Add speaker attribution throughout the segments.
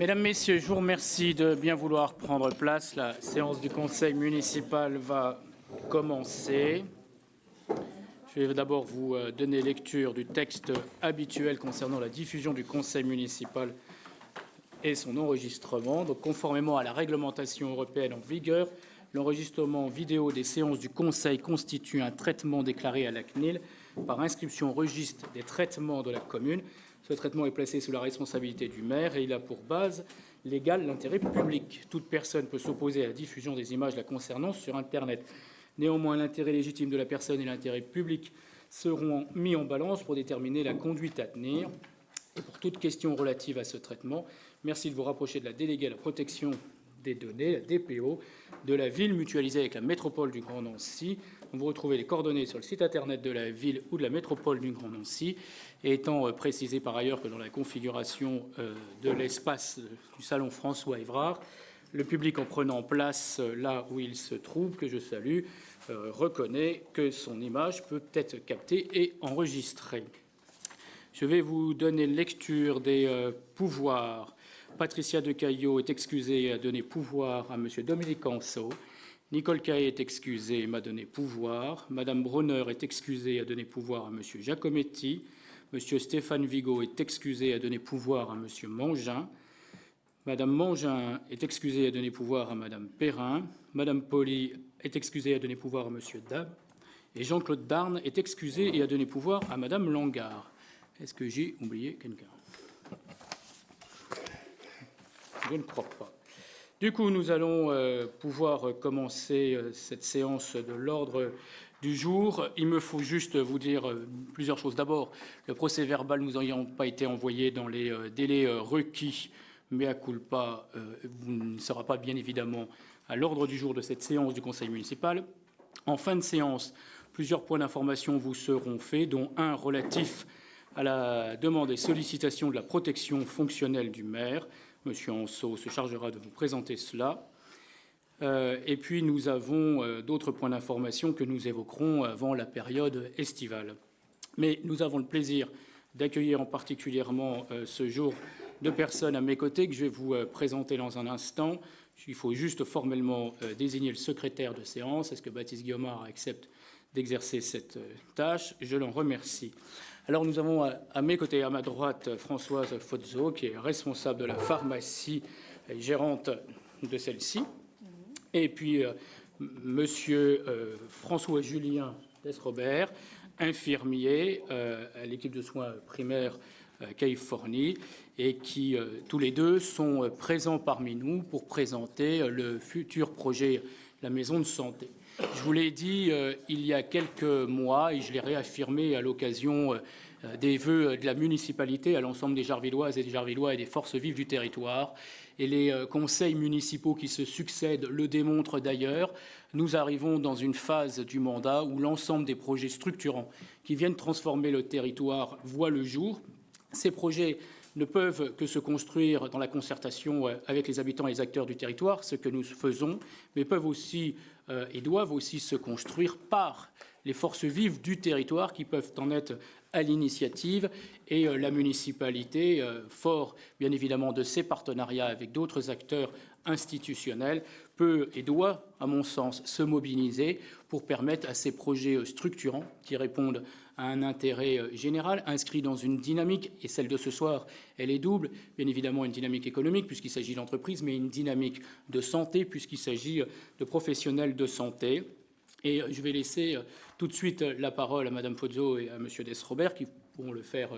Speaker 1: Mesdames, Messieurs, je vous remercie de bien vouloir prendre place. La séance du Conseil municipal va commencer. Je vais d'abord vous donner lecture du texte habituel concernant la diffusion du Conseil municipal et son enregistrement. Donc, conformément à la réglementation européenne en vigueur, l'enregistrement vidéo des séances du Conseil constitue un traitement déclaré à la CNIL par inscription au registre des traitements de la commune. Ce traitement est placé sous la responsabilité du maire et il a pour base légale l'intérêt public. Toute personne peut s'opposer à la diffusion des images la concernant sur Internet. Néanmoins, l'intérêt légitime de la personne et l'intérêt public seront mis en balance pour déterminer la conduite à tenir. Et pour toute question relative à ce traitement, merci de vous rapprocher de la déléguée à la protection des données, la DPO, de la ville mutualisée avec la métropole du Grand Nancy. Vous retrouvez les coordonnées sur le site internet de la ville ou de la métropole du Grand Nancy. Et étant précisé par ailleurs que dans la configuration de l'espace du salon François Évrard, le public en prenant place là où il se trouve, que je salue, reconnaît que son image peut être captée et enregistrée. Je vais vous donner lecture des pouvoirs. Patricia de Caillot est excusée et a donné pouvoir à M. Dominique Anceau. Nicole Caillé est excusée et m'a donné pouvoir. Madame Bronner est excusée et a donné pouvoir à M. Giacometti. M. Stéphane Vigo est excusé et a donné pouvoir à M. Mangin. Madame Mangin est excusée et a donné pouvoir à Madame Perrin. Madame Poli est excusée et a donné pouvoir à M. Dab. Et Jean-Claude Darne est excusé et a donné pouvoir à Madame Langard. Est-ce que j'ai oublié quelqu'un? Je ne crois pas. Du coup, nous allons pouvoir commencer cette séance de l'ordre du jour. Il me faut juste vous dire plusieurs choses. D'abord, le procès-verbal nous n'ayant pas été envoyé dans les délais requis, mea culpa, ne sera pas bien évidemment à l'ordre du jour de cette séance du Conseil municipal. En fin de séance, plusieurs points d'information vous seront faits, dont un relatif à la demande et sollicitation de la protection fonctionnelle du maire. Monsieur Anceau se chargera de vous présenter cela. Et puis nous avons d'autres points d'information que nous évoquerons avant la période estivale. Mais nous avons le plaisir d'accueillir en particulièrement ce jour deux personnes à mes côtés que je vais vous présenter dans un instant. Il faut juste formellement désigner le secrétaire de séance. Est-ce que Baptiste Guillaumard accepte d'exercer cette tâche? Je l'en remercie. Alors nous avons à mes côtés, à ma droite, Françoise Fozzo, qui est responsable de la pharmacie et gérante de celle-ci. Et puis monsieur François-Julien Desrobert, infirmier à l'équipe de soins primaires Californie, et qui tous les deux sont présents parmi nous pour présenter le futur projet la maison de santé. Je vous l'ai dit il y a quelques mois et je l'ai réaffirmé à l'occasion des vœux de la municipalité à l'ensemble des Jarvilloises et des Jarvillois et des forces vives du territoire. Et les conseils municipaux qui se succèdent le démontrent d'ailleurs. Nous arrivons dans une phase du mandat où l'ensemble des projets structurants qui viennent transformer le territoire voient le jour. Ces projets ne peuvent que se construire dans la concertation avec les habitants et les acteurs du territoire, ce que nous faisons, mais peuvent aussi et doivent aussi se construire par les forces vives du territoire qui peuvent en être à l'initiative, et la municipalité, fort bien évidemment de ses partenariats avec d'autres acteurs institutionnels, peut et doit, à mon sens, se mobiliser pour permettre à ces projets structurants qui répondent à un intérêt général, inscrit dans une dynamique, et celle de ce soir, elle est double, bien évidemment une dynamique économique puisqu'il s'agit d'entreprise, mais une dynamique de santé puisqu'il s'agit de professionnels de santé. Et je vais laisser tout de suite la parole à Madame Fozzo et à Monsieur Desrobert, qui pourront le faire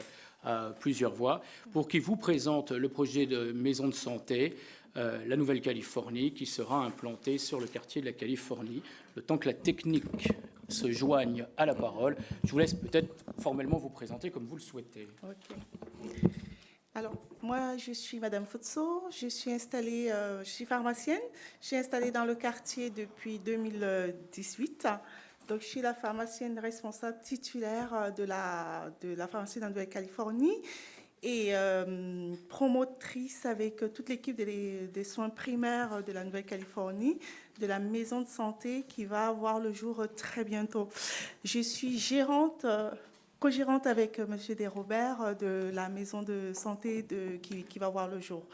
Speaker 1: à plusieurs voix, pour qu'ils vous présentent le projet de maison de santé, la Nouvelle-Californie, qui sera implantée sur le quartier de la Californie. Le temps que la technique se joigne à la parole, je vous laisse peut-être formellement vous présenter comme vous le souhaitez.
Speaker 2: Okay. Alors, moi, je suis Madame Fozzo, je suis pharmacienne, je suis installée dans le quartier depuis 2018. Donc, je suis la pharmacienne responsable titulaire de la pharmacie de la Nouvelle-Californie et promotrice avec toute l'équipe des soins primaires de la Nouvelle-Californie, de la maison de santé qui va voir le jour très bientôt. Je suis co-gérante avec M. Desrobert de la maison de santé qui va voir le jour.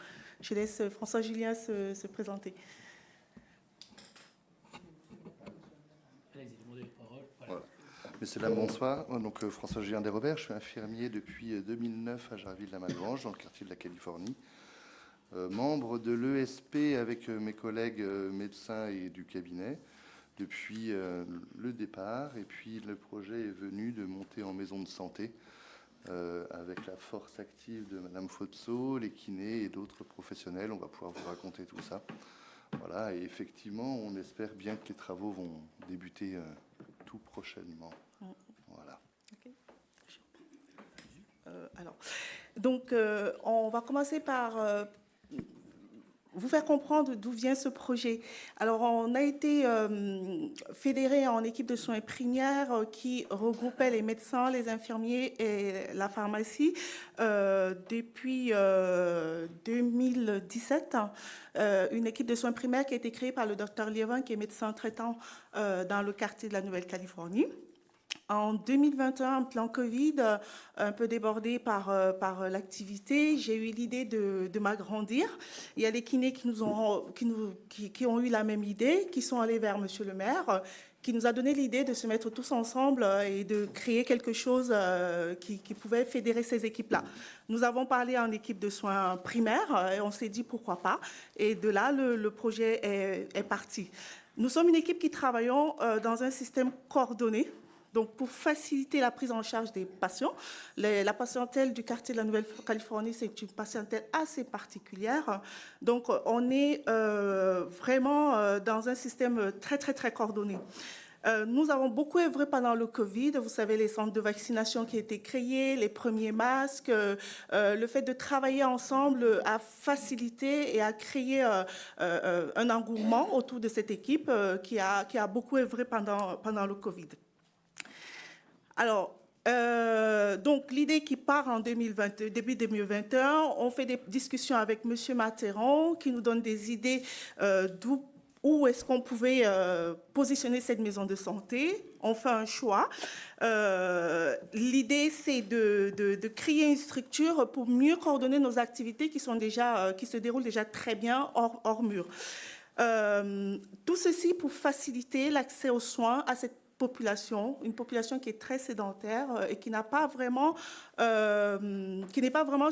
Speaker 2: Je laisse François Julien se présenter.
Speaker 1: Allez-y, demandez la parole.
Speaker 3: Voilà. Messieurs, dames, bonsoir. Donc, François Julien Desrobert, je suis infirmier depuis 2009 à Jarville-la-Malgrange, dans le quartier de la Californie. Membre de l'ESP avec mes collègues médecins et du cabinet depuis le départ. Et puis, le projet est venu de monter en maison de santé avec la force active de Madame Fotso, les kinés et d'autres professionnels. On va pouvoir vous raconter tout ça. Voilà, et effectivement, on espère bien que les travaux vont débuter tout prochainement. Voilà.
Speaker 2: Okay. Donc, on va commencer par vous faire comprendre d'où vient ce projet. Alors, on a été fédéré en équipe de soins primaires qui regroupait les médecins, les infirmiers et la pharmacie depuis 2017. Une équipe de soins primaires qui a été créée par le docteur Liévin, qui est médecin traitant dans le quartier de la Nouvelle-Caléfornie. En 2021, en plan Covid, un peu débordé par l'activité, j'ai eu l'idée de m'agrandir. Il y a des kinés qui ont eu la même idée, qui sont allés vers Monsieur le maire, qui nous a donné l'idée de se mettre tous ensemble et de créer quelque chose qui pouvait fédérer ces équipes-là. Nous avons parlé en équipe de soins primaires et on s'est dit pourquoi pas. Et de là, le projet est parti. Nous sommes une équipe qui travaillons dans un système coordonné. Donc, pour faciliter la prise en charge des patients, la patientèle du quartier de la Nouvelle-Caléfornie, c'est une patientèle assez particulière. Donc, on est vraiment dans un système très, très, très coordonné. Nous avons beaucoup œuvré pendant le Covid. Vous savez, les centres de vaccination qui ont été créés, les premiers masques, le fait de travailler ensemble a facilité et a créé un engouement autour de cette équipe qui a beaucoup œuvré pendant le Covid. Alors, donc l'idée qui part en début 2021, on fait des discussions avec M. Matteron qui nous donne des idées où est-ce qu'on pouvait positionner cette maison de santé. On fait un choix. L'idée, c'est de créer une structure pour mieux coordonner nos activités qui se déroulent déjà très bien hors mur. Tout ceci pour faciliter l'accès aux soins à cette population, une population qui est très sédentaire et qui n'est pas vraiment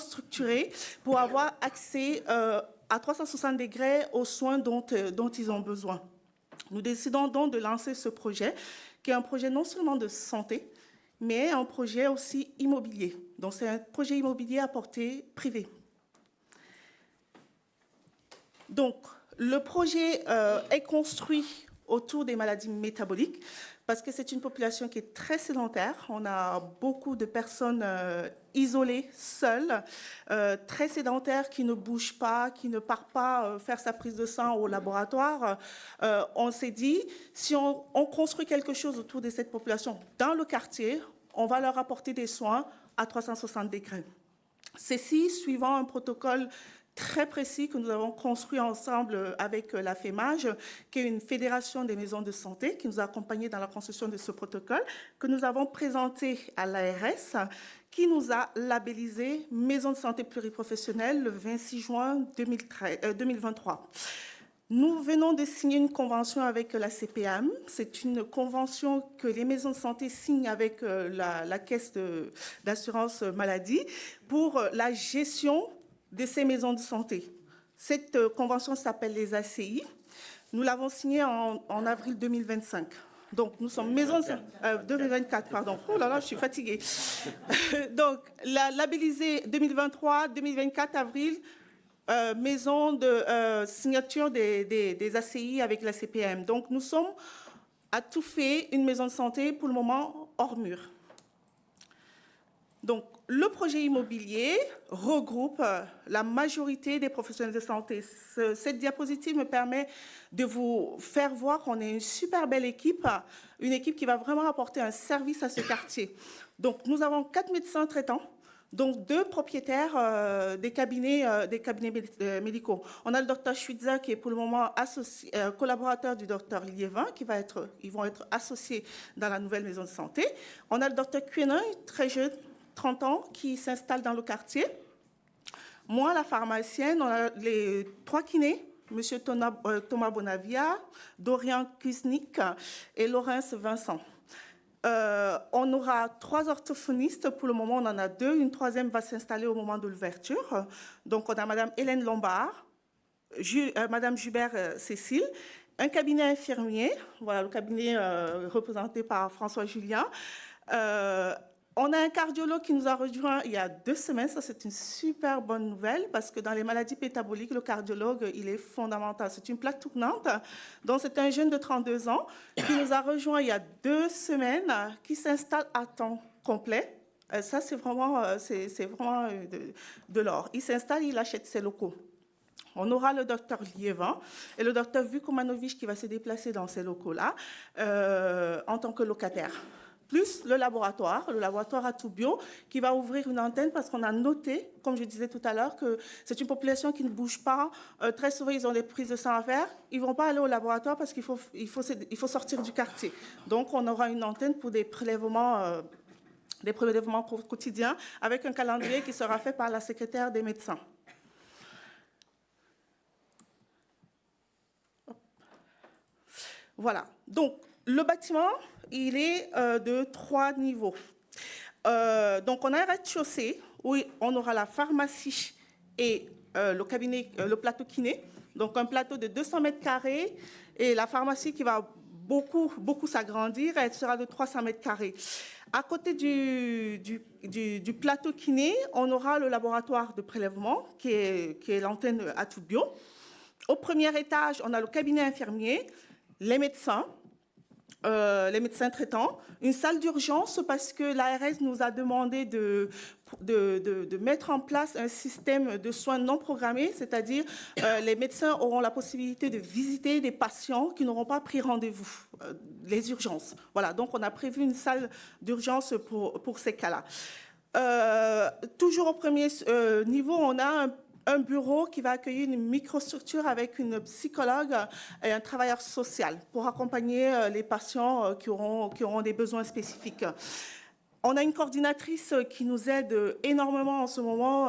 Speaker 2: structurée pour avoir accès à 360 degrés aux soins dont ils ont besoin. Nous décidons donc de lancer ce projet, qui est un projet non seulement de santé, mais un projet aussi immobilier. Donc, c'est un projet immobilier à portée privée. Donc, le projet est construit autour des maladies métaboliques, parce que c'est une population qui est très sédentaire. On a beaucoup de personnes isolées, seules, très sédentaires, qui ne bougent pas, qui ne partent pas faire sa prise de sang au laboratoire. On s'est dit, si on construit quelque chose autour de cette population dans le quartier, on va leur apporter des soins à 360 degrés. Ceci suivant un protocole très précis que nous avons construit ensemble avec la FEMAGE, qui est une fédération des maisons de santé, qui nous a accompagnés dans la construction de ce protocole, que nous avons présenté à l'ARS, qui nous a labellisé Maison de santé pluriprofessionnelle le 26 juin 2023. Nous venons de signer une convention avec la CPAM. C'est une convention que les maisons de santé signent avec la caisse d'assurance maladie pour la gestion de ces maisons de santé. Cette convention s'appelle les ACI. Nous l'avons signée en avril 2025. Donc, nous sommes maison de 2024, pardon. Oh là là, je suis fatiguée. Donc, la labellisée 2023-2024, avril, maison de signature des ACI avec la CPM. Donc, nous sommes à tout fait une maison de santé, pour le moment, hors mur. Donc, le projet immobilier regroupe la majorité des professionnels de santé. Cette diapositive me permet de vous faire voir qu'on est une super belle équipe, une équipe qui va vraiment apporter un service à ce quartier. Donc, nous avons 4 médecins traitants, donc 2 propriétaires des cabinets médicaux. On a le docteur Schwitzer qui est pour le moment collaborateur du docteur Liévin, ils vont être associés dans la nouvelle maison de santé. On a le docteur Quenin, très jeune, 30 ans, qui s'installe dans le quartier. Moi, la pharmacienne, on a les 3 kinés, M. Thomas Bonavia, Dorian Kuznik et Laurence Vincent. On aura 3 orthophonistes. Pour le moment, on en a 2. Une 3e va s'installer au moment de l'ouverture. Donc, on a Mme Hélène Lombard, Mme Jubert Cécile, un cabinet infirmier, voilà le cabinet représenté par François Julien. On a un cardiologue qui nous a rejoint il y a 2 semaines. Ça, c'est une super bonne nouvelle parce que dans les maladies métaboliques, le cardiologue, il est fondamental. C'est une plaque tournante. Donc, c'est un jeune de 32 ans qui nous a rejoint il y a 2 semaines, qui s'installe à temps complet. Ça, c'est vraiment de l'or. Il s'installe, il achète ses locaux. On aura le docteur Liévin et le docteur Vukomanovic qui va se déplacer dans ces locaux-là en tant que locataire. Plus le laboratoire Atoubio, qui va ouvrir une antenne parce qu'on a noté, comme je disais tout à l'heure, que c'est une population qui ne bouge pas. Très souvent, ils ont des prises de sang à faire. Ils ne vont pas aller au laboratoire parce qu'il faut sortir du quartier. Donc, on aura une antenne pour des prélèvements quotidiens avec un calendrier qui sera fait par la secrétaire des médecins. Voilà. Donc, le bâtiment, il est de 3 niveaux. Donc, on a un rez-de-chaussée où on aura la pharmacie et le cabinet, le plateau kiné. Donc, un plateau de 200 mètres carrés et la pharmacie qui va beaucoup s'agrandir. Elle sera de 300 mètres carrés. À côté du plateau kiné, on aura le laboratoire de prélèvement qui est l'antenne Atoubio. Au premier étage, on a le cabinet infirmier, les médecins traitants, une salle d'urgence parce que l'ARS nous a demandé de mettre en place un système de soins non programmés, c'est-à-dire les médecins auront la possibilité de visiter des patients qui n'auront pas pris rendez-vous, les urgences. Voilà, donc on a prévu une salle d'urgence pour ces cas-là. Toujours au premier niveau, on a un bureau qui va accueillir une microstructure avec une psychologue et un travailleur social pour accompagner les patients qui auront des besoins spécifiques. On a une coordinatrice qui nous aide énormément en ce moment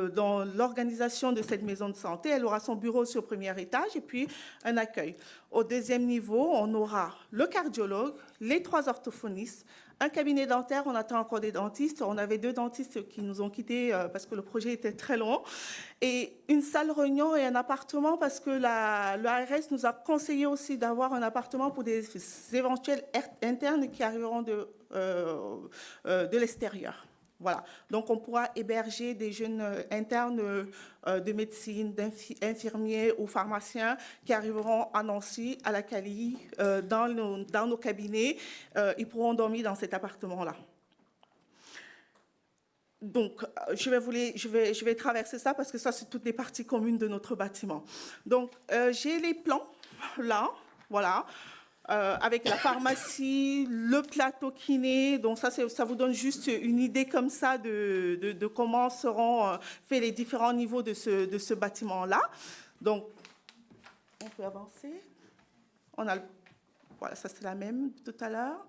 Speaker 2: dans l'organisation de cette maison de santé. Elle aura son bureau sur le premier étage et puis un accueil. Au 2e niveau, on aura le cardiologue, les 3 orthophonistes, un cabinet dentaire, on attend encore des dentistes. On avait 2 dentistes qui nous ont quittés parce que le projet était très long. Et une salle réunion et un appartement parce que l'ARS nous a conseillé aussi d'avoir un appartement pour des éventuels internes qui arriveront de l'extérieur. Voilà. Donc, on pourra héberger des jeunes internes de médecine, d'infirmiers ou pharmaciens qui arriveront à Nancy, à la Cali, dans nos cabinets. Ils pourront dormir dans cet appartement-là. Donc, je vais traverser ça parce que ça, c'est toutes les parties communes de notre bâtiment. Donc, j'ai les plans là, voilà. Avec la pharmacie, le plateau kiné. Donc ça vous donne juste une idée comme ça de comment seront faits les différents niveaux de ce bâtiment-là. Donc, on peut avancer. Voilà, ça c'est la même tout à l'heure.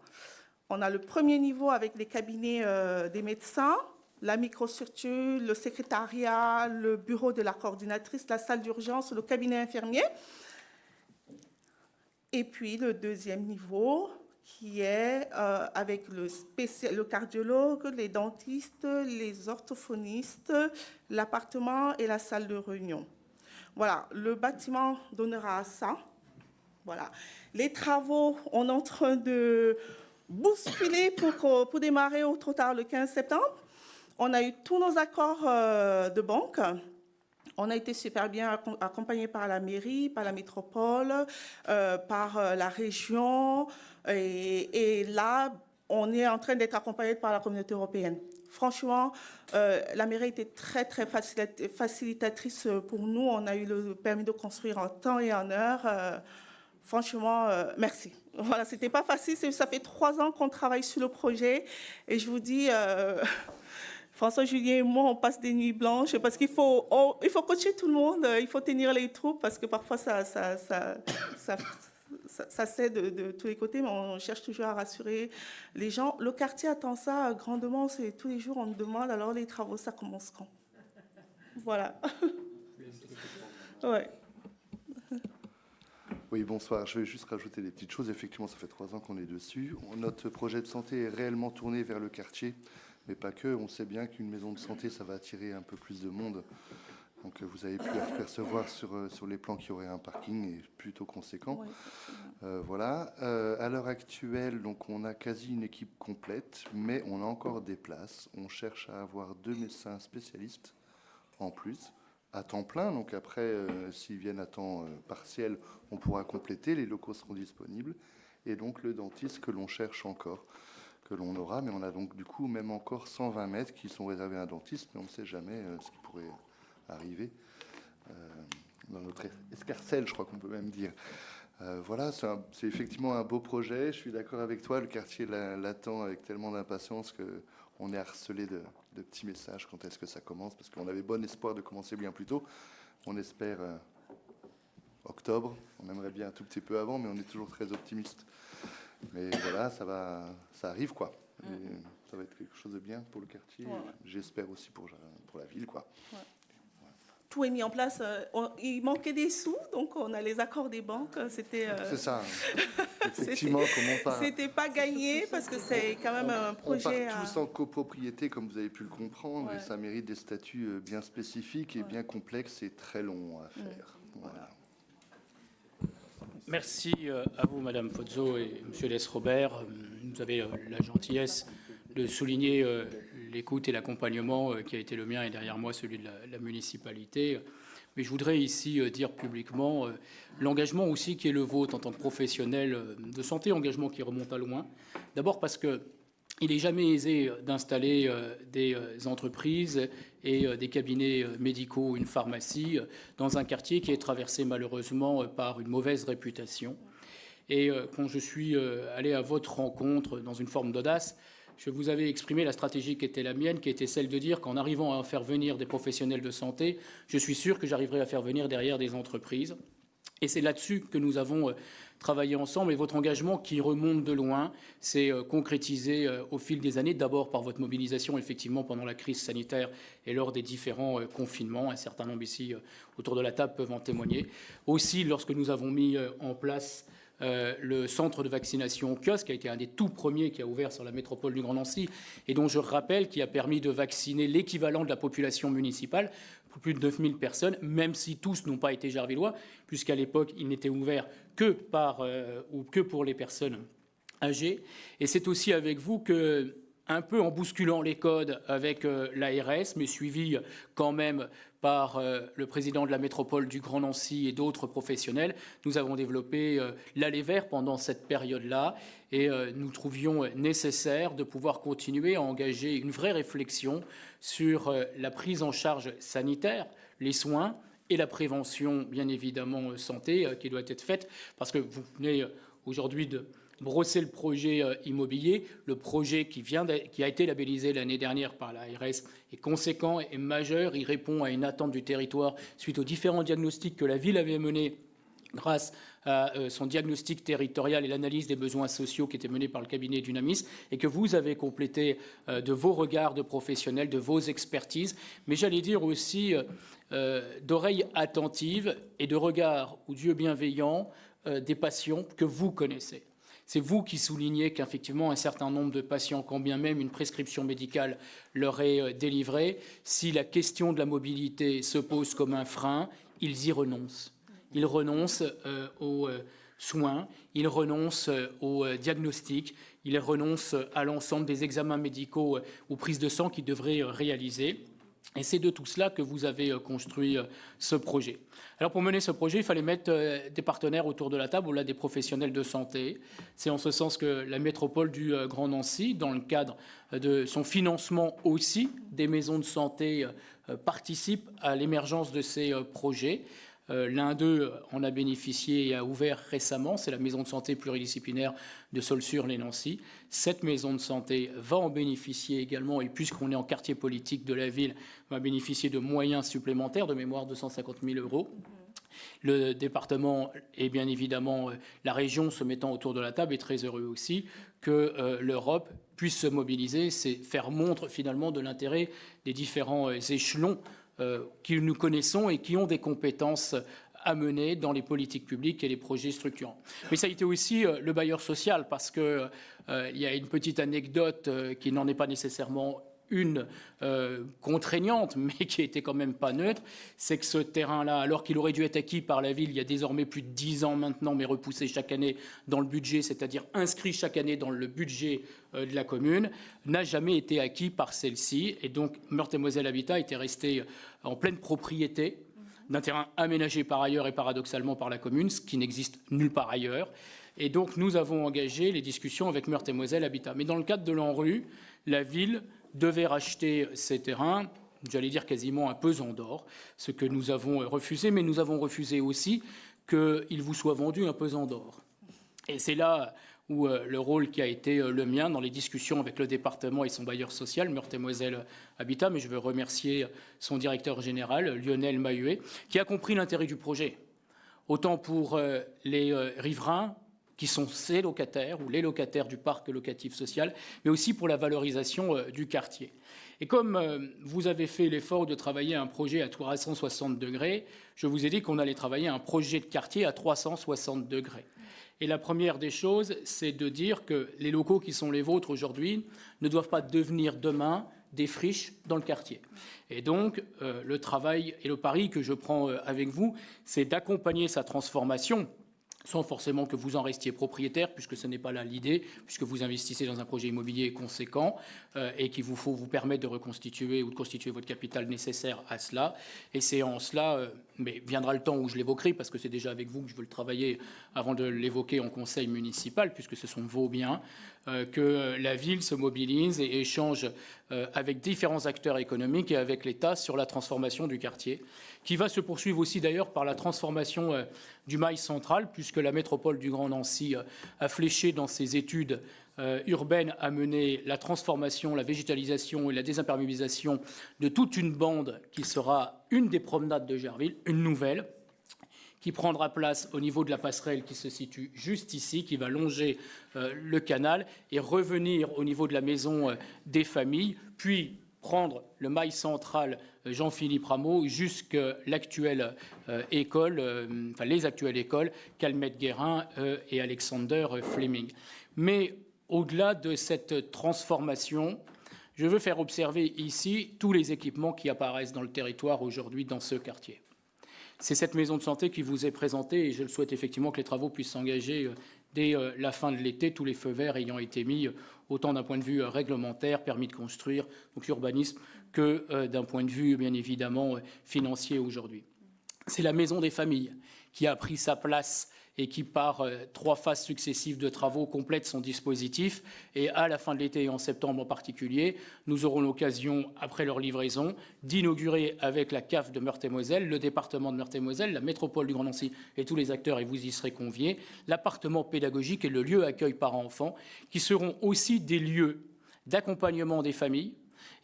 Speaker 2: On a le premier niveau avec les cabinets des médecins, la microstructure, le secrétariat, le bureau de la coordinatrice, la salle d'urgence, le cabinet infirmier. Et puis le 2e niveau qui est avec le cardiologue, les dentistes, les orthophonistes, l'appartement et la salle de réunion. Voilà, le bâtiment donnera ça. Voilà. Les travaux, on est en train de bousculer pour démarrer au trop tard le 15 septembre. On a eu tous nos accords de banque. On a été super bien accompagnés par la mairie, par la métropole, par la région. Et là, on est en train d'être accompagnés par la communauté européenne. Franchement, la mairie était très, très facilitatrice pour nous. On a eu le permis de construire en temps et en heure. Franchement, merci. Voilà, c'était pas facile. Ça fait 3 ans qu'on travaille sur le projet. Et je vous dis... François Julien et moi, on passe des nuits blanches parce qu'il faut coacher tout le monde, il faut tenir les troupes parce que parfois ça cède de tous les côtés, mais on cherche toujours à rassurer les gens. Le quartier attend ça grandement, tous les jours on nous demande alors les travaux, ça commence quand? Voilà. Ouais.
Speaker 3: Oui, bonsoir. Je vais juste rajouter des petites choses. Effectivement, ça fait 3 ans qu'on est dessus. Notre projet de santé est réellement tourné vers le quartier, mais pas que. On sait bien qu'une maison de santé, ça va attirer un peu plus de monde. Donc, vous avez pu apercevoir sur les plans qu'il y aurait un parking plutôt conséquent.
Speaker 2: Ouais.
Speaker 3: Voilà. À l'heure actuelle, donc, on a quasi une équipe complète, mais on a encore des places. On cherche à avoir 2 médecins spécialistes en plus, à temps plein. Donc après, s'ils viennent à temps partiel, on pourra compléter. Les locaux seront disponibles. Et donc le dentiste que l'on cherche encore, que l'on aura. Mais on a donc du coup même encore 120 mètres qui sont réservés à un dentiste. Mais on ne sait jamais ce qui pourrait arriver dans notre escarcelle, je crois qu'on peut même dire. Voilà, c'est effectivement un beau projet. Je suis d'accord avec toi. Le quartier l'attend avec tellement d'impatience qu'on est harcelé de petits messages. Quand est-ce que ça commence? Parce qu'on avait bon espoir de commencer bien plus tôt. On espère octobre. On aimerait bien un tout petit peu avant, mais on est toujours très optimiste. Mais voilà, ça arrive, quoi. Et ça va être quelque chose de bien pour le quartier. Ouais. J'espère aussi pour la ville, quoi. Ouais.
Speaker 2: Tout est mis en place. Il manquait des sous, donc on a les accords des banques. C'était.
Speaker 3: C'est ça. Effectivement, comme on parle.
Speaker 2: C'était pas gagné parce que c'est quand même un projet.
Speaker 3: On part tous en copropriété, comme vous avez pu le comprendre,
Speaker 2: ouais.
Speaker 3: Et ça mérite des statuts bien spécifiques et bien complexes et très longs à faire. Voilà.
Speaker 1: Merci à vous, Madame Fozzo et Monsieur Lès-Robert. Vous avez la gentillesse de souligner l'écoute et l'accompagnement qui a été le mien et derrière moi celui de la municipalité. Mais je voudrais ici dire publiquement l'engagement aussi qui est le vôtre en tant que professionnel de santé, engagement qui remonte à loin. D'abord parce que il n'est jamais aisé d'installer des entreprises et des cabinets médicaux, une pharmacie, dans un quartier qui est traversé malheureusement par une mauvaise réputation. Et quand je suis allé à votre rencontre dans une forme d'audace, je vous avais exprimé la stratégie qui était la mienne, qui était celle de dire qu'en arrivant à faire venir des professionnels de santé, je suis sûr que j'arriverai à faire venir derrière des entreprises. Et c'est là-dessus que nous avons travaillé ensemble. Et votre engagement, qui remonte de loin, s'est concrétisé au fil des années, d'abord par votre mobilisation, effectivement, pendant la crise sanitaire et lors des différents confinements. Un certain nombre ici, autour de la table, peuvent en témoigner. Aussi, lorsque nous avons mis en place le centre de vaccination kiosque, qui a été un des tout premiers qui a ouvert sur la métropole du Grand Nancy, et dont je rappelle qu'il a permis de vacciner l'équivalent de la population municipale, pour plus de 9000 personnes, même si tous n'ont pas été gervillois, puisqu'à l'époque, il n'était ouvert que pour les personnes âgées. Et c'est aussi avec vous que, un peu en bousculant les codes avec l'ARS, mais suivi quand même par le président de la métropole du Grand Nancy et d'autres professionnels, nous avons développé l'Aller Vert pendant cette période-là et nous trouvions nécessaire de pouvoir continuer à engager une vraie réflexion sur la prise en charge sanitaire, les soins et la prévention, bien évidemment, santé, qui doit être faite, parce que vous venez aujourd'hui de brosser le projet immobilier. Le projet qui a été labellisé l'année dernière par l'ARS est conséquent et majeur. Il répond à une attente du territoire suite aux différents diagnostics que la ville avait menés grâce à son diagnostic territorial et l'analyse des besoins sociaux qui était menée par le cabinet d'Unamis et que vous avez complété de vos regards de professionnels, de vos expertises, mais j'allais dire aussi d'oreilles attentives et de regards ou d'yeux bienveillants des patients que vous connaissez. C'est vous qui soulignez qu'effectivement un certain nombre de patients, quand bien même une prescription médicale leur est délivrée, si la question de la mobilité se pose comme un frein, ils y renoncent. Ils renoncent aux soins, ils renoncent aux diagnostics, ils renoncent à l'ensemble des examens médicaux ou prises de sang qu'ils devraient réaliser. Et c'est de tout cela que vous avez construit ce projet. Alors pour mener ce projet, il fallait mettre des partenaires autour de la table, au-delà des professionnels de santé. C'est en ce sens que la métropole du Grand Nancy, dans le cadre de son financement aussi des maisons de santé, participe à l'émergence de ces projets. L'un d'eux en a bénéficié et a ouvert récemment, c'est la maison de santé pluridisciplinaire de Saulx-sur-les-Nancy. Cette maison de santé va en bénéficier également, et puisqu'on est en quartier politique de la ville, va bénéficier de moyens supplémentaires, de mémoire 250 000 €. Le département et bien évidemment la région se mettant autour de la table est très heureux aussi que l'Europe puisse se mobiliser, c'est faire montre finalement de l'intérêt des différents échelons que nous connaissons et qui ont des compétences à mener dans les politiques publiques et les projets structurants. Mais ça a été aussi le bailleur social, parce qu'il y a une petite anecdote qui n'en est pas nécessairement une contraignante, mais qui était quand même pas neutre, c'est que ce terrain-là, alors qu'il aurait dû être acquis par la ville il y a désormais plus de 10 ans maintenant, mais repoussé chaque année dans le budget, c'est-à-dire inscrit chaque année dans le budget de la commune, n'a jamais été acquis par celle-ci. Et donc Meurthe-et-Moselle Habitat était resté en pleine propriété d'un terrain aménagé par ailleurs et paradoxalement par la commune, ce qui n'existe nulle part ailleurs. Et donc nous avons engagé les discussions avec Meurthe-et-Moselle Habitat. Mais dans le cadre de l'ANRU, la ville devait racheter ces terrains, j'allais dire quasiment un pesant d'or, ce que nous avons refusé, mais nous avons refusé aussi qu'il vous soit vendu un pesant d'or. Et c'est là où le rôle qui a été le mien dans les discussions avec le département et son bailleur social, Meurthe-et-Moselle Habitat, mais je veux remercier son directeur général, Lionel Mahuet, qui a compris l'intérêt du projet, autant pour les riverains, qui sont ces locataires ou les locataires du parc locatif social, mais aussi pour la valorisation du quartier. Et comme vous avez fait l'effort de travailler un projet à 360 degrés, je vous ai dit qu'on allait travailler un projet de quartier à 360 degrés. Et la première des choses, c'est de dire que les locaux qui sont les vôtres aujourd'hui ne doivent pas devenir demain des friches dans le quartier. Et donc, le travail et le pari que je prends avec vous, c'est d'accompagner sa transformation, sans forcément que vous en restiez propriétaire, puisque ce n'est pas là l'idée, puisque vous investissez dans un projet immobilier conséquent et qu'il vous faut vous permettre de reconstituer ou de constituer votre capital nécessaire à cela. Et c'est en cela, mais viendra le temps où je l'évoquerai, parce que c'est déjà avec vous que je veux le travailler avant de l'évoquer en conseil municipal, puisque ce sont vos biens, que la ville se mobilise et échange avec différents acteurs économiques et avec l'État sur la transformation du quartier, qui va se poursuivre aussi d'ailleurs par la transformation du mail central, puisque la métropole du Grand Nancy a fléché dans ses études urbaines à mener la transformation, la végétalisation et la désimperméabilisation de toute une bande qui sera une des promenades de Gerville, une nouvelle, qui prendra place au niveau de la passerelle qui se situe juste ici, qui va longer le canal et revenir au niveau de la maison des familles, puis prendre le mail central Jean-Philippe Rameau jusqu'à l'actuelle école, enfin les actuelles écoles, Calmette-Guérin et Alexander Fleming. Mais au-delà de cette transformation, je veux faire observer ici tous les équipements qui apparaissent dans le territoire aujourd'hui dans ce quartier. C'est cette maison de santé qui vous est présentée et je le souhaite effectivement que les travaux puissent s'engager dès la fin de l'été, tous les feux verts ayant été mis, autant d'un point de vue réglementaire, permis de construire, donc urbanisme, que d'un point de vue, bien évidemment, financier aujourd'hui. C'est la maison des familles qui a pris sa place et qui, par 3 phases successives de travaux, complète son dispositif. Et à la fin de l'été et en septembre en particulier, nous aurons l'occasion, après leur livraison, d'inaugurer avec la CAF de Meurthe-et-Moselle, le département de Meurthe-et-Moselle, la métropole du Grand Nancy et tous les acteurs, et vous y serez conviés, l'appartement pédagogique et le lieu accueil parents-enfants, qui seront aussi des lieux d'accompagnement des familles,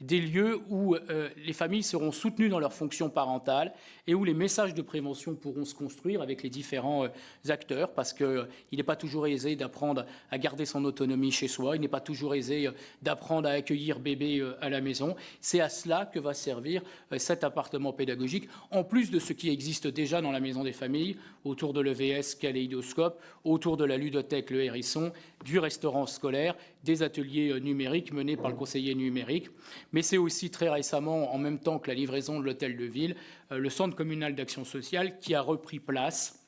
Speaker 1: des lieux où les familles seront soutenues dans leur fonction parentale et où les messages de prévention pourront se construire avec les différents acteurs, parce qu'il n'est pas toujours aisé d'apprendre à garder son autonomie chez soi, il n'est pas toujours aisé d'apprendre à accueillir bébé à la maison. C'est à cela que va servir cet appartement pédagogique, en plus de ce qui existe déjà dans la maison des familles, autour de l'EVS Kaléidoscope, autour de la ludothèque Le Hérisson, du restaurant scolaire, des ateliers numériques menés par le conseiller numérique. Mais c'est aussi très récemment, en même temps que la livraison de l'hôtel de ville, le centre communal d'action sociale qui a repris place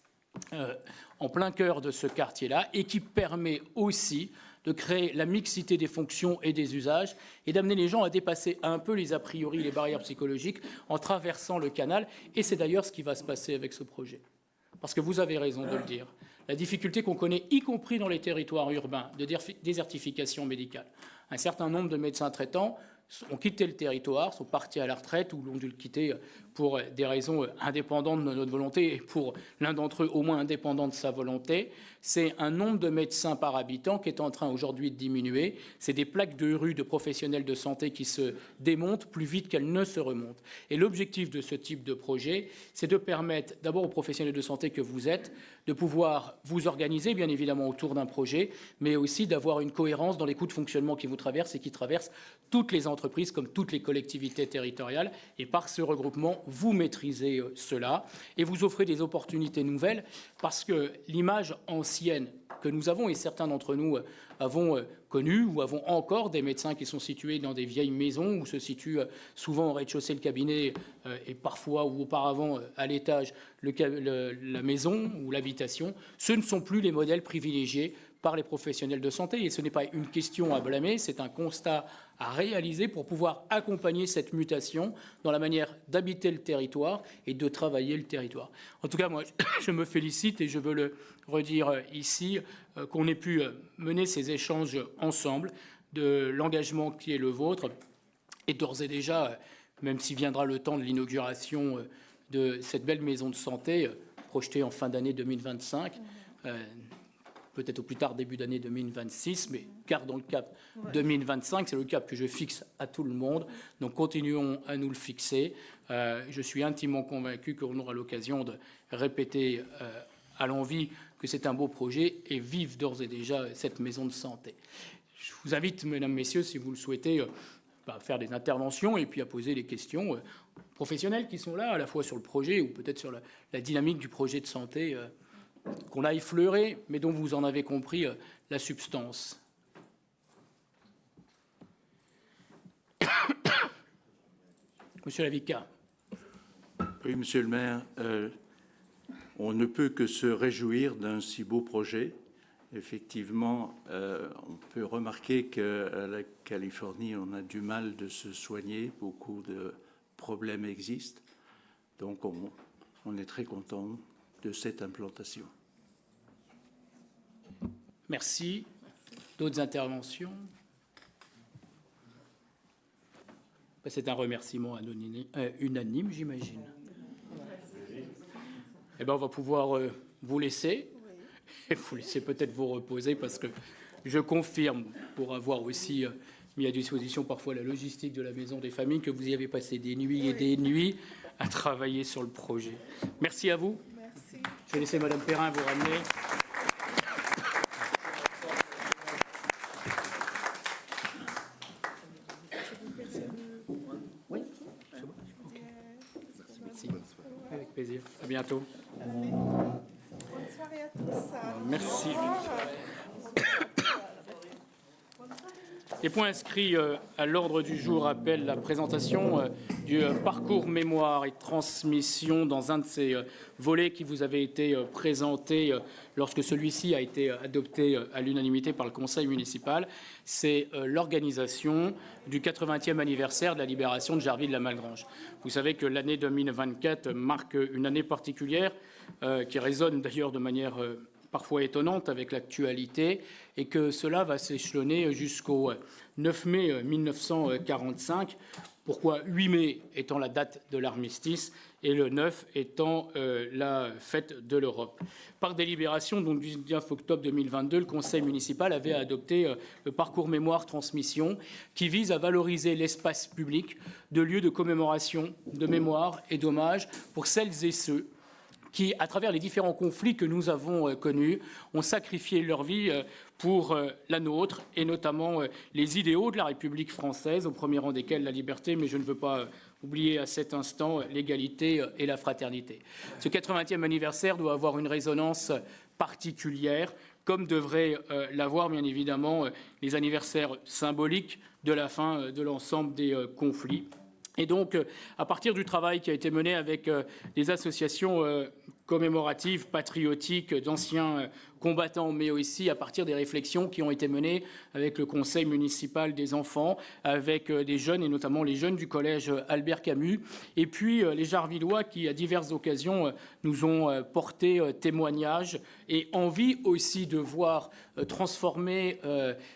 Speaker 1: en plein cœur de ce quartier-là et qui permet aussi de créer la mixité des fonctions et des usages et d'amener les gens à dépasser un peu les a priori, les barrières psychologiques en traversant le canal. Et c'est d'ailleurs ce qui va se passer avec ce projet. Parce que vous avez raison de le dire. La difficulté qu'on connaît, y compris dans les territoires urbains, de désertification médicale. Un certain nombre de médecins traitants ont quitté le territoire, sont partis à la retraite ou l'ont dû le quitter pour des raisons indépendantes de notre volonté, et pour l'un d'entre eux au moins indépendant de sa volonté, c'est un nombre de médecins par habitant qui est en train aujourd'hui de diminuer. C'est des plaques de rue de professionnels de santé qui se démontent plus vite qu'elles ne se remontent. Et l'objectif de ce type de projet, c'est de permettre d'abord aux professionnels de santé que vous êtes de pouvoir vous organiser, bien évidemment, autour d'un projet, mais aussi d'avoir une cohérence dans les coûts de fonctionnement qui vous traversent et qui traversent toutes les entreprises comme toutes les collectivités territoriales. Et par ce regroupement, vous maîtrisez cela et vous offrez des opportunités nouvelles parce que l'image ancienne que nous avons, et certains d'entre nous avons connu ou avons encore des médecins qui sont situés dans des vieilles maisons où se situe souvent au rez-de-chaussée le cabinet et parfois ou auparavant à l'étage la maison ou l'habitation. Ce ne sont plus les modèles privilégiés par les professionnels de santé. Et ce n'est pas une question à blâmer, c'est un constat à réaliser pour pouvoir accompagner cette mutation dans la manière d'habiter le territoire et de travailler le territoire. En tout cas, moi, je me félicite et je veux le redire ici, qu'on ait pu mener ces échanges ensemble, de l'engagement qui est le vôtre. Et d'ores et déjà, même s'il viendra le temps de l'inauguration de cette belle maison de santé, projetée en fin d'année 2025, peut-être au plus tard début d'année 2026, mais gardons le cap 2025, c'est le cap que je fixe à tout le monde, donc continuons à nous le fixer. Je suis intimement convaincu qu'on aura l'occasion de répéter à l'envi que c'est un beau projet et vive d'ores et déjà cette maison de santé. Je vous invite, mesdames, messieurs, si vous le souhaitez, à faire des interventions et puis à poser les questions professionnelles qui sont là, à la fois sur le projet ou peut-être sur la dynamique du projet de santé qu'on a effleuré, mais dont vous en avez compris la substance. Monsieur Lavica.
Speaker 4: Oui, monsieur le maire, on ne peut que se réjouir d'un si beau projet. Effectivement, on peut remarquer qu'à la Californie, on a du mal de se soigner, beaucoup de problèmes existent. Donc, on est très content de cette implantation.
Speaker 1: Merci. D'autres interventions? C'est un remerciement unanime, j'imagine. Eh bien, on va pouvoir vous laisser. Et vous laisser peut-être vous reposer parce que je confirme, pour avoir aussi mis à disposition parfois la logistique de la Maison des Familles, que vous y avez passé des nuits et des nuits à travailler sur le projet. Merci à vous.
Speaker 2: Merci.
Speaker 1: Je vais laisser Madame Perrin vous ramener. Oui, merci. Avec plaisir. À bientôt.
Speaker 2: Bonne soirée à tous.
Speaker 1: Merci. Les points inscrits à l'ordre du jour appellent la présentation du parcours mémoire et transmission dans un de ces volets qui vous avait été présenté lorsque celui-ci a été adopté à l'unanimité par le conseil municipal. C'est l'organisation du 80e anniversaire de la libération de Jarville-la-Malgrange. Vous savez que l'année 2024 marque une année particulière qui résonne d'ailleurs de manière parfois étonnante avec l'actualité, et que cela va s'échelonner jusqu'au 9 mai 1945. Pourquoi 8 mai étant la date de l'armistice et le 9 étant la fête de l'Europe. Par délibération, donc du 19 octobre 2022, le conseil municipal avait adopté le parcours mémoire-transmission qui vise à valoriser l'espace public de lieux de commémoration, de mémoire et d'hommage pour celles et ceux qui, à travers les différents conflits que nous avons connus, ont sacrifié leur vie pour la nôtre, et notamment les idéaux de la République française, au premier rang desquels la liberté, mais je ne veux pas oublier à cet instant l'égalité et la fraternité. Ce 80e anniversaire doit avoir une résonance particulière, comme devraient l'avoir, bien évidemment, les anniversaires symboliques de la fin de l'ensemble des conflits. Et donc, à partir du travail qui a été mené avec des associations commémoratives, patriotiques, d'anciens combattants, mais aussi à partir des réflexions qui ont été menées avec le conseil municipal des enfants, avec des jeunes, et notamment les jeunes du collège Albert Camus, et puis les Jarvillois qui, à diverses occasions, nous ont porté témoignage et envie aussi de voir transformer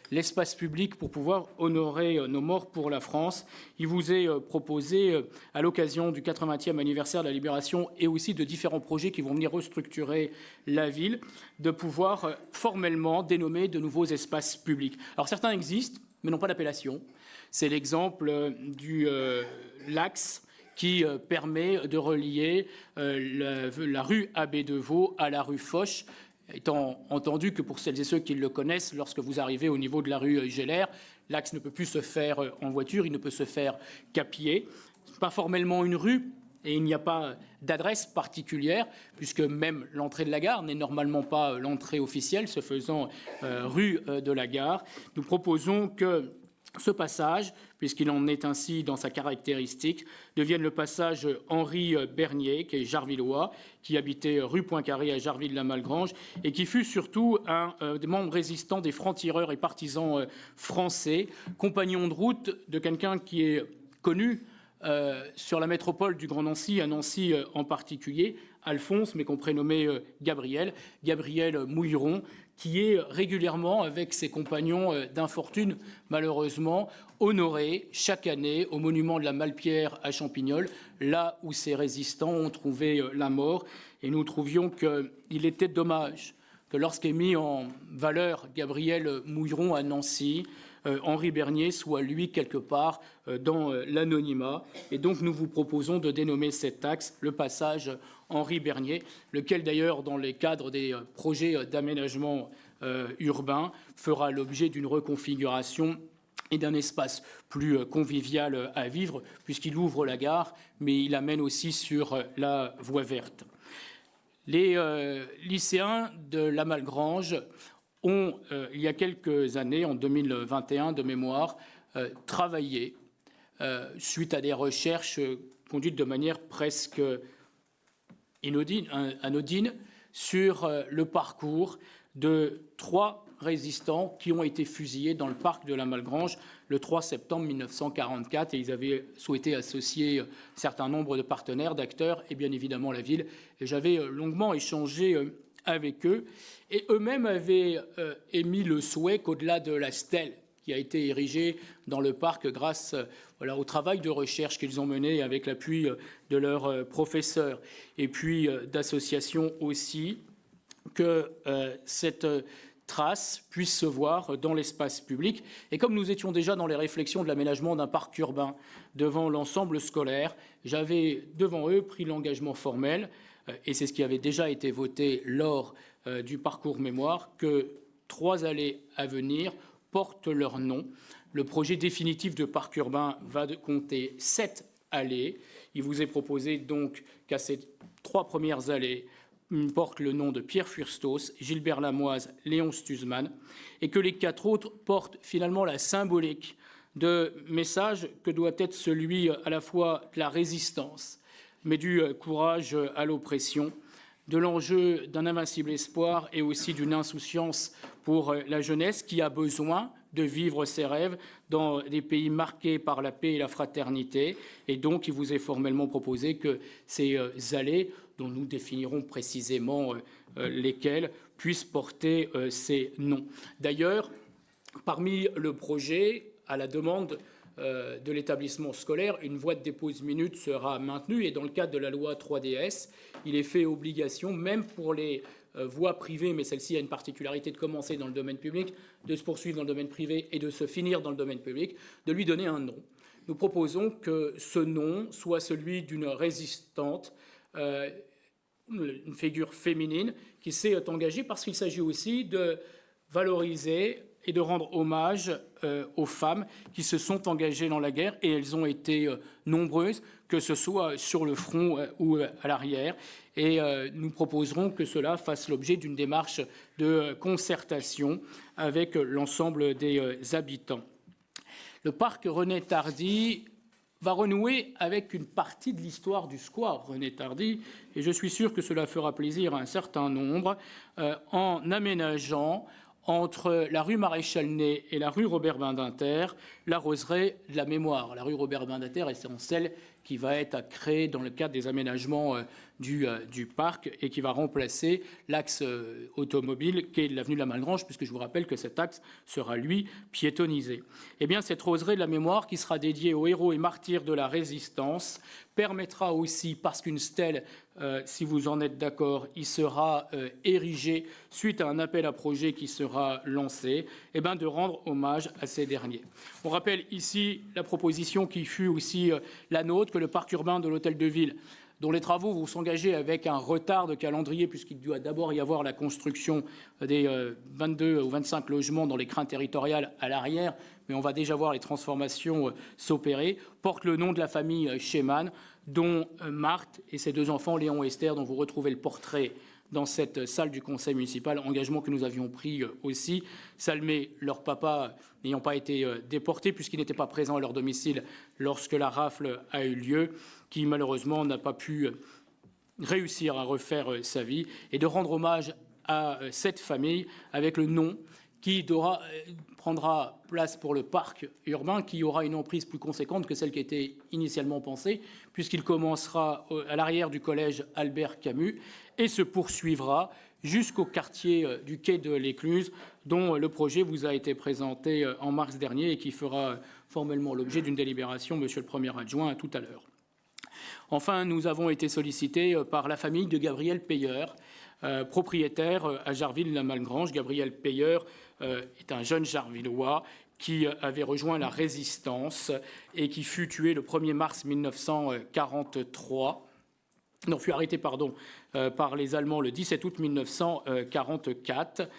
Speaker 1: l'espace public pour pouvoir honorer nos morts pour la France. Il vous est proposé, à l'occasion du 80e anniversaire de la Libération et aussi de différents projets qui vont venir restructurer la ville, de pouvoir formellement dénommer de nouveaux espaces publics. Alors certains existent, mais n'ont pas d'appellation. C'est l'exemple du l'Axe qui permet de relier la rue Abbé de Vaux à la rue Foch, étant entendu que pour celles et ceux qui le connaissent, lorsque vous arrivez au niveau de la rue Géller, l'axe ne peut plus se faire en voiture, il ne peut se faire qu'à pied. Ce n'est pas formellement une rue et il n'y a pas d'adresse particulière, puisque même l'entrée de la gare n'est normalement pas l'entrée officielle, se faisant rue de la gare. Nous proposons que ce passage, puisqu'il en est ainsi dans sa caractéristique, devienne le passage Henri Bernier, qui est jarvillois, qui habitait rue Poincaré à Jarville-la-Malgrange et qui fut surtout un des membres résistants des francs-tireurs et partisans français, compagnon de route de quelqu'un qui est connu sur la métropole du Grand Nancy, à Nancy en particulier, Alphonse, mais qu'on prénommait Gabriel Mouilleron, qui est régulièrement, avec ses compagnons d'infortune, malheureusement, honoré chaque année au monument de la Malpierre à Champignol, là où ces résistants ont trouvé la mort. Et nous trouvions qu'il était dommage que lorsqu'est mis en valeur Gabriel Mouilleron à Nancy, Henri Bernier soit, lui, quelque part dans l'anonymat. Et donc, nous vous proposons de dénommer cet axe le passage Henri Bernier, lequel, d'ailleurs, dans les cadres des projets d'aménagement urbain, fera l'objet d'une reconfiguration et d'un espace plus convivial à vivre, puisqu'il ouvre la gare, mais il amène aussi sur la voie verte. Les lycéens de la Malgrange ont, il y a quelques années, en 2021 de mémoire, travaillé suite à des recherches conduites de manière presque anodine sur le parcours de 3 résistants qui ont été fusillés dans le parc de la Malgrange le 3 septembre 1944, et ils avaient souhaité associer un certain nombre de partenaires, d'acteurs et bien évidemment la ville. Et j'avais longuement échangé avec eux, et eux-mêmes avaient émis le souhait qu'au-delà de la stèle qui a été érigée dans le parc grâce au travail de recherche qu'ils ont mené avec l'appui de leurs professeurs et puis d'associations aussi, que cette trace puisse se voir dans l'espace public. Et comme nous étions déjà dans les réflexions de l'aménagement d'un parc urbain devant l'ensemble scolaire, j'avais devant eux pris l'engagement formel, et c'est ce qui avait déjà été voté lors du parcours mémoire, que 3 allées à venir portent leur nom. Le projet définitif de parc urbain va compter 7 allées. Il vous est proposé donc qu'à ces 3 premières allées portent le nom de Pierre Furstos, Gilbert Lamoise, Léon Stuzman, et que les 4 autres portent finalement la symbolique de message que doit être celui à la fois de la résistance, mais du courage à l'oppression, de l'enjeu d'un invincible espoir et aussi d'une insouciance pour la jeunesse qui a besoin de vivre ses rêves dans des pays marqués par la paix et la fraternité. Et donc, il vous est formellement proposé que ces allées, dont nous définirons précisément lesquelles, puissent porter ces noms. D'ailleurs, parmi le projet, à la demande de l'établissement scolaire, une voie de dépose minute sera maintenue, et dans le cadre de la loi 3DS, il est fait obligation, même pour les voies privées, mais celle-ci a une particularité de commencer dans le domaine public, de se poursuivre dans le domaine privé et de se finir dans le domaine public, de lui donner un nom. Nous proposons que ce nom soit celui d'une résistante, une figure féminine qui s'est engagée, parce qu'il s'agit aussi de valoriser et de rendre hommage aux femmes qui se sont engagées dans la guerre, et elles ont été nombreuses, que ce soit sur le front ou à l'arrière. Et nous proposerons que cela fasse l'objet d'une démarche de concertation avec l'ensemble des habitants. Le parc René Tardy va renouer avec une partie de l'histoire du square René Tardy, et je suis sûr que cela fera plaisir à un certain nombre, en aménageant entre la rue Maréchal-Ney et la rue Robert-Badinter la roseraie de la mémoire. La rue Robert-Badinter est celle qui va être créée dans le cadre des aménagements du parc et qui va remplacer l'axe automobile qui est l'avenue de la Malgrange, puisque je vous rappelle que cet axe sera, lui, piétonnisé. Eh bien, cette roseraie de la mémoire qui sera dédiée aux héros et martyrs de la Résistance permettra aussi, parce qu'une stèle, si vous en êtes d'accord, y sera érigée suite à un appel à projet qui sera lancé, eh bien, de rendre hommage à ces derniers. On rappelle ici la proposition qui fut aussi la nôtre, que le parc urbain de l'Hôtel de Ville, dont les travaux vont s'engager avec un retard de calendrier, puisqu'il doit d'abord y avoir la construction des 22 ou 25 logements dans les craintes territoriales à l'arrière, mais on va déjà voir les transformations s'opérer, porte le nom de la famille Schemann, dont Marthe et ses 2 enfants, Léon et Esther, dont vous retrouvez le portrait dans cette salle du conseil municipal, engagement que nous avions pris aussi. Salmé, leur papa, n'ayant pas été déporté puisqu'il n'était pas présent à leur domicile lorsque la rafle a eu lieu, qui malheureusement n'a pas pu réussir à refaire sa vie, et de rendre hommage à cette famille avec le nom qui prendra place pour le parc urbain, qui aura une emprise plus conséquente que celle qui était initialement pensée, puisqu'il commencera à l'arrière du collège Albert Camus et se poursuivra jusqu'au quartier du quai de l'Écluse, dont le projet vous a été présenté en mars dernier et qui fera formellement l'objet d'une délibération, monsieur le Premier adjoint, tout à l'heure. Enfin, nous avons été sollicités par la famille de Gabriel Payeur, propriétaire à Jarville-la-Malgrange. Gabriel Payeur est un jeune Jarvillois qui avait rejoint la Résistance et qui fut tué le 1er mars 1943. Non, fut arrêté, pardon, par les Allemands le 17 août 1944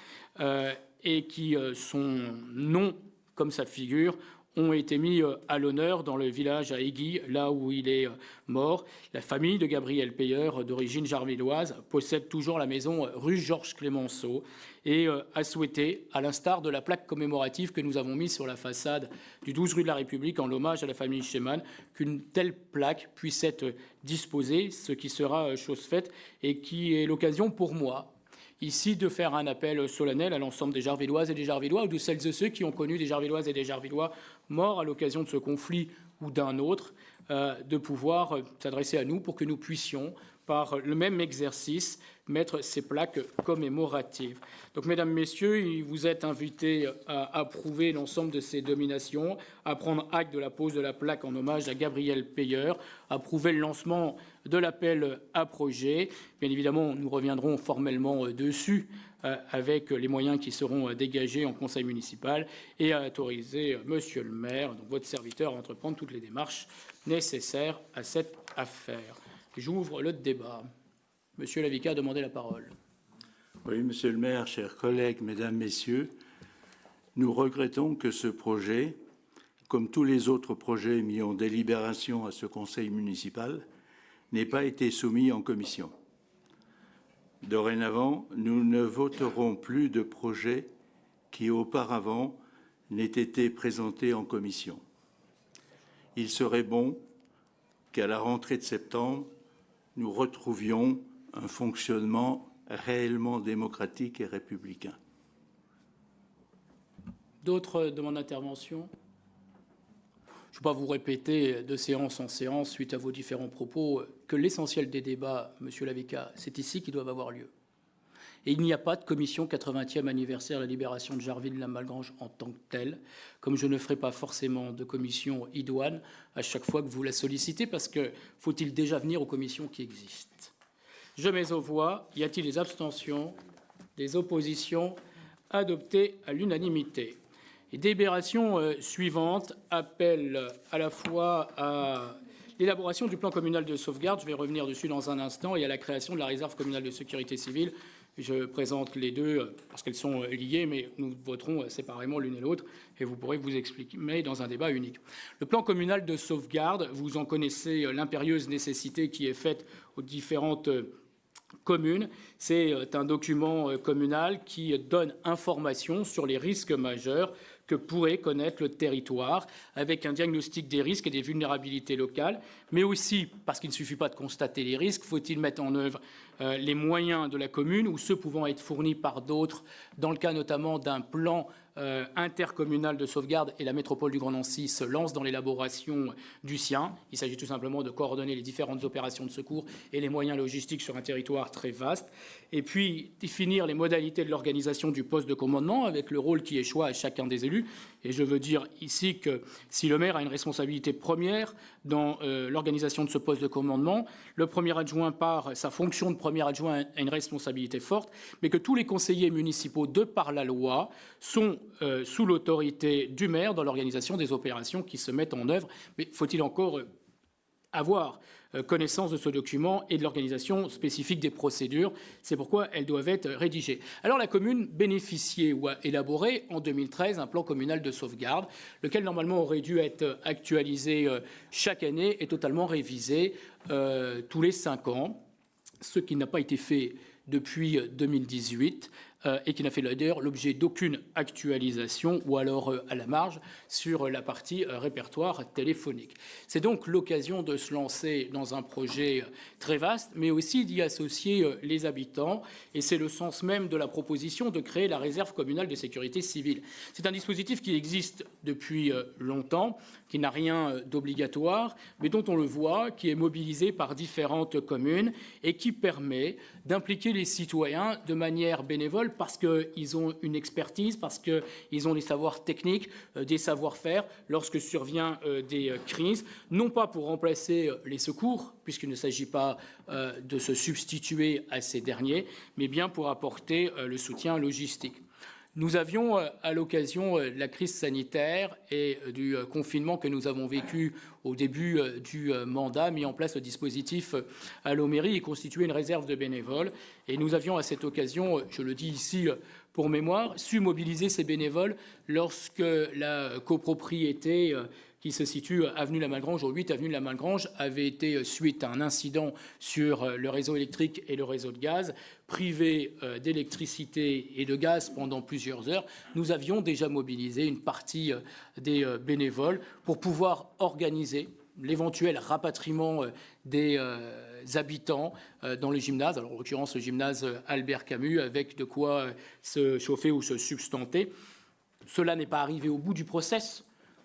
Speaker 1: et qui, son nom comme sa figure, ont été mis à l'honneur dans le village à Aiguille, là où il est mort. La famille de Gabriel Payeur, d'origine jarvilloise, possède toujours la maison rue Georges Clémenceau et a souhaité, à l'instar de la plaque commémorative que nous avons mise sur la façade du 12 rue de la République en hommage à la famille Schemann, qu'une telle plaque puisse être disposée, ce qui sera chose faite et qui est l'occasion pour moi, ici, de faire un appel solennel à l'ensemble des Jarvilloises et des Jarvillois, ou de celles et ceux qui ont connu des Jarvilloises et des Jarvillois morts à l'occasion de ce conflit ou d'un autre, de pouvoir s'adresser à nous pour que nous puissions, par le même exercice, mettre ces plaques commémoratives. Donc, mesdames, messieurs, vous êtes invités à approuver l'ensemble de ces dominations, à prendre acte de la pose de la plaque en hommage à Gabriel Payeur, à approuver le lancement de l'appel à projet. Bien évidemment, nous reviendrons formellement dessus avec les moyens qui seront dégagés en conseil municipal et à autoriser monsieur le maire, donc votre serviteur, à entreprendre toutes les démarches nécessaires à cette affaire. J'ouvre le débat. Monsieur Lavica a demandé la parole.
Speaker 4: Oui, monsieur le maire, chers collègues, mesdames, messieurs, nous regrettons que ce projet, comme tous les autres projets mis en délibération à ce conseil municipal, n'ait pas été soumis en commission. Dorénavant, nous ne voterons plus de projets qui auparavant n'aient été présentés en commission. Il serait bon qu'à la rentrée de septembre, nous retrouvions un fonctionnement réellement démocratique et républicain.
Speaker 1: D'autres demandes d'intervention ? Je ne vais pas vous répéter de séance en séance, suite à vos différents propos, que l'essentiel des débats, monsieur Lavica, c'est ici qu'ils doivent avoir lieu. Et il n'y a pas de commission 80e anniversaire de la libération de Jarville-la-Malgrange en tant que telle, comme je ne ferai pas forcément de commission idoine à chaque fois que vous la sollicitez, parce que faut-il déjà venir aux commissions qui existent. Je mets aux voix. Y a-t-il des abstentions, des oppositions? Adoptées à l'unanimité. Les délibérations suivantes appellent à la fois à l'élaboration du plan communal de sauvegarde, je vais revenir dessus dans un instant, et à la création de la réserve communale de sécurité civile. Je présente les deux parce qu'elles sont liées, mais nous voterons séparément l'une et l'autre, et vous pourrez vous exprimer dans un débat unique. Le plan communal de sauvegarde, vous en connaissez l'impérieuse nécessité qui est faite aux différentes communes. C'est un document communal qui donne information sur les risques majeurs que pourrait connaître le territoire, avec un diagnostic des risques et des vulnérabilités locales, mais aussi, parce qu'il ne suffit pas de constater les risques, faut-il mettre en œuvre les moyens de la commune ou ceux pouvant être fournis par d'autres, dans le cas notamment d'un plan intercommunal de sauvegarde, et la métropole du Grand Nancy se lance dans l'élaboration du sien. Il s'agit tout simplement de coordonner les différentes opérations de secours et les moyens logistiques sur un territoire très vaste. Et puis définir les modalités de l'organisation du poste de commandement avec le rôle qui est choix à chacun des élus. Et je veux dire ici que si le maire a une responsabilité première dans l'organisation de ce poste de commandement, le premier adjoint, par sa fonction de premier adjoint, a une responsabilité forte, mais que tous les conseillers municipaux, de par la loi, sont sous l'autorité du maire dans l'organisation des opérations qui se mettent en œuvre. Mais faut-il encore avoir connaissance de ce document et de l'organisation spécifique des procédures. C'est pourquoi elles doivent être rédigées. Alors la commune bénéficiait ou a élaboré en 2013 un plan communal de sauvegarde, lequel normalement aurait dû être actualisé chaque année et totalement révisé tous les 5 ans, ce qui n'a pas été fait depuis 2018 et qui n'a fait d'ailleurs l'objet d'aucune actualisation ou alors à la marge sur la partie répertoire téléphonique. C'est donc l'occasion de se lancer dans un projet très vaste, mais aussi d'y associer les habitants, et c'est le sens même de la proposition de créer la réserve communale de sécurité civile. C'est un dispositif qui existe depuis longtemps, qui n'a rien d'obligatoire, mais dont on le voit, qui est mobilisé par différentes communes et qui permet d'impliquer les citoyens de manière bénévole parce qu'ils ont une expertise, parce qu'ils ont des savoirs techniques, des savoir-faire lorsque survient des crises, non pas pour remplacer les secours, puisqu'il ne s'agit pas de se substituer à ces derniers, mais bien pour apporter le soutien logistique. Nous avions, à l'occasion de la crise sanitaire et du confinement que nous avons vécu au début du mandat, mis en place le dispositif Allo Mairie et constitué une réserve de bénévoles. Et nous avions à cette occasion, je le dis ici pour mémoire, su mobiliser ces bénévoles lorsque la copropriété qui se situe avenue La Malgrange, au 8 avenue de La Malgrange, avait été, suite à un incident sur le réseau électrique et le réseau de gaz, privé d'électricité et de gaz pendant plusieurs heures. Nous avions déjà mobilisé une partie des bénévoles pour pouvoir organiser l'éventuel rapatriement des habitants dans le gymnase, alors en l'occurrence le gymnase Albert Camus, avec de quoi se chauffer ou se substanter. Cela n'est pas arrivé au bout du process,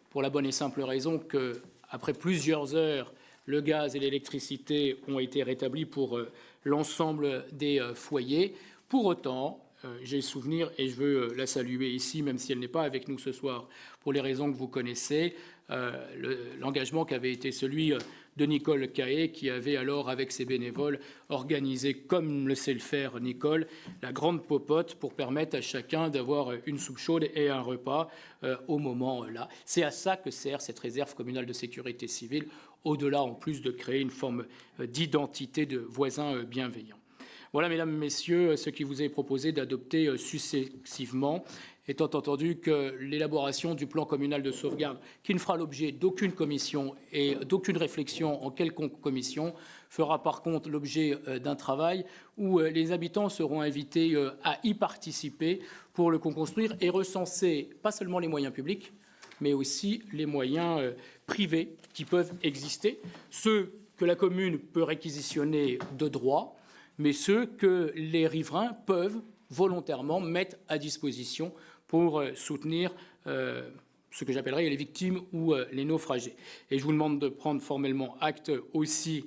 Speaker 1: pour la bonne et simple raison qu'après plusieurs heures, le gaz et l'électricité ont été rétablis pour l'ensemble des foyers. Pour autant, j'ai souvenir, et je veux la saluer ici, même si elle n'est pas avec nous ce soir, pour les raisons que vous connaissez, l'engagement qui avait été celui de Nicole Cahet, qui avait alors, avec ses bénévoles, organisé, comme le sait le faire Nicole, la grande popote pour permettre à chacun d'avoir une soupe chaude et un repas au moment-là. C'est à ça que sert cette réserve communale de sécurité civile, au-delà, en plus, de créer une forme d'identité de voisins bienveillants. Voilà, mesdames, messieurs, ce qui vous est proposé d'adopter successivement, étant entendu que l'élaboration du plan communal de sauvegarde, qui ne fera l'objet d'aucune commission et d'aucune réflexion en quelconque commission, fera par contre l'objet d'un travail où les habitants seront invités à y participer pour le construire et recenser pas seulement les moyens publics, mais aussi les moyens privés qui peuvent exister, ceux que la commune peut réquisitionner de droit, mais ceux que les riverains peuvent volontairement mettre à disposition pour soutenir ce que j'appellerais les victimes ou les naufragés. Et je vous demande de prendre formellement acte aussi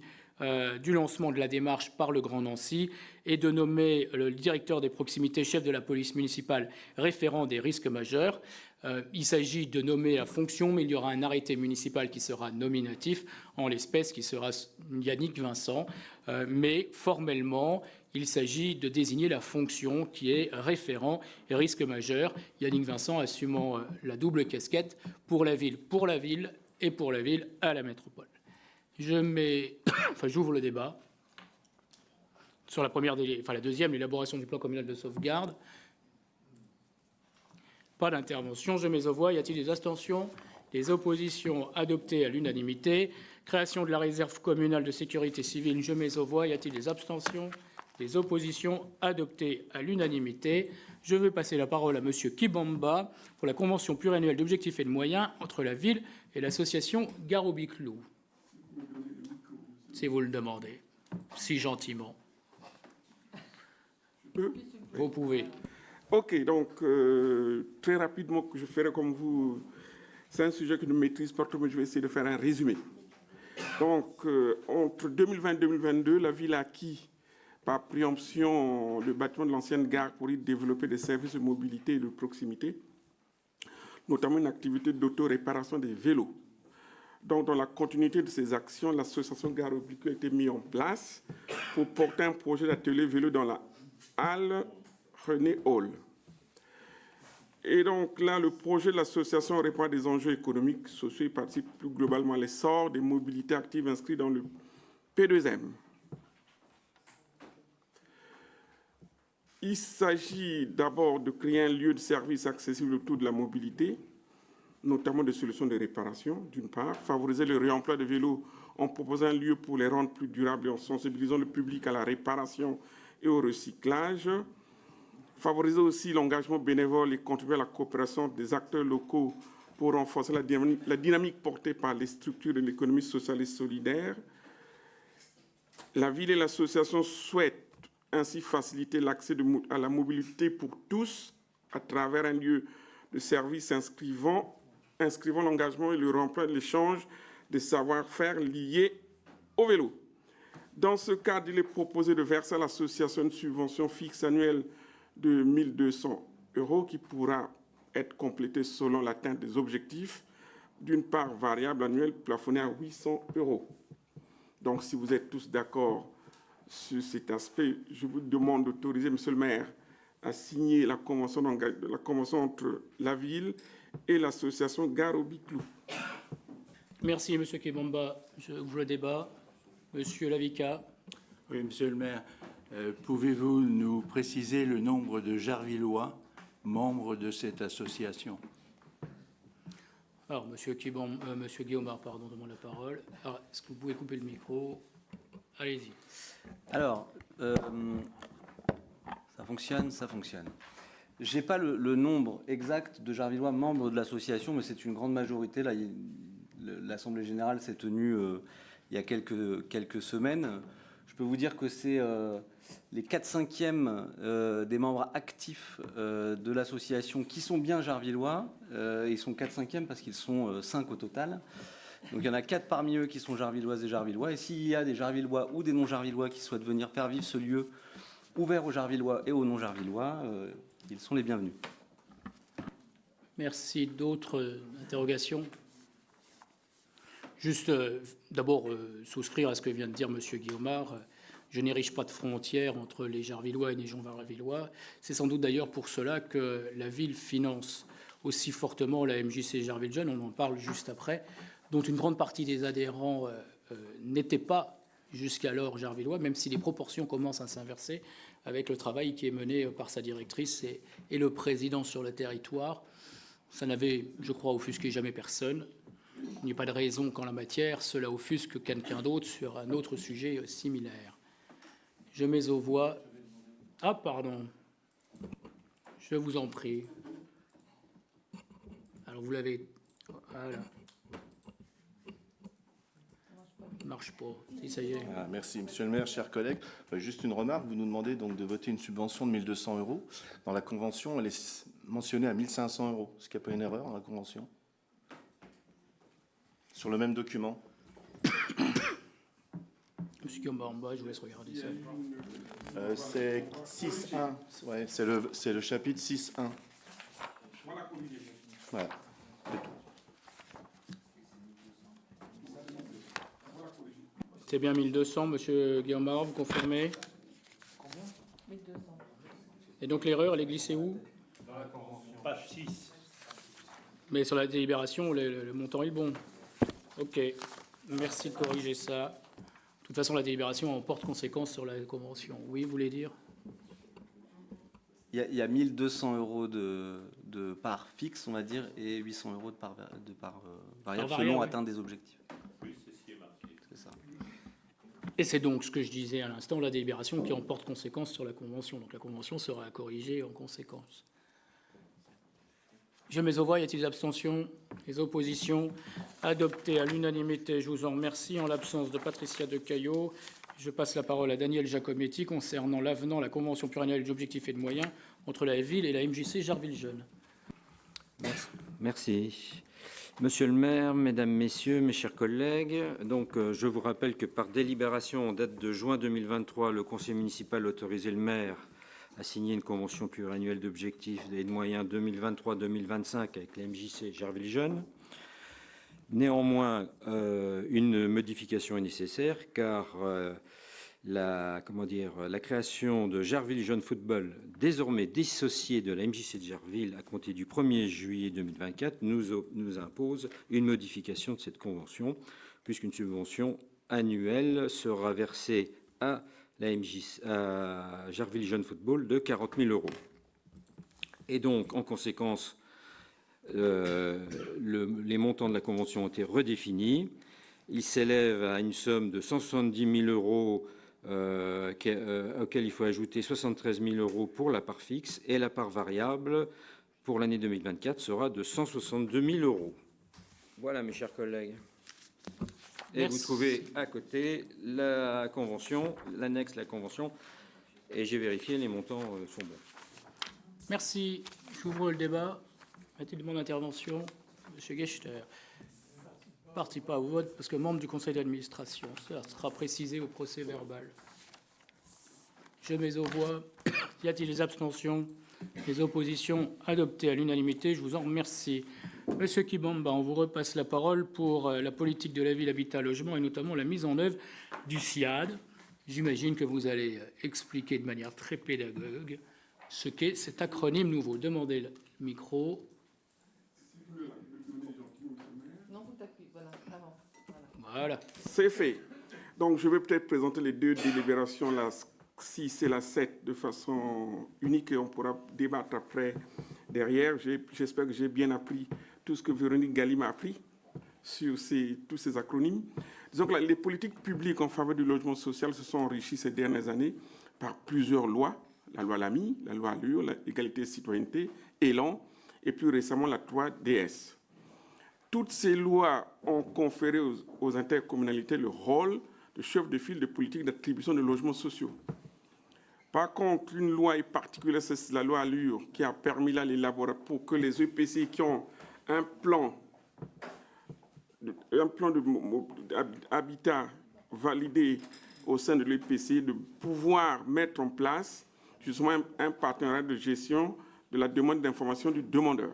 Speaker 1: du lancement de la démarche par le Grand Nancy et de nommer le directeur des proximités, chef de la police municipale, référent des risques majeurs. Il s'agit de nommer la fonction, mais il y aura un arrêté municipal qui sera nominatif, en l'espèce qui sera Yannick Vincent. Mais formellement, il s'agit de désigner la fonction qui est référent et risque majeur. Yannick Vincent assumant la double casquette pour la ville et pour la ville à la métropole. J'ouvre le débat sur la deuxième, l'élaboration du plan communal de sauvegarde. Pas d'intervention. Je mets aux voix. Y a-t-il des abstentions? Des oppositions? Adoptées à l'unanimité. Création de la réserve communale de sécurité civile. Je mets aux voix. Y a-t-il des abstentions? Les oppositions adoptées à l'unanimité. Je vais passer la parole à Monsieur Kibamba pour la convention pluriannuelle d'objectifs et de moyens entre la ville et l'association Gare-au-Biclou. Si vous le demandez, si gentiment. Vous pouvez.
Speaker 5: Ok, donc très rapidement, je ferai comme vous. C'est un sujet que je ne maîtrise pas trop, mais je vais essayer de faire un résumé. Donc, entre 2020 et 2022, la ville a acquis par préemption le bâtiment de l'ancienne gare pour y développer des services de mobilité et de proximité, notamment une activité d'auto-réparation des vélos. Donc, dans la continuité de ces actions, l'association Gare-au-Biclou a été mise en place pour porter un projet d'atelier vélo dans la halle René Hall. Et donc là, le projet de l'association répond à des enjeux économiques, sociaux et participe plus globalement à l'essor des mobilités actives inscrites dans le P2M. Il s'agit d'abord de créer un lieu de service accessible autour de la mobilité, notamment des solutions de réparation, d'une part, favoriser le réemploi de vélos en proposant un lieu pour les rendre plus durables et en sensibilisant le public à la réparation et au recyclage, favoriser aussi l'engagement bénévole et contribuer à la coopération des acteurs locaux pour renforcer la dynamique portée par les structures de l'économie sociale et solidaire. La ville et l'association souhaitent ainsi faciliter l'accès à la mobilité pour tous à travers un lieu de service inscrivant l'engagement et le réemploi et l'échange des savoir-faire liés au vélo. Dans ce cadre, il est proposé de verser à l'association une subvention fixe annuelle de 1 200 € qui pourra être complétée selon l'atteinte des objectifs d'une part variable annuelle plafonnée à 800 €. Donc, si vous êtes tous d'accord sur cet aspect, je vous demande d'autoriser, Monsieur le maire, à signer la convention entre la ville et l'association Gare-au-Biclou.
Speaker 1: Merci, Monsieur Kibamba. J'ouvre le débat. Monsieur Lavica.
Speaker 4: Oui, Monsieur le maire, pouvez-vous nous préciser le nombre de Jarvillois membres de cette association?
Speaker 1: Alors, Monsieur Guillaumard, pardon, demande la parole. Alors, est-ce que vous pouvez couper le micro? Allez-y.
Speaker 6: Alors, ça fonctionne. Je n'ai pas le nombre exact de Jarvillois membres de l'association, mais c'est une grande majorité. Là, l'Assemblée générale s'est tenue il y a quelques semaines. Je peux vous dire que c'est les 4/5 des membres actifs de l'association qui sont bien Jarvillois. Ils sont 4/5 parce qu'ils sont 5 au total. Donc il y en a 4 parmi eux qui sont Jarvilloises et Jarvillois. Et s'il y a des Jarvillois ou des non-Jarvillois qui souhaitent venir faire vivre ce lieu ouvert aux Jarvillois et aux non-Jarvillois, ils sont les bienvenus.
Speaker 1: Merci. D'autres interrogations? Juste, d'abord, souscrire à ce que vient de dire Monsieur Guillaumard. Je n'érige pas de frontière entre les Jarvillois et les non-Jarvillois. C'est sans doute d'ailleurs pour cela que la ville finance aussi fortement la MJC Jarville Jeune, on en parle juste après, dont une grande partie des adhérents n'étaient pas jusqu'alors jarvillois, même si les proportions commencent à s'inverser avec le travail qui est mené par sa directrice et le président sur le territoire. Ça n'avait, je crois, offusqué jamais personne. Il n'y a pas de raison qu'en la matière, cela offusque quelqu'un d'autre sur un autre sujet similaire. Je mets aux voix... Ah, pardon. Je vous en prie. Alors, vous l'avez... Voilà. Ça marche pas. Si, ça y est.
Speaker 3: Ah, merci, Monsieur le maire, chers collègues. Juste une remarque, vous nous demandez donc de voter une subvention de 1 200 €. Dans la convention, elle est mentionnée à 1 500 €. Est-ce qu'il n'y a pas une erreur dans la convention? Sur le même document.
Speaker 1: Monsieur Guillaumard, je vous laisse regarder ça.
Speaker 3: C'est 6.1. Ouais, c'est le chapitre 6.1. Voilà.
Speaker 1: C'est bien 1200, Monsieur Guillaumard, vous confirmez?
Speaker 7: Combien? 1200.
Speaker 1: Et donc l'erreur, elle est glissée où?
Speaker 7: Dans la convention. Page 6.
Speaker 1: Mais sur la délibération, le montant est le bon. Ok, merci de corriger ça. De toute façon, la délibération en porte conséquence sur la convention. Oui, vous voulez dire?
Speaker 6: Il y a 1 200 € de part fixe, on va dire, et 800 € de part variable selon
Speaker 1: oui.
Speaker 6: atteinte des objectifs.
Speaker 7: Oui, c'est ce qui est marqué.
Speaker 6: C'est ça.
Speaker 1: Et c'est donc ce que je disais à l'instant, la délibération qui emporte conséquence sur la Convention. Donc la Convention sera à corriger en conséquence. Je mets aux voix, y a-t-il des abstentions? Les oppositions? Adopté à l'unanimité, je vous en remercie. En l'absence de Patricia de Caillot, je passe la parole à Daniel Giacometti concernant l'avenant à la Convention pluriannuelle d'objectifs et de moyens entre la ville et la MJC Jarville-Jeune.
Speaker 8: Merci. Monsieur le maire, mesdames, messieurs, mes chers collègues, donc, je vous rappelle que par délibération en date de juin 2023, le conseil municipal a autorisé le maire à signer une convention pluriannuelle d'objectifs et de moyens 2023-2025 avec la MJC Jarville-Jeune. Néanmoins, une modification est nécessaire car la création de Jarville Jeune Football, désormais dissociée de la MJC de Jarville à compter du 1er juillet 2024, nous impose une modification de cette convention, puisqu'une subvention annuelle sera versée à la MJC, à Jarville Jeune Football de 40 000 €. Et donc, en conséquence, les montants de la convention ont été redéfinis. Ils s'élèvent à une somme de 170 000 € auquel il faut ajouter 73 000 € pour la part fixe, et la part variable pour l'année 2024 sera de 162 000 €. Voilà, mes chers collègues. Et
Speaker 1: Merci.
Speaker 8: vous trouvez à côté la convention, l'annexe de la convention, et j'ai vérifié, les montants sont bons.
Speaker 1: Merci. J'ouvre le débat. A-t-il demande d'intervention? Monsieur Gechter. Ne partez pas au vote parce que membre du conseil d'administration. Ça sera précisé au procès verbal. Je mets aux voix. Y a-t-il des abstentions? Les oppositions? Adoptées à l'unanimité. Je vous en remercie. Monsieur Kibamba, on vous repasse la parole pour la politique de la ville, habitat, logement et notamment la mise en œuvre du SIAD. J'imagine que vous allez expliquer de manière très pédagogue ce qu'est cet acronyme nouveau. Demandez le micro. Voilà.
Speaker 5: C'est fait. Donc, je vais peut-être présenter les deux délibérations, la 6 et la 7, de façon unique et on pourra débattre après derrière. J'espère que j'ai bien appris tout ce que Véronique Galli m'a appris sur tous ces acronymes. Disons que les politiques publiques en faveur du logement social se sont enrichies ces dernières années par plusieurs lois. La loi Lamy, la loi Allure, l'égalité et citoyenneté, Élan, et plus récemment la 3DS. Toutes ces lois ont conféré aux intercommunalités le rôle de chef de file de politique d'attribution de logements sociaux. Par contre, une loi est particulière, c'est la loi Allure, qui a permis là l'élaboration pour que les EPCI qui ont un plan d'habitat validé au sein de l'EPCI, de pouvoir mettre en place justement un partenariat de gestion de la demande d'information du demandeur.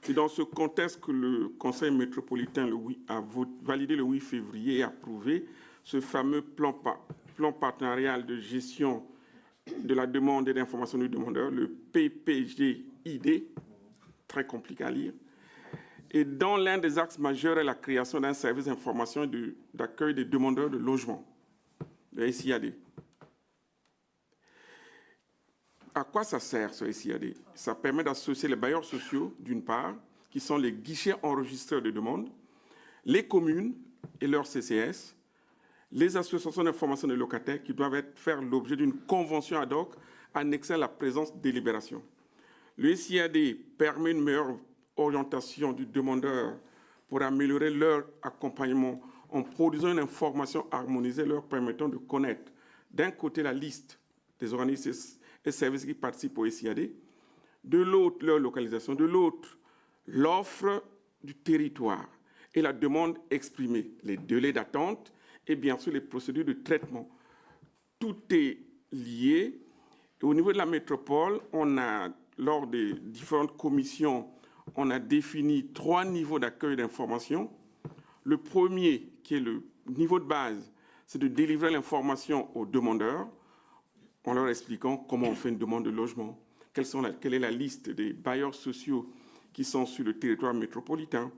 Speaker 5: C'est dans ce contexte que le Conseil métropolitain a validé le 8 février et approuvé ce fameux plan partenarial de gestion de la demande et d'information du demandeur, le PPGID, très compliqué à lire. Et dans l'un des axes majeurs est la création d'un service d'information et d'accueil des demandeurs de logement, le SIAD. À quoi ça sert, ce SIAD? Ça permet d'associer les bailleurs sociaux, d'une part, qui sont les guichets enregistreurs de demandes, les communes et leurs CCS, les associations d'information des locataires qui doivent faire l'objet d'une convention ad hoc annexée à la présence de délibération. Le SIAD permet une meilleure orientation du demandeur pour améliorer leur accompagnement en produisant une information harmonisée leur permettant de connaître d'un côté la liste des organismes et services qui participent au SIAD, de l'autre leur localisation, de l'autre l'offre du territoire et la demande exprimée, les délais d'attente et bien sûr les procédures de traitement. Tout est lié. Et au niveau de la métropole, lors des différentes commissions, on a défini 3 niveaux d'accueil d'information. Le premier, qui est le niveau de base, c'est de délivrer l'information aux demandeurs en leur expliquant comment on fait une demande de logement, quelle est la liste des bailleurs sociaux qui sont sur le territoire métropolitain,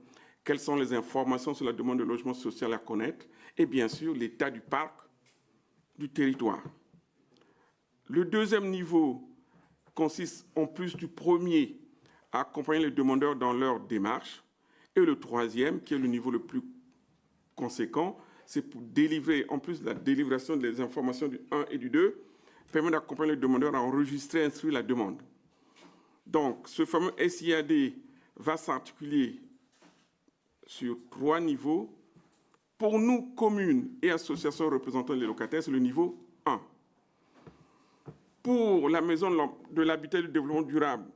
Speaker 5: quelles sont les informations sur la demande de logement social à connaître, et bien sûr l'état du parc du territoire. Le deuxième niveau consiste, en plus du premier, à accompagner les demandeurs dans leur démarche, et le troisième, qui est le niveau le plus conséquent, c'est pour délivrer, en plus de la délivration des informations du 1 et du 2, permet d'accompagner le demandeur à enregistrer et instruire la demande. Donc, ce fameux SIAD va s'articuler sur 3 niveaux. Pour nous, communes et associations représentant les locataires, c'est le niveau 1. Pour la maison de l'habitat et du développement durable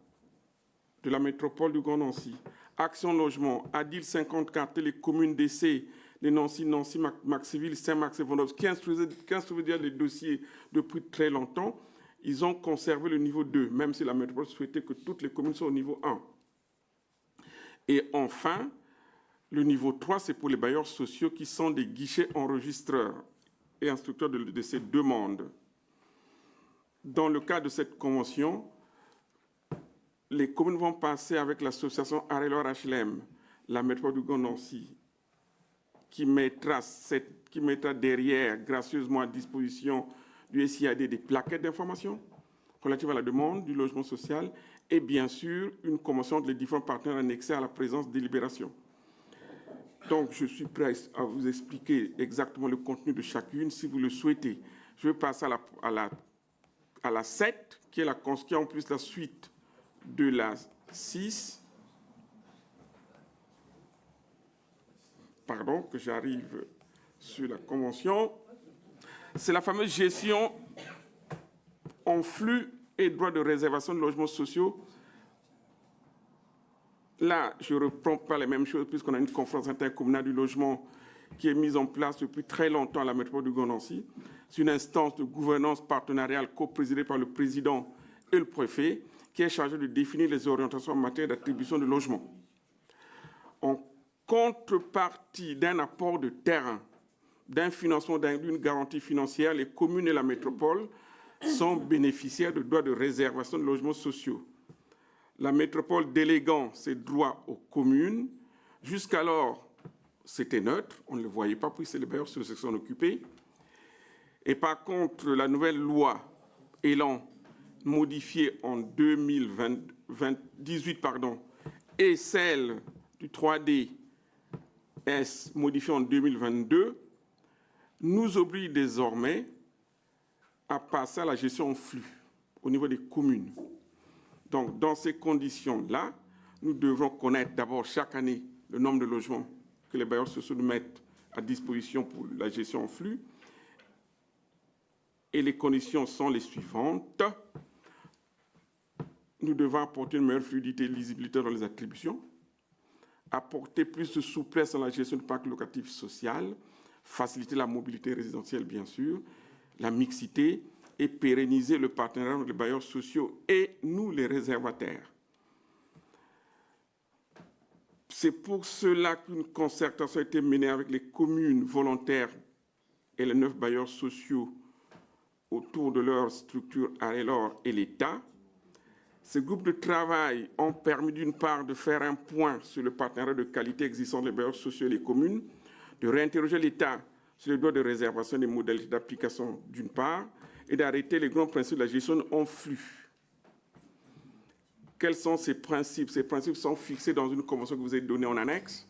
Speaker 5: de la métropole du Grand Nancy, Action Logement, ADIL 54, les communes d'essai de Nancy, Maxiville, Saint-Max et Vendôme, qui instruisaient déjà les dossiers depuis très longtemps, ils ont conservé le niveau 2, même si la métropole souhaitait que toutes les communes soient au niveau 1. Et enfin, le niveau 3, c'est pour les bailleurs sociaux qui sont des guichets enregistreurs et instructeurs de ces demandes. Dans le cadre de cette convention, les communes vont passer avec l'association Arelor HLM, la métropole du Grand Nancy, qui mettra derrière, gracieusement à disposition du SIAD, des plaquettes d'information relatives à la demande du logement social et bien sûr une convention entre les différents partenaires annexés à la présence de délibération. Donc, je suis prêt à vous expliquer exactement le contenu de chacune si vous le souhaitez. Je vais passer à la 7, qui est en plus la suite de la 6. Pardon, que j'arrive sur la convention. C'est la fameuse gestion en flux et droit de réservation de logements sociaux. Là, je ne reprends pas les mêmes choses puisqu'on a une conférence intercommunale du logement qui est mise en place depuis très longtemps à la métropole du Grand Nancy. C'est une instance de gouvernance partenariale coprésidée par le président et le préfet qui est chargée de définir les orientations en matière d'attribution de logements. En contrepartie d'un apport de terrain, d'un financement, d'une garantie financière, les communes et la métropole sont bénéficiaires de droits de réservation de logements sociaux. La métropole déléguant ses droits aux communes. Jusqu'alors, c'était neutre, on ne le voyait pas, puis c'est les bailleurs sociaux qui s'en occupaient. Et par contre, la nouvelle loi Élan, modifiée en 2018, et celle du 3D S, modifiée en 2022, nous oblige désormais à passer à la gestion en flux au niveau des communes. Donc, dans ces conditions-là, nous devons connaître d'abord chaque année le nombre de logements que les bailleurs sociaux nous mettent à disposition pour la gestion en flux. Et les conditions sont les suivantes. Nous devons apporter une meilleure fluidité et lisibilité dans les attributions, apporter plus de souplesse dans la gestion du parc locatif social, faciliter la mobilité résidentielle, bien sûr, la mixité, et pérenniser le partenariat entre les bailleurs sociaux et nous, les réservataires. C'est pour cela qu'une concertation a été menée avec les communes volontaires et les 9 bailleurs sociaux autour de leur structure Arelor et l'État. Ces groupes de travail ont permis d'une part de faire un point sur le partenariat de qualité existant des bailleurs sociaux et les communes, de réinterroger l'État sur les droits de réservation des modalités d'application d'une part, et d'arrêter les grands principes de la gestion en flux. Quels sont ces principes? Ces principes sont fixés dans une convention que vous avez donnée en annexe,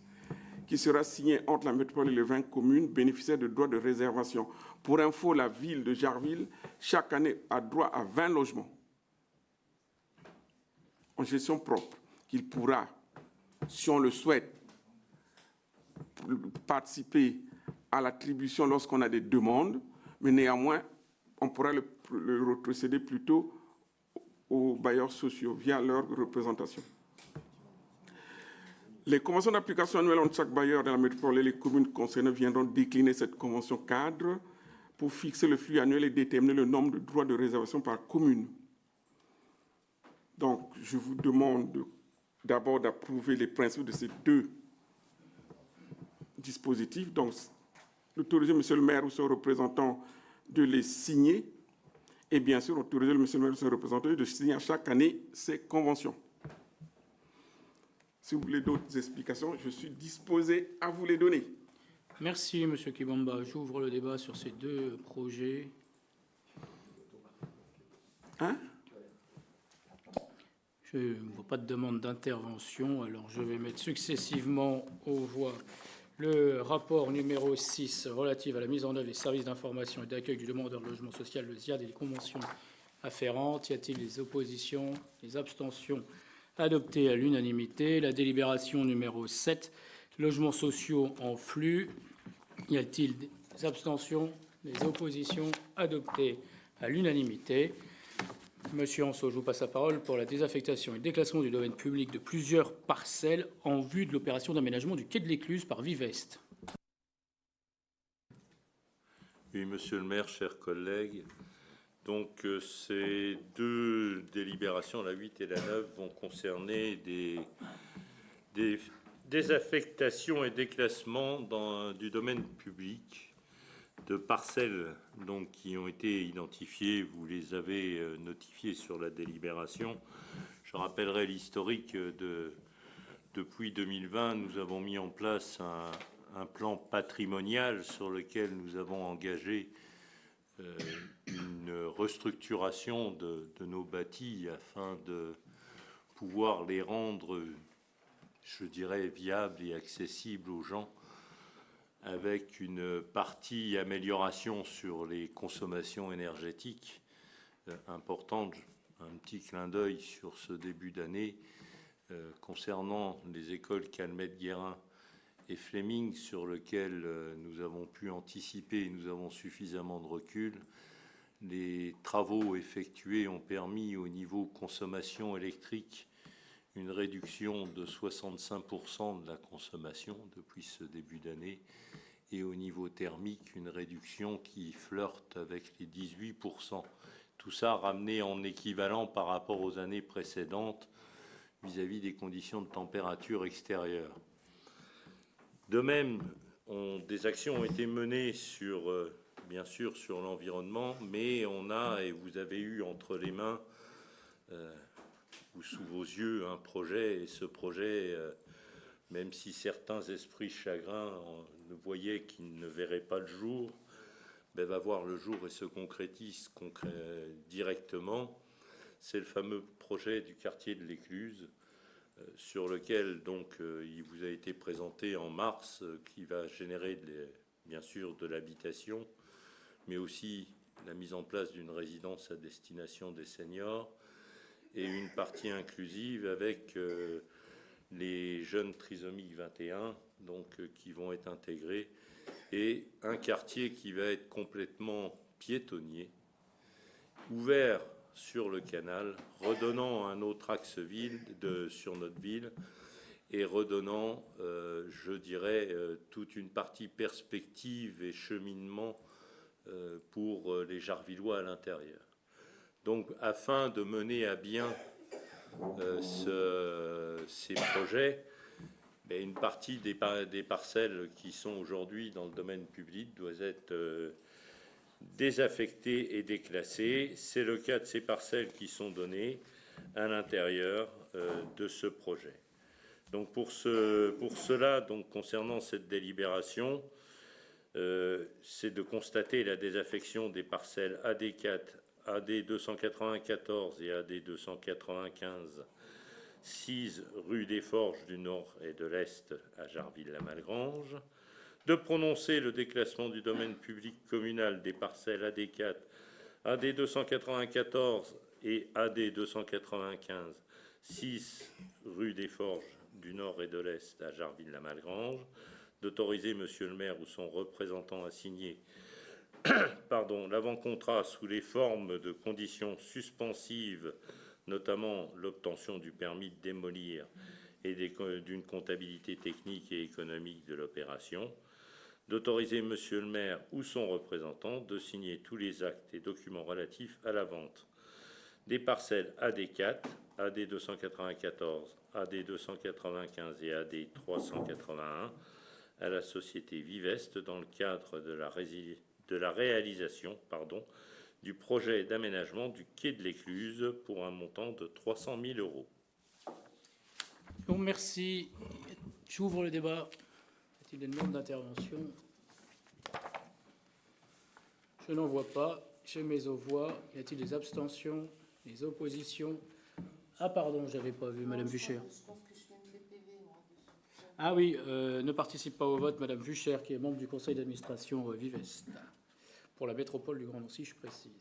Speaker 5: qui sera signée entre la métropole et les 20 communes bénéficiaires de droits de réservation. Pour info, la ville de Jarville, chaque année, a droit à 20 logements en gestion propre, qu'il pourra, si on le souhaite, participer à l'attribution lorsqu'on a des demandes, mais néanmoins, on pourra le retrocéder plutôt aux bailleurs sociaux via leur représentation. Les conventions d'application annuelles entre chaque bailleur de la métropole et les communes concernées viendront décliner cette convention cadre pour fixer le flux annuel et déterminer le nombre de droits de réservation par commune. Donc, je vous demande d'abord d'approuver les principes de ces 2 dispositifs. Donc, d'autoriser monsieur le maire ou son représentant de les signer et bien sûr autoriser le monsieur le maire ou son représentant de signer à chaque année ces conventions. Si vous voulez d'autres explications, je suis disposé à vous les donner.
Speaker 1: Merci, monsieur Kibamba. J'ouvre le débat sur ces 2 projets. Je ne vois pas de demande d'intervention, alors je vais mettre successivement aux voix Le rapport numéro 6 relatif à la mise en œuvre des services d'information et d'accueil du demandeur de logement social, le ZIAD, et les conventions afférentes. Y a-t-il des oppositions, des abstentions? Adopté à l'unanimité. La délibération numéro 7, logements sociaux en flux. Y a-t-il des abstentions, des oppositions? Adopté à l'unanimité. Monsieur Anceau, je vous passe la parole pour la désaffectation et le déclassement du domaine public de plusieurs parcelles en vue de l'opération d'aménagement du quai de l'Écluse par Vivest.
Speaker 9: Oui, monsieur le maire, chers collègues. Donc, ces deux délibérations, la 8 et la 9, vont concerner des désaffectations et déclassements du domaine public de parcelles donc, qui ont été identifiées. Vous les avez notifiées sur la délibération. Je rappellerai l'historique depuis 2020. Nous avons mis en place un plan patrimonial sur lequel nous avons engagé une restructuration de nos bâtis afin de pouvoir les rendre, je dirais, viables et accessibles aux gens, avec une partie amélioration sur les consommations énergétiques importantes. Un petit clin d'œil sur ce début d'année concernant les écoles Calmette-Guérin et Fleming, sur lequel nous avons pu anticiper et nous avons suffisamment de recul. Les travaux effectués ont permis au niveau consommation électrique une réduction de 65% de la consommation depuis ce début d'année, et au niveau thermique une réduction qui flirte avec les 18%. Tout ça ramené en équivalent par rapport aux années précédentes vis-à-vis des conditions de température extérieure. De même, des actions ont été menées sur, bien sûr, sur l'environnement, mais on a, et vous avez eu entre les mains ou sous vos yeux, un projet, et ce projet, même si certains esprits chagrins ne voyaient qu'il ne verrait pas le jour, va voir le jour et se concrétise directement. C'est le fameux projet du quartier de l'Écluse, sur lequel donc il vous a été présenté en mars, qui va générer bien sûr de l'habitation, mais aussi la mise en place d'une résidence à destination des seniors et une partie inclusive avec les jeunes trisomiques 21, donc qui vont être intégrés, et un quartier qui va être complètement piétonnier, ouvert sur le canal, redonnant un autre axe sur notre ville et redonnant, je dirais, toute une partie perspective et cheminement pour les Jarvillois à l'intérieur. Donc, afin de mener à bien ces projets, une partie des parcelles qui sont aujourd'hui dans le domaine public doit être désaffectées et déclassées. C'est le cas de ces parcelles qui sont données à l'intérieur de ce projet. Donc pour cela, donc concernant cette délibération, c'est de constater la désaffection des parcelles AD4, AD 294 et AD 295, 6 rue des Forges du Nord et de l'Est à Jarville-la-Malgrange, de prononcer le déclassement du domaine public communal des parcelles AD4, AD 294 et AD 295, 6 rue des Forges du Nord et de l'Est à Jarville-la-Malgrange, d'autoriser monsieur le maire ou son représentant à signer l'avant-contrat sous les formes de conditions suspensives, notamment l'obtention du permis de démolir et d'une comptabilité technique et économique de l'opération, d'autoriser monsieur le maire ou son représentant de signer tous les actes et documents relatifs à la vente des parcelles AD4, AD 294, AD 295 et AD 381 à la société Vivest dans le cadre de la réalisation du projet d'aménagement du quai de l'Écluse pour un montant de 300 000 €.
Speaker 1: Bon, merci. J'ouvre le débat. Y a-t-il des demandes d'intervention? Je n'en vois pas. Je mets aux voix. Y a-t-il des abstentions, des oppositions? Ah pardon, j'avais pas vu, Madame Bucher. Ah oui, ne participe pas au vote Madame Vuchère, qui est membre du conseil d'administration Vivest, pour la métropole du Grand Nancy, je précise.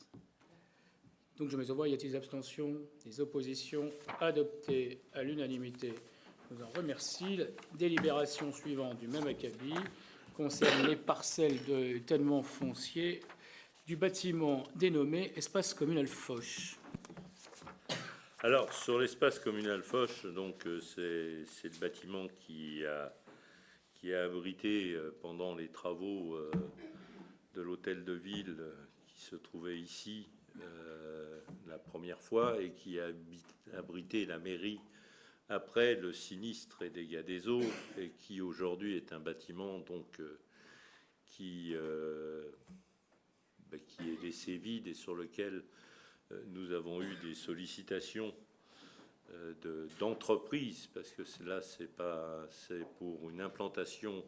Speaker 1: Donc je mets au voix, y a-t-il des abstentions, des oppositions? Adopté à l'unanimité. Je vous en remercie. La délibération suivante du même acabit concerne les parcelles de tellement foncier du bâtiment dénommé Espace communal Foch.
Speaker 9: Alors, sur l'espace communal Foch, donc c'est le bâtiment qui a abrité pendant les travaux de l'hôtel de ville qui se trouvait ici la première fois et qui a abrité la mairie après le sinistre et dégâts des eaux, et qui aujourd'hui est un bâtiment donc qui est laissé vide et sur lequel nous avons eu des sollicitations d'entreprises, parce que là, c'est pour une implantation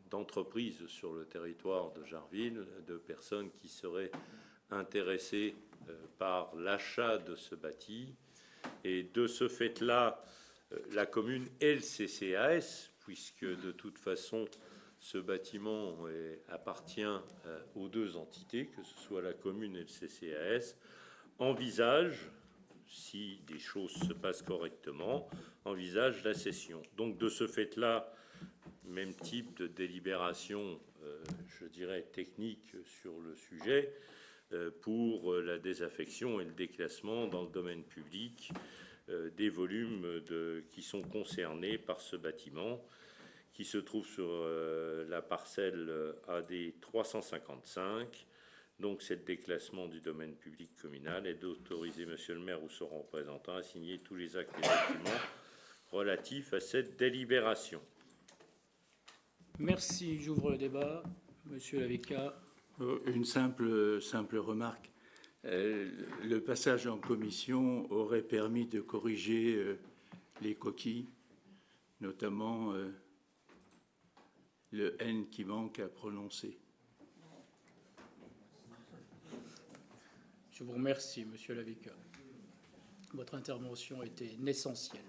Speaker 9: d'entreprises sur le territoire de Jarville, de personnes qui seraient intéressées par l'achat de ce bâti. Et de ce fait-là, la commune et le CCAS, puisque de toute façon, ce bâtiment appartient aux deux entités, que ce soit la commune et le CCAS, envisagent, si des choses se passent correctement, envisagent la cession. Donc de ce fait-là, même type de délibération, je dirais technique sur le sujet, pour la désaffection et le déclassement dans le domaine public des volumes qui sont concernés par ce bâtiment, qui se trouve sur la parcelle AD 355. Donc, c'est le déclassement du domaine public communal et d'autoriser Monsieur le maire ou son représentant à signer tous les actes et documents relatifs à cette délibération.
Speaker 1: Merci. J'ouvre le débat. Monsieur l'avocat.
Speaker 4: Une simple remarque. Le passage en commission aurait permis de corriger les coquilles, notamment le N qui manque à prononcer.
Speaker 1: Je vous remercie, monsieur l'avocat. Votre intervention était essentielle.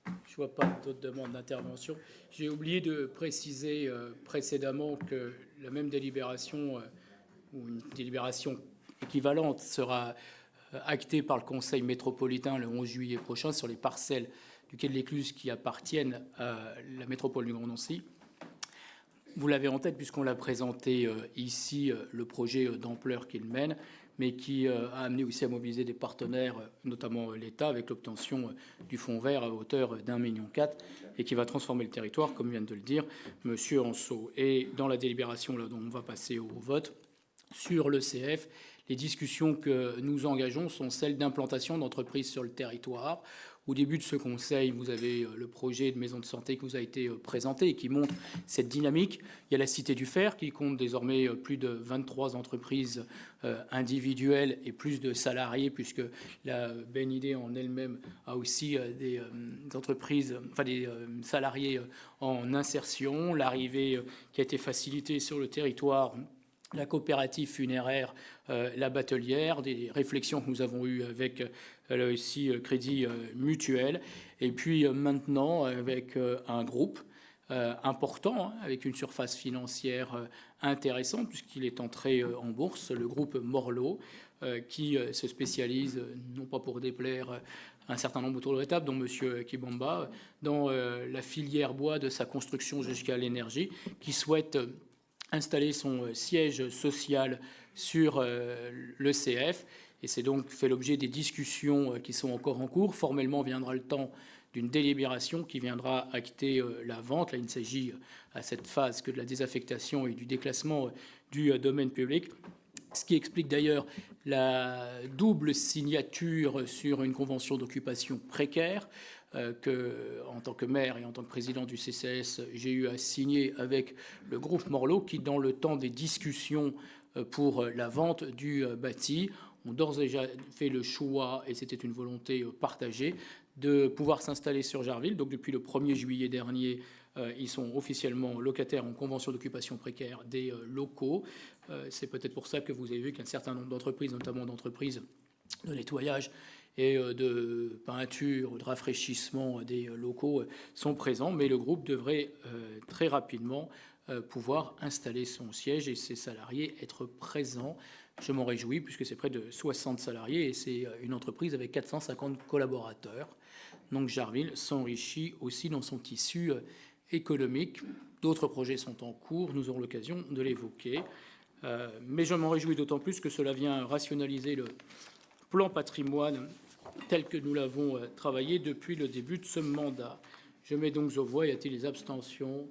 Speaker 1: Je ne vois pas d'autres demandes d'intervention. J'ai oublié de préciser précédemment que la même délibération ou une délibération équivalente sera actée par le Conseil métropolitain le 11 juillet prochain sur les parcelles du quai de l'Écluse qui appartiennent à la métropole du Grand Nancy. Vous l'avez en tête puisqu'on l'a présenté ici, le projet d'ampleur qu'il mène, mais qui a amené aussi à mobiliser des partenaires, notamment l'État, avec l'obtention du fonds vert à hauteur d'1,4 million et qui va transformer le territoire, comme vient de le dire Monsieur Anceau. Et dans la délibération là, dont on va passer au vote, sur l'ECF, les discussions que nous engageons sont celles d'implantation d'entreprises sur le territoire. Au début de ce conseil, vous avez le projet de maison de santé qui vous a été présenté et qui montre cette dynamique. Il y a la Cité du Fer qui compte désormais plus de 23 entreprises individuelles et plus de salariés, puisque la BNID en elle-même a aussi des entreprises, enfin des salariés en insertion. L'arrivée qui a été facilitée sur le territoire, la coopérative funéraire, la batelière, des réflexions que nous avons eues avec là aussi Crédit Mutuel, et puis maintenant avec un groupe important, avec une surface financière intéressante, puisqu'il est entré en bourse, le groupe Morlot, qui se spécialise, non pas pour déplaire un certain nombre autour de la table, dont M. Kibamba, dans la filière bois de sa construction jusqu'à l'énergie, qui souhaite installer son siège social sur l'ECF, et c'est donc fait l'objet des discussions qui sont encore en cours. Formellement viendra le temps d'une délibération qui viendra acter la vente. Là, il ne s'agit à cette phase que de la désaffectation et du déclassement du domaine public, ce qui explique d'ailleurs la double signature sur une convention d'occupation précaire que, en tant que maire et en tant que président du CCS, j'ai eu à signer avec le groupe Morlot, qui, dans le temps des discussions pour la vente du bâti, ont d'ores et déjà fait le choix, et c'était une volonté partagée, de pouvoir s'installer sur Jarville. Donc depuis le 1er juillet dernier, ils sont officiellement locataires en convention d'occupation précaire des locaux. C'est peut-être pour ça que vous avez vu qu'un certain nombre d'entreprises, notamment d'entreprises de nettoyage et de peinture, de rafraîchissement des locaux sont présents, mais le groupe devrait très rapidement pouvoir installer son siège et ses salariés être présents. Je m'en réjouis puisque c'est près de 60 salariés et c'est une entreprise avec 450 collaborateurs. Donc Jarville s'enrichit aussi dans son tissu économique. D'autres projets sont en cours, nous aurons l'occasion de l'évoquer. Mais je m'en réjouis d'autant plus que cela vient rationaliser le plan patrimoine tel que nous l'avons travaillé depuis le début de ce mandat. Je mets donc aux voix. Y a-t-il des abstentions,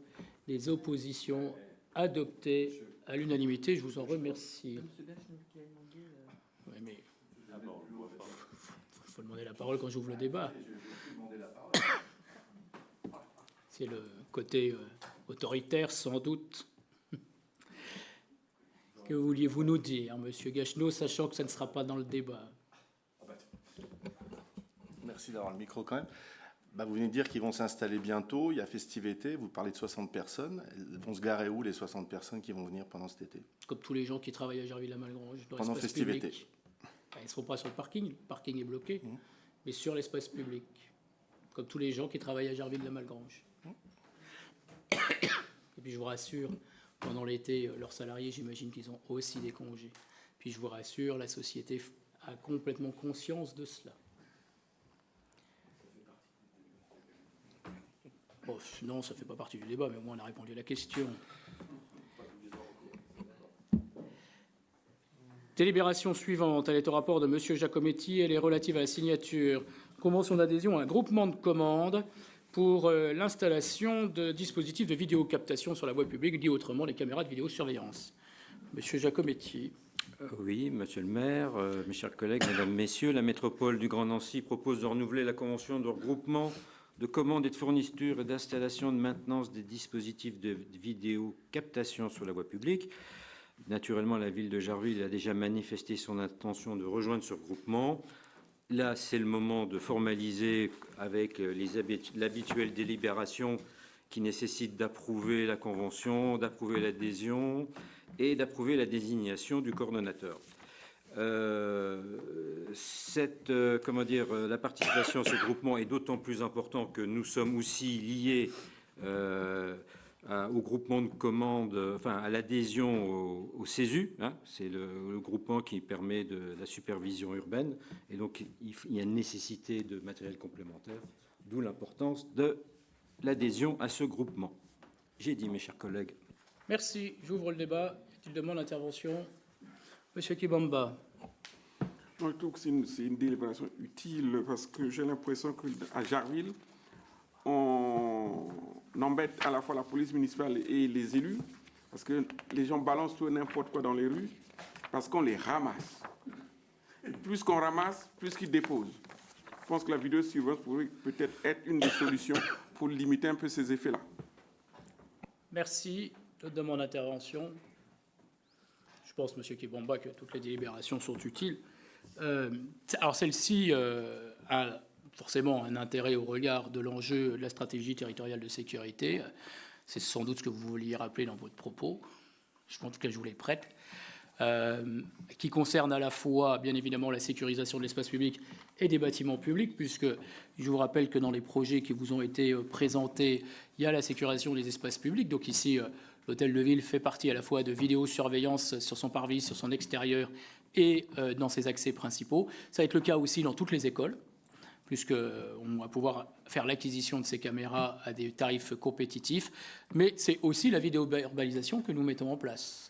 Speaker 1: des oppositions? Adoptées à l'unanimité. Je vous en remercie. Oui, mais il faut demander la parole quand j'ouvre le débat. C'est le côté autoritaire, sans doute. Que vouliez-vous nous dire, Monsieur Gacheneau, sachant que ça ne sera pas dans le débat?
Speaker 10: Merci d'avoir le micro quand même. Vous venez de dire qu'ils vont s'installer bientôt. Il y a festivité. Vous parlez de 60 personnes. Elles vont se garer où, les 60 personnes qui vont venir pendant cet été?
Speaker 1: Comme tous les gens qui travaillent à Jarville-la-Malgrange.
Speaker 10: Pendant festivité.
Speaker 1: Ils ne seront pas sur le parking. Le parking est bloqué. Mais sur l'espace public. Comme tous les gens qui travaillent à Jarville-la-Malgrange. Et puis je vous rassure, pendant l'été, leurs salariés, j'imagine qu'ils ont aussi des congés. Puis je vous rassure, la société a complètement conscience de cela. Bon, non, ça ne fait pas partie du débat, mais au moins on a répondu à la question. Délibération suivante, elle est au rapport de M. Giacometti, elle est relative à la signature convention d'adhésion à un groupement de commandes pour l'installation de dispositifs de vidéocaptation sur la voie publique, dit autrement les caméras de vidéosurveillance. Monsieur Giacometti.
Speaker 8: Oui, monsieur le maire, mes chers collègues, mesdames, messieurs, la métropole du Grand Nancy propose de renouveler la convention de regroupement de commandes et de fourniture et d'installation de maintenance des dispositifs de vidéocaptation sur la voie publique. Naturellement, la ville de Jarville a déjà manifesté son intention de rejoindre ce regroupement. Là, c'est le moment de formaliser avec l'habituelle délibération qui nécessite d'approuver la convention, d'approuver l'adhésion et d'approuver la désignation du coordonnateur. La participation à ce groupement est d'autant plus importante que nous sommes aussi liés au groupement de commandes, à l'adhésion au CESU. C'est le groupement qui permet de la supervision urbaine. Et donc, il y a une nécessité de matériel complémentaire, d'où l'importance de l'adhésion à ce groupement. J'ai dit, mes chers collègues.
Speaker 1: Merci. J'ouvre le débat. Il demande l'intervention. Monsieur Kibamba.
Speaker 5: Je trouve que c'est une délibération utile parce que j'ai l'impression qu'à Jarville, on embête à la fois la police municipale et les élus parce que les gens balancent tout et n'importe quoi dans les rues parce qu'on les ramasse. Et plus qu'on ramasse, plus qu'ils déposent. Je pense que la vidéosurveillance pourrait peut-être être une des solutions pour limiter un peu ces effets-là.
Speaker 1: Merci. Je demande l'intervention. Je pense, Monsieur Kibamba, que toutes les délibérations sont utiles. Alors celle-ci a forcément un intérêt au regard de l'enjeu de la stratégie territoriale de sécurité. C'est sans doute ce que vous vouliez rappeler dans votre propos. En tout cas, je vous les prête. Qui concerne à la fois, bien évidemment, la sécurisation de l'espace public et des bâtiments publics, puisque je vous rappelle que dans les projets qui vous ont été présentés, il y a la sécurisation des espaces publics. Donc ici, l'hôtel de ville fait partie à la fois de vidéosurveillance sur son parvis, sur son extérieur et dans ses accès principaux. Ça va être le cas aussi dans toutes les écoles, puisqu'on va pouvoir faire l'acquisition de ces caméras à des tarifs compétitifs. Mais c'est aussi la vidéo-verbalisation que nous mettons en place.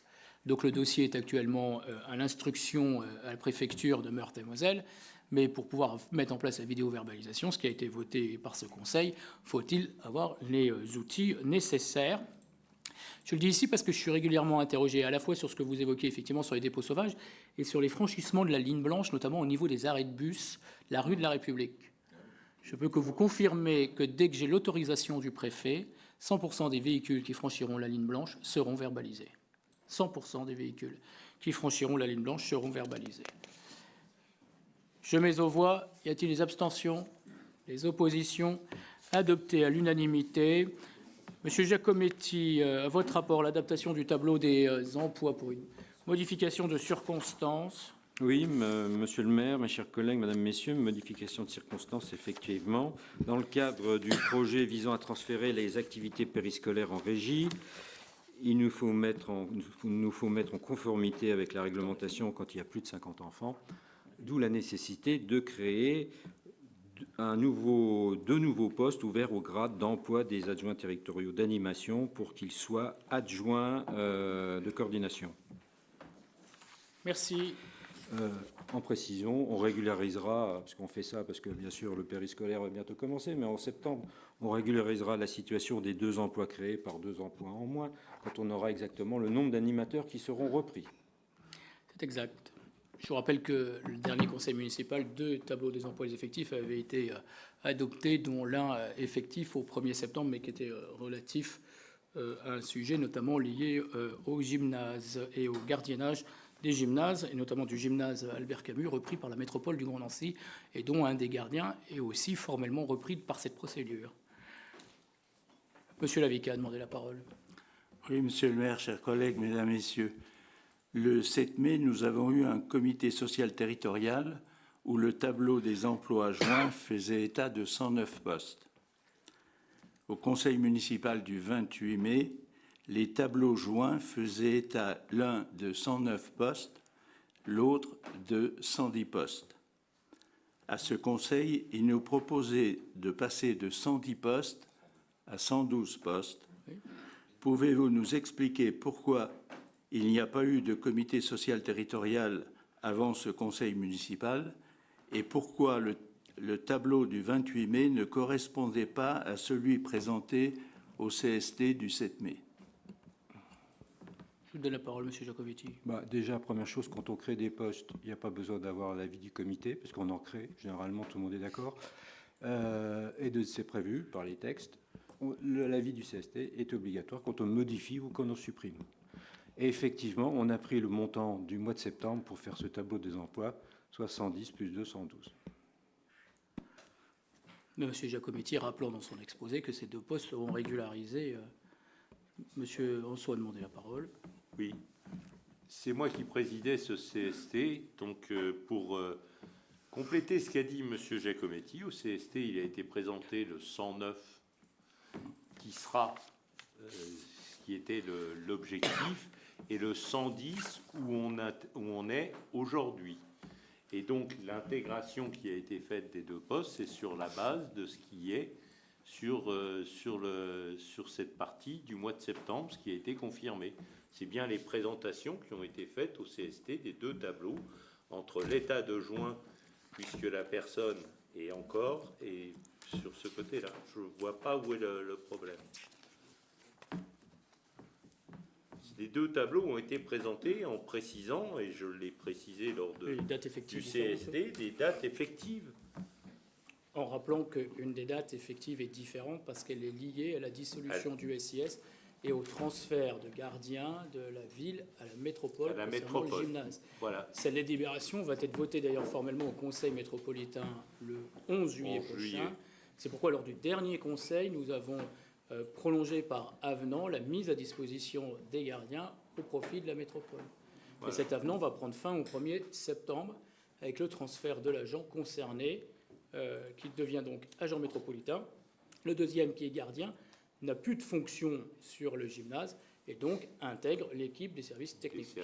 Speaker 1: Donc le dossier est actuellement à l'instruction à la préfecture de Meurthe-et-Moselle. Mais pour pouvoir mettre en place la vidéo-verbalisation, ce qui a été voté par ce Conseil, faut-il avoir les outils nécessaires. Je le dis ici parce que je suis régulièrement interrogé à la fois sur ce que vous évoquez effectivement sur les dépôts sauvages et sur les franchissements de la ligne blanche, notamment au niveau des arrêts de bus, la rue de la République. Je peux que vous confirmer que dès que j'ai l'autorisation du préfet, 100% des véhicules qui franchiront la ligne blanche seront verbalisés. 100% des véhicules qui franchiront la ligne blanche seront verbalisés. Je mets aux voix. Y a-t-il des abstentions? Les oppositions? Adoptées à l'unanimité. Monsieur Giacometti, à votre rapport, l'adaptation du tableau des emplois pour une modification de circonstances.
Speaker 8: Oui, monsieur le maire, mes chers collègues, mesdames, messieurs, modification de circonstances, effectivement. Dans le cadre du projet visant à transférer les activités périscolaires en régie, il nous faut mettre en conformité avec la réglementation quand il y a plus de 50 enfants, d'où la nécessité de créer deux nouveaux postes ouverts au grade d'emploi des adjoints territoriaux d'animation pour qu'ils soient adjoints de coordination.
Speaker 1: Merci.
Speaker 8: En précision, on régularisera, parce qu'on fait ça, parce que bien sûr le périscolaire va bientôt commencer, mais en septembre, on régularisera la situation des 2 emplois créés par 2 emplois en moins, quand on aura exactement le nombre d'animateurs qui seront repris.
Speaker 1: C'est exact. Je vous rappelle que le dernier conseil municipal, 2 tableaux des emplois et des effectifs avaient été adoptés, dont l'un effectif au 1er septembre, mais qui était relatif à un sujet notamment lié au gymnase et au gardiennage des gymnases, et notamment du gymnase Albert Camus, repris par la métropole du Grand Nancy, et dont un des gardiens est aussi formellement repris par cette procédure. Monsieur Lavica a demandé la parole.
Speaker 4: Oui, monsieur le maire, chers collègues, mesdames, messieurs. Le 7 mai, nous avons eu un comité social territorial où le tableau des emplois joints faisait état de 109 postes. Au conseil municipal du 28 mai, les tableaux joints faisaient état l'un de 109 postes, l'autre de 110 postes. À ce conseil, il nous proposait de passer de 110 postes à 112 postes. Pouvez-vous nous expliquer pourquoi il n'y a pas eu de comité social territorial avant ce conseil municipal et pourquoi le tableau du 28 mai ne correspondait pas à celui présenté au CST du 7 mai?
Speaker 1: Je vous donne la parole, monsieur Giacometti.
Speaker 8: Déjà, première chose, quand on crée des postes, il n'y a pas besoin d'avoir l'avis du comité, parce qu'on en crée, généralement tout le monde est d'accord, c'est prévu par les textes. L'avis du CST est obligatoire quand on modifie ou quand on supprime. Et effectivement, on a pris le montant du mois de septembre pour faire ce tableau des emplois, soit 110 plus 212.
Speaker 1: Monsieur Giacometti, rappelant dans son exposé que ces 2 postes seront régularisés. Monsieur Anceau a demandé la parole.
Speaker 9: Oui, c'est moi qui présidais ce CST. Donc, pour compléter ce qu'a dit monsieur Giacometti, au CST, il a été présenté le 109 qui sera ce qui était l'objectif et le 110 où on est aujourd'hui. Et donc, l'intégration qui a été faite des 2 postes, c'est sur la base de ce qui est sur cette partie du mois de septembre, ce qui a été confirmé. C'est bien les présentations qui ont été faites au CST des 2 tableaux entre l'état de juin, puisque la personne est encore, et sur ce côté-là. Je ne vois pas où est le problème. Les 2 tableaux ont été présentés en précisant, et je l'ai précisé lors du CST, des dates effectives.
Speaker 1: En rappelant qu'une des dates effectives est différente parce qu'elle est liée à la dissolution du SIS et au transfert de gardiens de la ville à la métropole concernant le gymnase.
Speaker 9: Voilà.
Speaker 1: Cette délibération va être votée d'ailleurs formellement au Conseil métropolitain le 11 juillet prochain. C'est pourquoi lors du dernier Conseil, nous avons prolongé par avenant la mise à disposition des gardiens au profit de la métropole. Voilà. Et cet avenant va prendre fin au 1er septembre avec le transfert de l'agent concerné qui devient donc agent métropolitain. Le deuxième, qui est gardien, n'a plus de fonction sur le gymnase et donc intègre l'équipe des services techniques.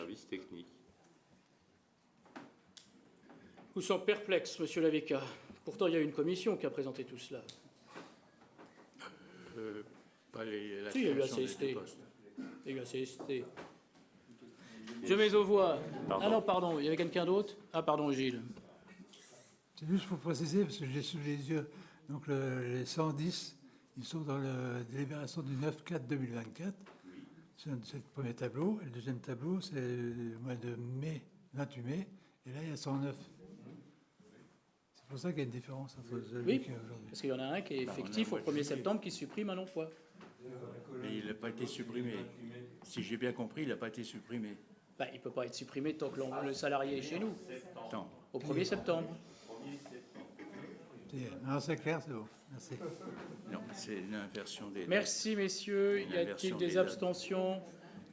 Speaker 1: Vous semblez perplexe, monsieur Lavica. Pourtant, il y a une commission qui a présenté tout cela.
Speaker 4: Pas la
Speaker 1: si, il y a eu la CST. Il y a eu la CST. Je mets aux voix. Pardon. Ah non, pardon, il y avait quelqu'un d'autre? Ah, pardon, Gilles.
Speaker 11: C'est juste pour préciser, parce que j'ai sous les yeux, donc les 110, ils sont dans la délibération du 9/4/2024. C'est le premier tableau. Et le deuxième tableau, c'est le mois de mai, 28 mai. Et là, il y a 109. C'est pour ça qu'il y a une différence entre celui
Speaker 1: oui, parce qu'il y en a un qui est effectif au 1er septembre qui supprime un emploi.
Speaker 4: Mais il n'a pas été supprimé. Si j'ai bien compris, il n'a pas été supprimé.
Speaker 1: Il ne peut pas être supprimé tant que le salarié est chez nous.
Speaker 4: Non.
Speaker 1: Au 1er septembre.
Speaker 11: Non, c'est clair, c'est bon. Merci.
Speaker 4: Non, c'est une inversion des dates.
Speaker 1: Merci, messieurs. Y a-t-il des abstentions?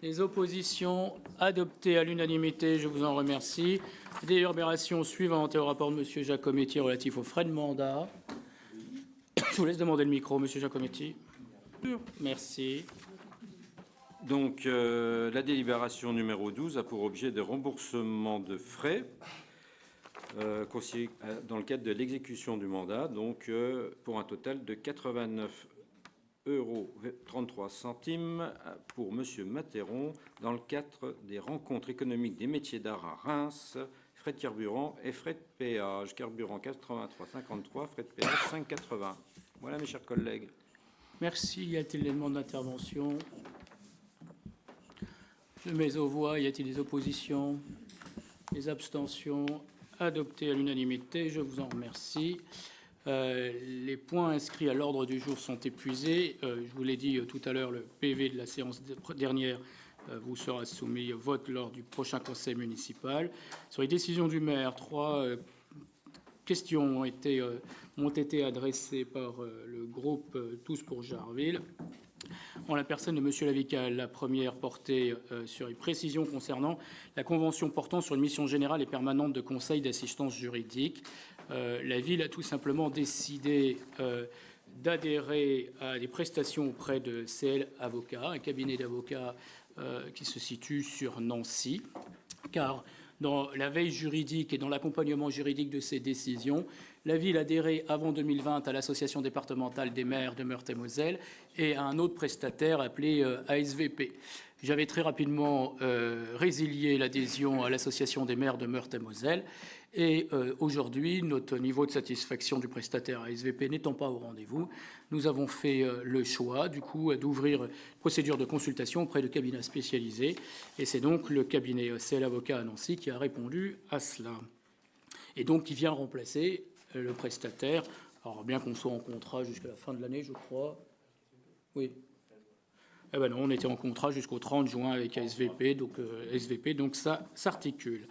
Speaker 1: Les oppositions adoptées à l'unanimité, je vous en remercie. Délibération suivante est au rapport de M. Giacometti relatif aux frais de mandat. Je vous laisse demander le micro, M. Giacometti. Merci.
Speaker 8: Donc, la délibération numéro 12 a pour objet de remboursement de frais dans le cadre de l'exécution du mandat, donc pour un total de 89,33 € pour M. Matheron dans le cadre des rencontres économiques des métiers d'art à Reims, frais de carburant et frais de péage. Carburant 83,53, frais de péage 5,80. Voilà, mes chers collègues.
Speaker 1: Merci. Y a-t-il des demandes d'intervention? Je mets aux voix. Y a-t-il des oppositions? Des abstentions? Adopté à l'unanimité. Je vous en remercie. Les points inscrits à l'ordre du jour sont épuisés. Je vous l'ai dit tout à l'heure, le PV de la séance dernière vous sera soumis au vote lors du prochain conseil municipal. Sur les décisions du maire, 3 questions ont été adressées par le groupe Tous pour Jarville, en la personne de M. Lavical. La première portait sur les précisions concernant la convention portant sur une mission générale et permanente de conseil d'assistance juridique. La ville a tout simplement décidé d'adhérer à des prestations auprès de CL Avocats, un cabinet d'avocats qui se situe sur Nancy, car dans la veille juridique et dans l'accompagnement juridique de ces décisions, la ville adhérait avant 2020 à l'association départementale des maires de Meurthe-et-Moselle et à un autre prestataire appelé ASVP. J'avais très rapidement résilié l'adhésion à l'association des maires de Meurthe-et-Moselle et aujourd'hui, notre niveau de satisfaction du prestataire ASVP n'étant pas au rendez-vous, nous avons fait le choix du coup d'ouvrir une procédure de consultation auprès de cabinets spécialisés et c'est donc le cabinet CL Avocat à Nancy qui a répondu à cela et donc qui vient remplacer le prestataire. Alors bien qu'on soit en contrat jusqu'à la fin de l'année, je crois. Oui. Eh ben non, on était en contrat jusqu'au 30 juin avec SVP, donc ça s'articule.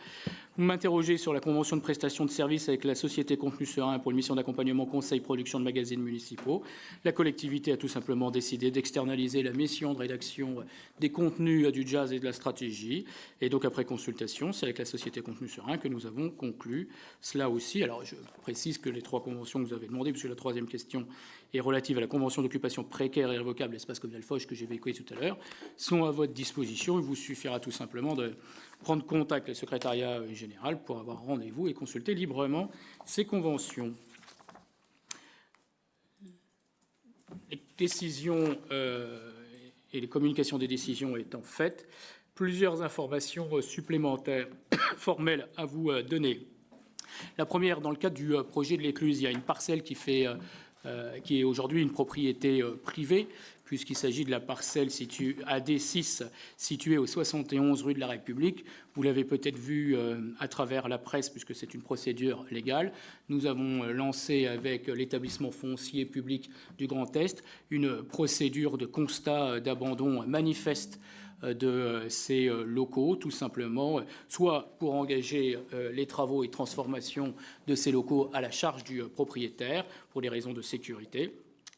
Speaker 1: Vous m'interrogez sur la convention de prestation de services avec la société Contenu Serein pour une mission d'accompagnement conseil production de magazines municipaux. La collectivité a tout simplement décidé d'externaliser la mission de rédaction des contenus du jazz et de la stratégie. Et donc après consultation, c'est avec la société Contenu Serein que nous avons conclu cela aussi. Alors je précise que les 3 conventions que vous avez demandées, puisque la 3e question est relative à la convention d'occupation précaire et irrévocable l'espace communal Foch que j'ai vécu tout à l'heure, sont à votre disposition. Il vous suffira tout simplement de prendre contact avec le secrétariat général pour avoir rendez-vous et consulter librement ces conventions. Les décisions et les communications des décisions étant faites, plusieurs informations supplémentaires formelles à vous donner. La première, dans le cadre du projet de l'Écluse, il y a une parcelle qui est aujourd'hui une propriété privée, puisqu'il s'agit de la parcelle AD6 située au 71 rue de la République. Vous l'avez peut-être vu à travers la presse, puisque c'est une procédure légale. Nous avons lancé avec l'établissement foncier public du Grand Est une procédure de constat d'abandon manifeste de ces locaux, tout simplement, soit pour engager les travaux et transformations de ces locaux à la charge du propriétaire pour des raisons de sécurité,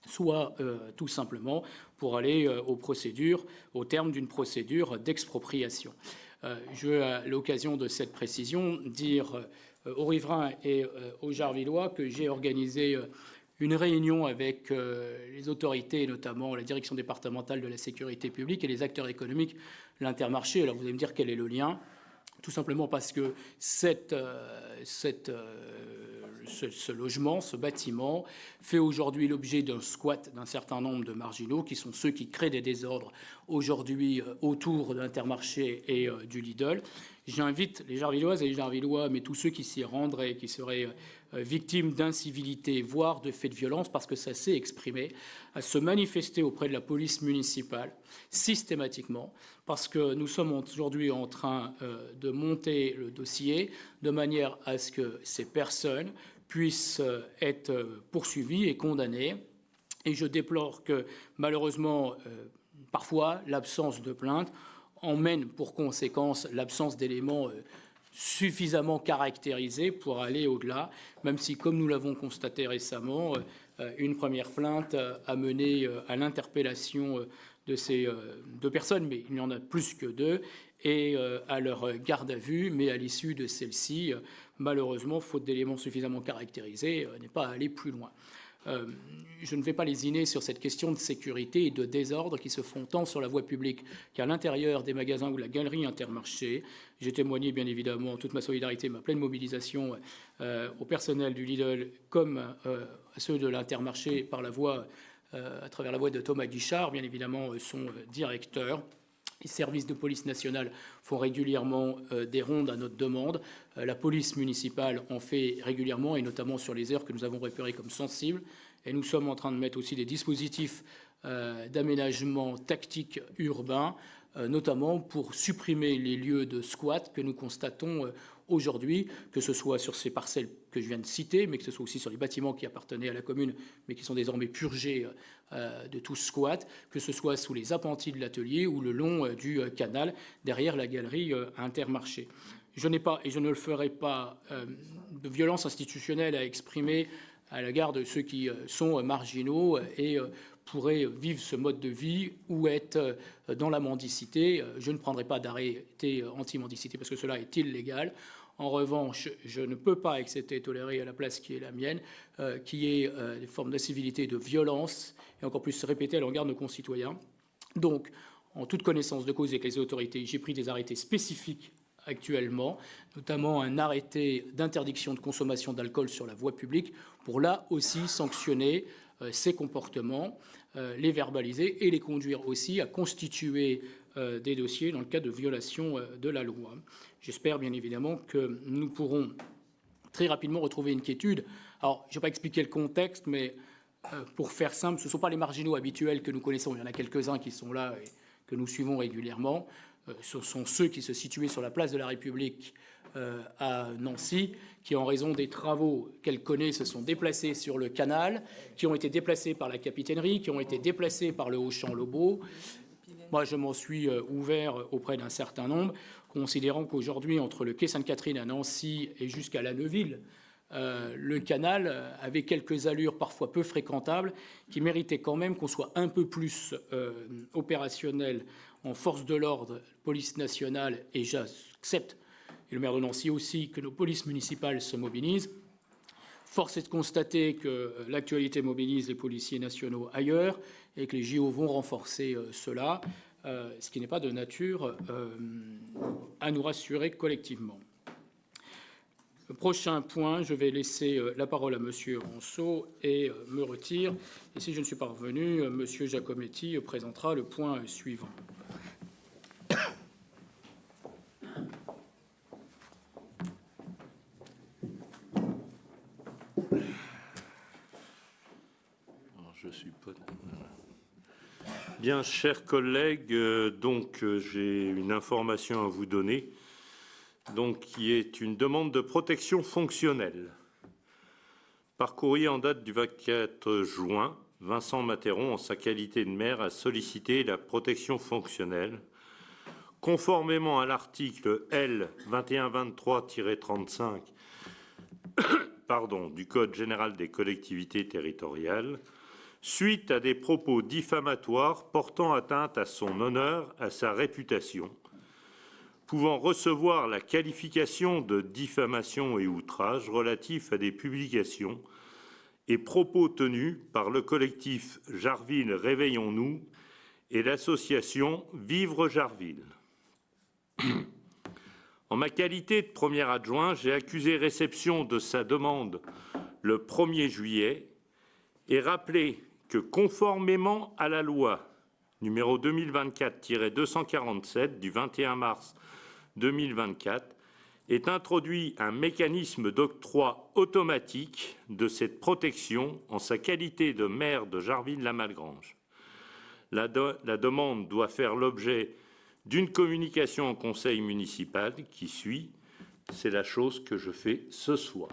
Speaker 1: soit tout simplement pour aller au terme d'une procédure d'expropriation. Je veux, à l'occasion de cette précision, dire aux riverains et aux Jarvillois que j'ai organisé une réunion avec les autorités, notamment la direction départementale de la sécurité publique et les acteurs économiques, l'Intermarché. Alors vous allez me dire quel est le lien? Tout simplement parce que ce logement, ce bâtiment, fait aujourd'hui l'objet d'un squat d'un certain nombre de marginaux, qui sont ceux qui créent des désordres aujourd'hui autour de l'Intermarché et du Lidl. J'invite les Jarvilloises et les Jarvillois, mais tous ceux qui s'y rendraient et qui seraient victimes d'incivilité, voire de faits de violence, parce que ça s'est exprimé, à se manifester auprès de la police municipale systématiquement, parce que nous sommes aujourd'hui en train de monter le dossier de manière à ce que ces personnes puissent être poursuivies et condamnées. Et je déplore que, malheureusement, parfois, l'absence de plainte emmène pour conséquence l'absence d'éléments suffisamment caractérisés pour aller au-delà, même si, comme nous l'avons constaté récemment, une première plainte a mené à l'interpellation de ces 2 personnes, mais il y en a plus que 2, et à leur garde à vue, mais à l'issue de celle-ci, malheureusement, faute d'éléments suffisamment caractérisés, n'est pas allé plus loin. Je ne vais pas lésiner sur cette question de sécurité et de désordre qui se font tant sur la voie publique qu'à l'intérieur des magasins ou la galerie Intermarché. J'ai témoigné bien évidemment toute ma solidarité, ma pleine mobilisation au personnel du Lidl comme à ceux de l'Intermarché par la voie, à travers la voix de Thomas Guichard, bien évidemment son directeur. Les services de police nationale font régulièrement des rondes à notre demande. La police municipale en fait régulièrement, et notamment sur les heures que nous avons repérées comme sensibles. Et nous sommes en train de mettre aussi des dispositifs d'aménagement tactique urbain, notamment pour supprimer les lieux de squat que nous constatons aujourd'hui, que ce soit sur ces parcelles que je viens de citer, mais que ce soit aussi sur les bâtiments qui appartenaient à la commune, mais qui sont désormais purgés de tout squat, que ce soit sous les appentis de l'atelier ou le long du canal, derrière la galerie Intermarché. Je n'ai pas, et je ne le ferai pas, de violence institutionnelle à exprimer à l'égard de ceux qui sont marginaux et pourraient vivre ce mode de vie ou être dans la mendicité. Je ne prendrai pas d'arrêté anti-mendicité parce que cela est illégal. En revanche, je ne peux pas accepter et tolérer à la place qui est la mienne, qui est des formes d'incivilité et de violence, et encore plus se répéter à l'égard de nos concitoyens. Donc, en toute connaissance de cause avec les autorités, j'ai pris des arrêtés spécifiques actuellement, notamment un arrêté d'interdiction de consommation d'alcool sur la voie publique, pour là aussi sanctionner ces comportements, les verbaliser et les conduire aussi à constituer des dossiers dans le cas de violation de la loi. J'espère bien évidemment que nous pourrons très rapidement retrouver une quiétude. Alors, je ne vais pas expliquer le contexte, mais pour faire simple, ce ne sont pas les marginaux habituels que nous connaissons. Il y en a quelques-uns qui sont là et que nous suivons régulièrement. Ce sont ceux qui se situaient sur la place de la République à Nancy, qui, en raison des travaux qu'elle connaît, se sont déplacés sur le canal, qui ont été déplacés par la capitainerie, qui ont été déplacés par le Auchan-Lobau. Moi, je m'en suis ouvert auprès d'un certain nombre, considérant qu'aujourd'hui, entre le quai Sainte-Catherine à Nancy et jusqu'à La Neuville, le canal avait quelques allures parfois peu fréquentables qui méritaient quand même qu'on soit un peu plus opérationnel en force de l'ordre, police nationale, et j'accepte, et le maire de Nancy aussi, que nos polices municipales se mobilisent. Force est de constater que l'actualité mobilise les policiers nationaux ailleurs et que les JO vont renforcer cela, ce qui n'est pas de nature à nous rassurer collectivement. Le prochain point, je vais laisser la parole à Monsieur Ranceau et me retire. Et si je ne suis pas revenu, Monsieur Giacometti présentera le point suivant.
Speaker 9: Je suis pas... Bien, chers collègues, j'ai une information à vous donner, qui est une demande de protection fonctionnelle. Par courrier en date du 24 juin, Vincent Matheron, en sa qualité de maire, a sollicité la protection fonctionnelle. Conformément à l'article L. 2123-35 du Code général des collectivités territoriales, suite à des propos diffamatoires portant atteinte à son honneur, à sa réputation, pouvant recevoir la qualification de diffamation et outrage relatif à des publications et propos tenus par le collectif Jarville Réveillons-nous et l'association Vivre Jarville. En ma qualité de premier adjoint, j'ai accusé réception de sa demande le 1er juillet et rappelé que, conformément à la loi numéro 2024-247 du 21 mars 2024, est introduit un mécanisme d'octroi automatique de cette protection en sa qualité de maire de Jarville-la-Malgrange. La demande doit faire l'objet d'une communication en conseil municipal qui suit. C'est la chose que je fais ce soir.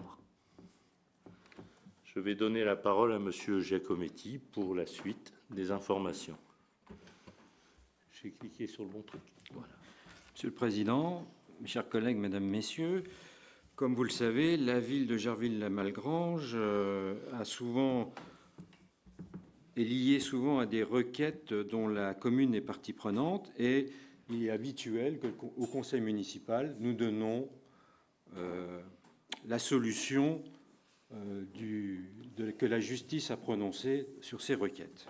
Speaker 9: Je vais donner la parole à Monsieur Giacometti pour la suite des informations. J'ai cliqué sur le bon truc. Voilà.
Speaker 8: Monsieur le Président, mes chers collègues, Mesdames, Messieurs, comme vous le savez, la ville de Jarville-la-Malgrange a souvent est lié souvent à des requêtes dont la commune est partie prenante et il est habituel qu'au conseil municipal, nous donnons la solution que la justice a prononcée sur ces requêtes.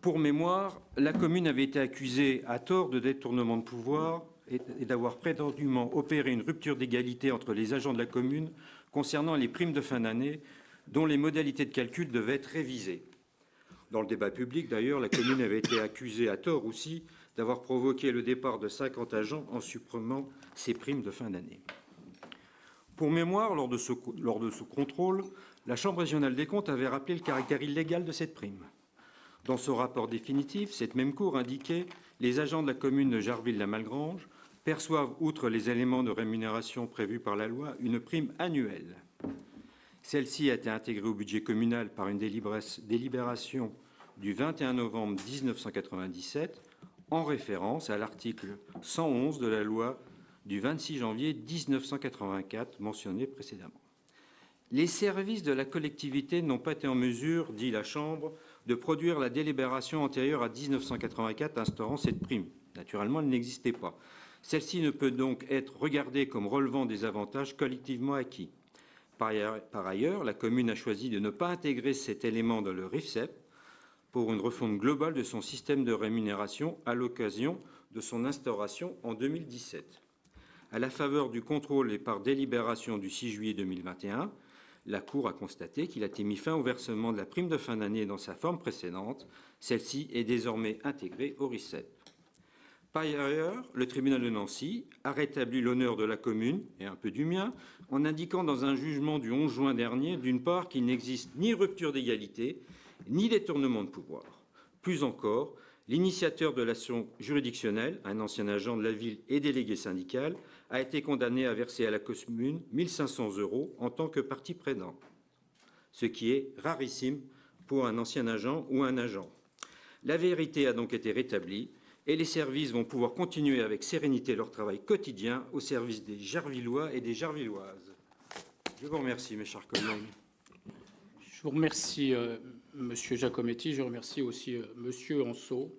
Speaker 8: Pour mémoire, la commune avait été accusée à tort de détournement de pouvoir et d'avoir prétendument opéré une rupture d'égalité entre les agents de la commune concernant les primes de fin d'année dont les modalités de calcul devaient être révisées. Dans le débat public, d'ailleurs, la commune avait été accusée à tort aussi d'avoir provoqué le départ de 50 agents en supprimant ces primes de fin d'année. Pour mémoire, lors de ce contrôle, la Chambre régionale des comptes avait rappelé le caractère illégal de cette prime. Dans son rapport définitif, cette même Cour indiquait « Les agents de la commune de Jarville-la-Malgrange perçoivent, outre les éléments de rémunération prévus par la loi, une prime annuelle. Celle-ci a été intégrée au budget communal par une délibération du 21 novembre 1997 en référence à l'article 111 de la loi du 26 janvier 1984 mentionné précédemment. Les services de la collectivité n'ont pas été en mesure, dit la Chambre, de produire la délibération antérieure à 1984 instaurant cette prime. Naturellement, elle n'existait pas. Celle-ci ne peut donc être regardée comme relevant des avantages collectivement acquis. Par ailleurs, la commune a choisi de ne pas intégrer cet élément dans le RIFSEP pour une refonte globale de son système de rémunération à l'occasion de son instauration en 2017. À la faveur du contrôle et par délibération du 6 juillet 2021, la Cour a constaté qu'il a été mis fin au versement de la prime de fin d'année dans sa forme précédente. Celle-ci est désormais intégrée au RIFSEP. Par ailleurs, le tribunal de Nancy a rétabli l'honneur de la commune, et un peu du mien, en indiquant dans un jugement du 11 juin dernier, d'une part, qu'il n'existe ni rupture d'égalité, ni détournement de pouvoir. Plus encore, l'initiateur de l'action juridictionnelle, un ancien agent de la ville et délégué syndical, a été condamné à verser à la commune 1 500 € en tant que partie prenante, ce qui est rarissime pour un ancien agent ou un agent. La vérité a donc été rétablie et les services vont pouvoir continuer avec sérénité leur travail quotidien au service des Jarvillois et des Jarvilloises. Je vous remercie, mes chers collègues.
Speaker 1: Je vous remercie, Monsieur Giacometti. Je remercie aussi Monsieur Anceau.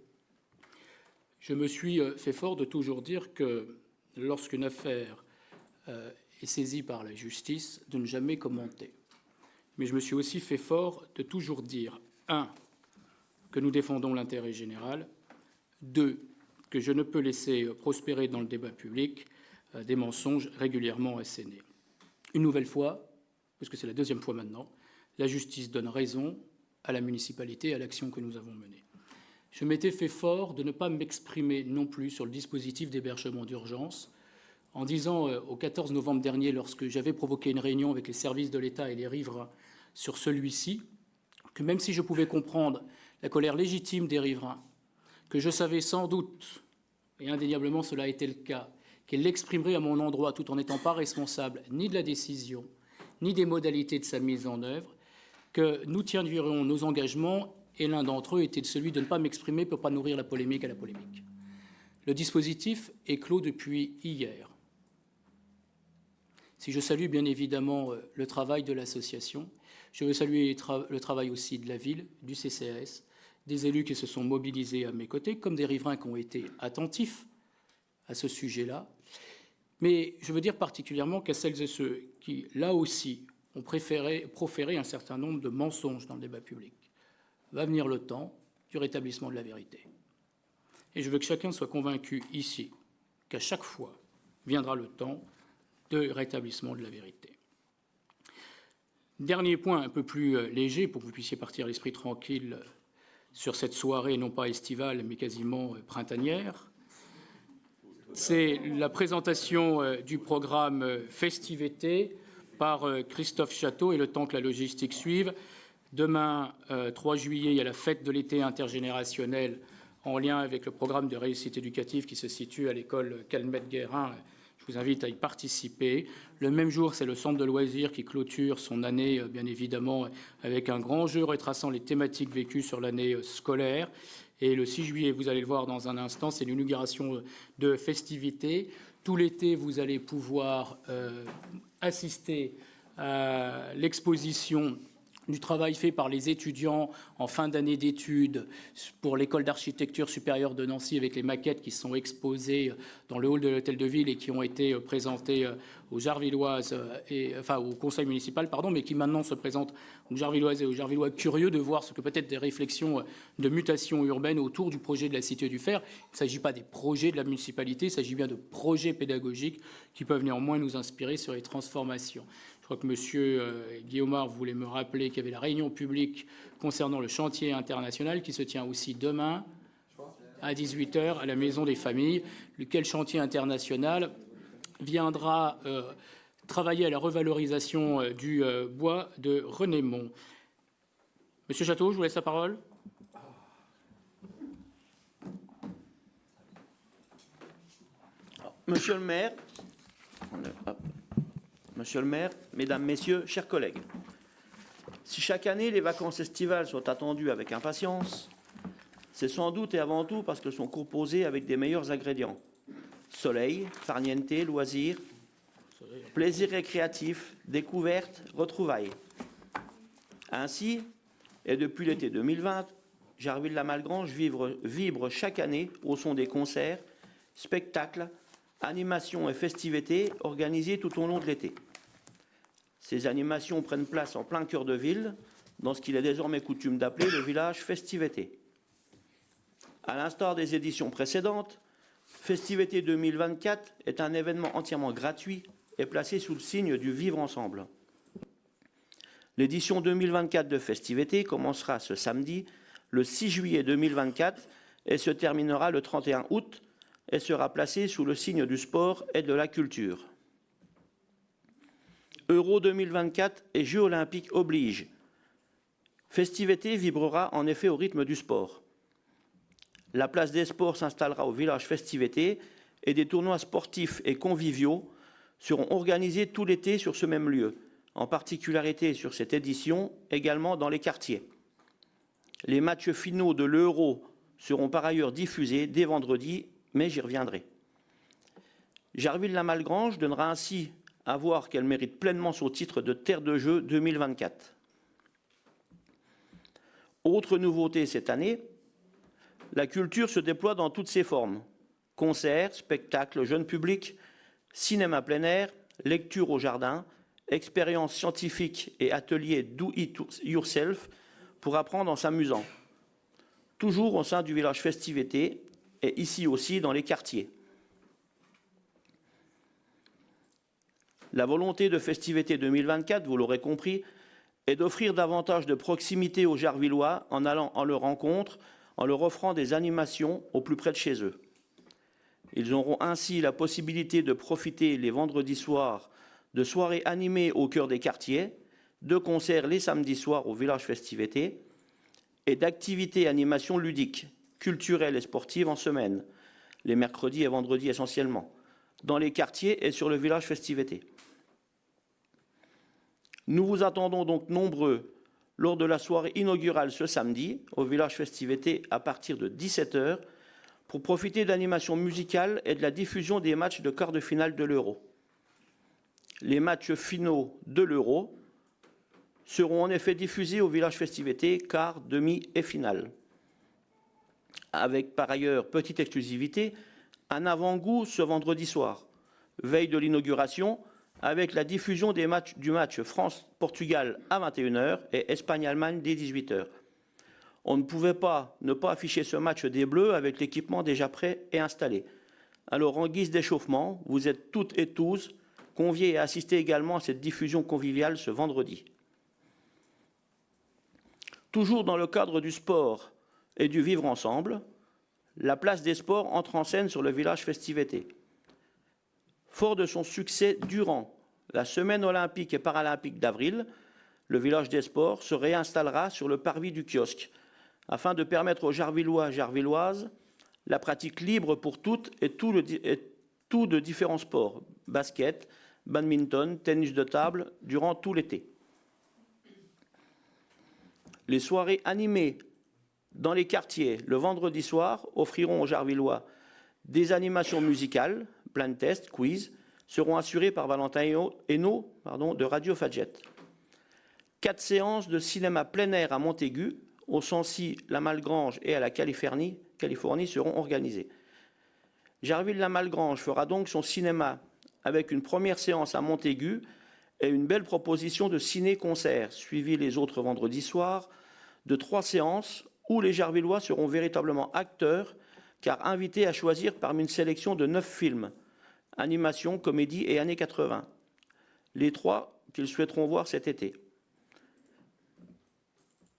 Speaker 1: Je me suis fait fort de toujours dire que lorsqu'une affaire est saisie par la justice, de ne jamais commenter. Mais je me suis aussi fait fort de toujours dire, 1, que nous défendons l'intérêt général, 2, que je ne peux laisser prospérer dans le débat public des mensonges régulièrement assénés. Une nouvelle fois, parce que c'est la deuxième fois maintenant, la justice donne raison à la municipalité, à l'action que nous avons menée. Je m'étais fait fort de ne pas m'exprimer non plus sur le dispositif d'hébergement d'urgence, en disant au 14 novembre dernier, lorsque j'avais provoqué une réunion avec les services de l'État et les riverains sur celui-ci, que même si je pouvais comprendre la colère légitime des riverains, que je savais sans doute, et indéniablement cela a été le cas, qu'elle l'exprimerait à mon endroit tout en n'étant pas responsable ni de la décision, ni des modalités de sa mise en œuvre, que nous tiendrions nos engagements, et l'un d'entre eux était celui de ne pas m'exprimer pour ne pas nourrir la polémique à la polémique. Le dispositif est clos depuis hier. Si je salue bien évidemment le travail de l'association, je veux saluer le travail aussi de la ville, du CCAS, des élus qui se sont mobilisés à mes côtés, comme des riverains qui ont été attentifs à ce sujet-là. Mais je veux dire particulièrement qu'à celles et ceux qui, là aussi, ont préféré proférer un certain nombre de mensonges dans le débat public, va venir le temps du rétablissement de la vérité. Et je veux que chacun soit convaincu ici qu'à chaque fois viendra le temps de rétablissement de la vérité. Dernier point un peu plus léger pour que vous puissiez partir l'esprit tranquille sur cette soirée non pas estivale mais quasiment printanière. C'est la présentation du programme Festivités par Christophe Château et le temps que la logistique suive. Demain, 3 juillet, il y a la fête de l'été intergénérationnelle en lien avec le programme de réussite éducative qui se situe à l'école Calmette-Guérin. Je vous invite à y participer. Le même jour, c'est le centre de loisirs qui clôture son année, bien évidemment, avec un grand jeu retraçant les thématiques vécues sur l'année scolaire. Et le 6 juillet, vous allez le voir dans un instant, c'est l'inauguration de festivités. Tout l'été, vous allez pouvoir assister à l'exposition du travail fait par les étudiants en fin d'année d'études pour l'école d'architecture supérieure de Nancy avec les maquettes qui sont exposées dans le hall de l'hôtel de ville et qui ont été présentées aux Jarvilloises, au conseil municipal, mais qui maintenant se présentent aux Jarvilloises et aux Jarvillois curieux de voir ce que peut-être des réflexions de mutation urbaine autour du projet de la Cité du Fer. Il ne s'agit pas des projets de la municipalité, il s'agit bien de projets pédagogiques qui peuvent néanmoins nous inspirer sur les transformations. Je crois que M. Guillaumard voulait me rappeler qu'il y avait la réunion publique concernant le chantier international qui se tient aussi demain à 18h à la Maison des Familles, lequel chantier international viendra travailler à la revalorisation du bois de Renémont. Monsieur Château, je vous laisse la parole.
Speaker 12: Monsieur le maire, mesdames, messieurs, chers collègues, si chaque année les vacances estivales sont attendues avec impatience, c'est sans doute et avant tout parce qu'elles sont composées avec des meilleurs ingrédients. Soleil, farniente, loisirs, plaisir récréatif, découvertes, retrouvailles. Ainsi, et depuis l'été 2020, Jarville-la-Malgrange vibre chaque année au son des concerts, spectacles, animations et festivités organisées tout au long de l'été. Ces animations prennent place en plein cœur de ville, dans ce qu'il est désormais coutume d'appeler le village Festivités. À l'instar des éditions précédentes, Festivités 2024 est un événement entièrement gratuit et placé sous le signe du vivre ensemble. L'édition 2024 de Festivités commencera ce samedi, le 6 juillet 2024, et se terminera le 31 août, et sera placée sous le signe du sport et de la culture. Euro 2024 et Jeux olympiques obligent. Festivités vibrera en effet au rythme du sport. La place des sports s'installera au village Festivités et des tournois sportifs et conviviaux seront organisés tout l'été sur ce même lieu, en particularité sur cette édition également dans les quartiers. Les matchs finaux de l'Euro seront par ailleurs diffusés dès vendredi, mais j'y reviendrai. Jarville-la-Malgrange donnera ainsi à voir qu'elle mérite pleinement son titre de terre de jeu 2024. Autre nouveauté cette année, la culture se déploie dans toutes ses formes. Concerts, spectacles jeunes publics, cinéma plein air, lecture au jardin, expériences scientifiques et ateliers do it yourself pour apprendre en s'amusant. Toujours au sein du village Festivités et ici aussi dans les quartiers. La volonté de Festivités 2024, vous l'aurez compris, est d'offrir davantage de proximité aux Jarvillois en allant en leur rencontre, en leur offrant des animations au plus près de chez eux. Ils auront ainsi la possibilité de profiter les vendredis soirs de soirées animées au cœur des quartiers, de concerts les samedis soirs au village Festivités et d'activités et animations ludiques, culturelles et sportives en semaine, les mercredis et vendredis essentiellement, dans les quartiers et sur le village Festivités. Nous vous attendons donc nombreux lors de la soirée inaugurale ce samedi au village Festivités à partir de 17h pour profiter d'animations musicales et de la diffusion des matchs de quart de finale de l'Euro. Les matchs finaux de l'Euro seront en effet diffusés au village Festivités, quart, demi et finale. Avec par ailleurs, petite exclusivité, un avant-goût ce vendredi soir, veille de l'inauguration, avec la diffusion du match France-Portugal à 21h et Espagne-Allemagne dès 18h. On ne pouvait pas ne pas afficher ce match des Bleus avec l'équipement déjà prêt et installé. Alors, en guise d'échauffement, vous êtes toutes et tous conviés à assister également à cette diffusion conviviale ce vendredi. Toujours dans le cadre du sport et du vivre ensemble, la place des sports entre en scène sur le village Festivités. Fort de son succès durant la semaine olympique et paralympique d'avril, le village des sports se réinstallera sur le parvis du kiosque afin de permettre aux Jarvillois et Jarvilloises la pratique libre pour toutes et tout de différents sports, basket, badminton, tennis de table, durant tout l'été. Les soirées animées dans les quartiers le vendredi soir offriront aux Jarvillois des animations musicales, blind test, quiz, seront assurés par Valentin Hainaut de Radio Fadjet. 4 séances de cinéma plein air à Montaigu, au Sancy, la Malgrange et à la Californie seront organisées. Jarville-la-Malgrange fera donc son cinéma avec une première séance à Montaigu et une belle proposition de ciné-concert, suivi les autres vendredis soirs de 3 séances où les Jarvillois seront véritablement acteurs, car invités à choisir parmi une sélection de 9 films, animation, comédie et années 80, les 3 qu'ils souhaiteront voir cet été.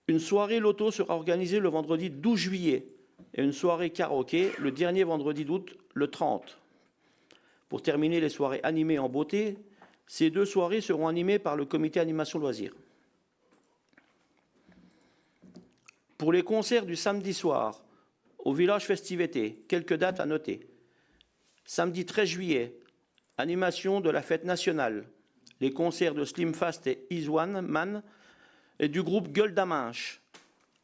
Speaker 12: Une soirée loto sera organisée le vendredi 12 juillet et une soirée karaoké le dernier vendredi d'août, le 30. Pour terminer les soirées animées en beauté, ces 2 soirées seront animées par le comité animation loisirs. Pour les concerts du samedi soir, au village Festivités, quelques dates à noter. Samedi 13 juillet, animation de la fête nationale, les concerts de Slim Fast et Is One Man et du groupe Gueule d'Aminche,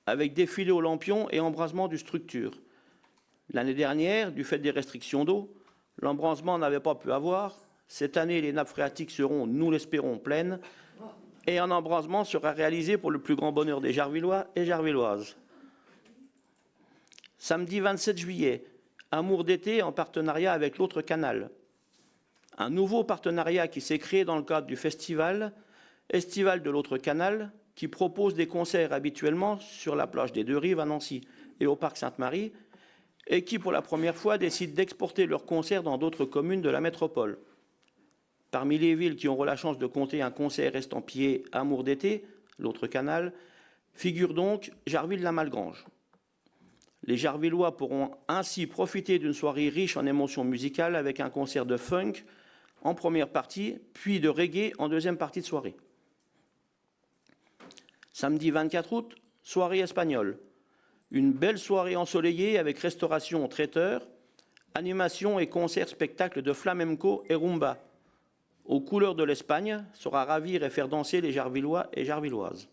Speaker 12: avec défilé au lampion et embrasement du structure. L'année dernière, du fait des restrictions d'eau, l'embrasement n'avait pas pu avoir. Cette année, les nappes phréatiques seront, nous l'espérons, pleines et un embrasement sera réalisé pour le plus grand bonheur des Jarvillois et Jarvilloises. Samedi 27 juillet, Amour d'été en partenariat avec l'autre canal. Un nouveau partenariat qui s'est créé dans le cadre du festival estival de l'autre canal, qui propose des concerts habituellement sur la plage des Deux Rives à Nancy et au parc Sainte-Marie, et qui pour la première fois décide d'exporter leurs concerts dans d'autres communes de la métropole. Parmi les villes qui auront la chance de compter un concert estampillé Amour d'été, l'autre canal, figure donc Jarville-la-Malgrange. Les Jarvillois pourront ainsi profiter d'une soirée riche en émotions musicales avec un concert de funk en première partie, puis de reggae en deuxième partie de soirée. Samedi 24 août, soirée espagnole. Une belle soirée ensoleillée avec restauration au traiteur, animation et concert-spectacle de flamenco et rumba. Aux couleurs de l'Espagne, saura ravir et faire danser les Jarvillois et Jarvilloises.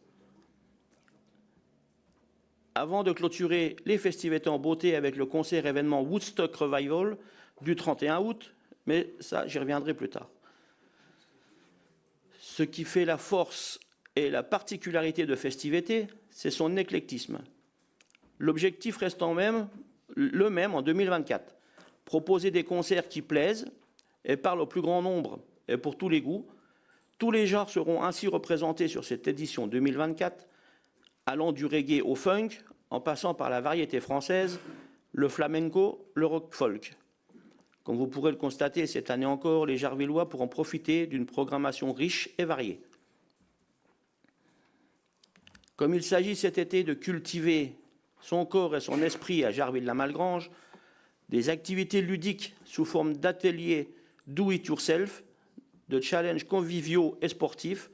Speaker 12: Avant de clôturer les festivités en beauté avec le concert événement Woodstock Revival du 31 août, mais ça, j'y reviendrai plus tard. Ce qui fait la force et la particularité de Festivités, c'est son éclectisme. L'objectif restant le même en 2024. Proposer des concerts qui plaisent et parlent au plus grand nombre et pour tous les goûts. Tous les genres seront ainsi représentés sur cette édition 2024, allant du reggae au funk, en passant par la variété française, le flamenco, le rock folk. Comme vous pourrez le constater, cette année encore, les Jarvillois pourront profiter d'une programmation riche et variée. Comme il s'agit cet été de cultiver son corps et son esprit à Jarville-la-Malgrange, des activités ludiques sous forme d'ateliers do-it-yourself, de challenges conviviaux et sportifs,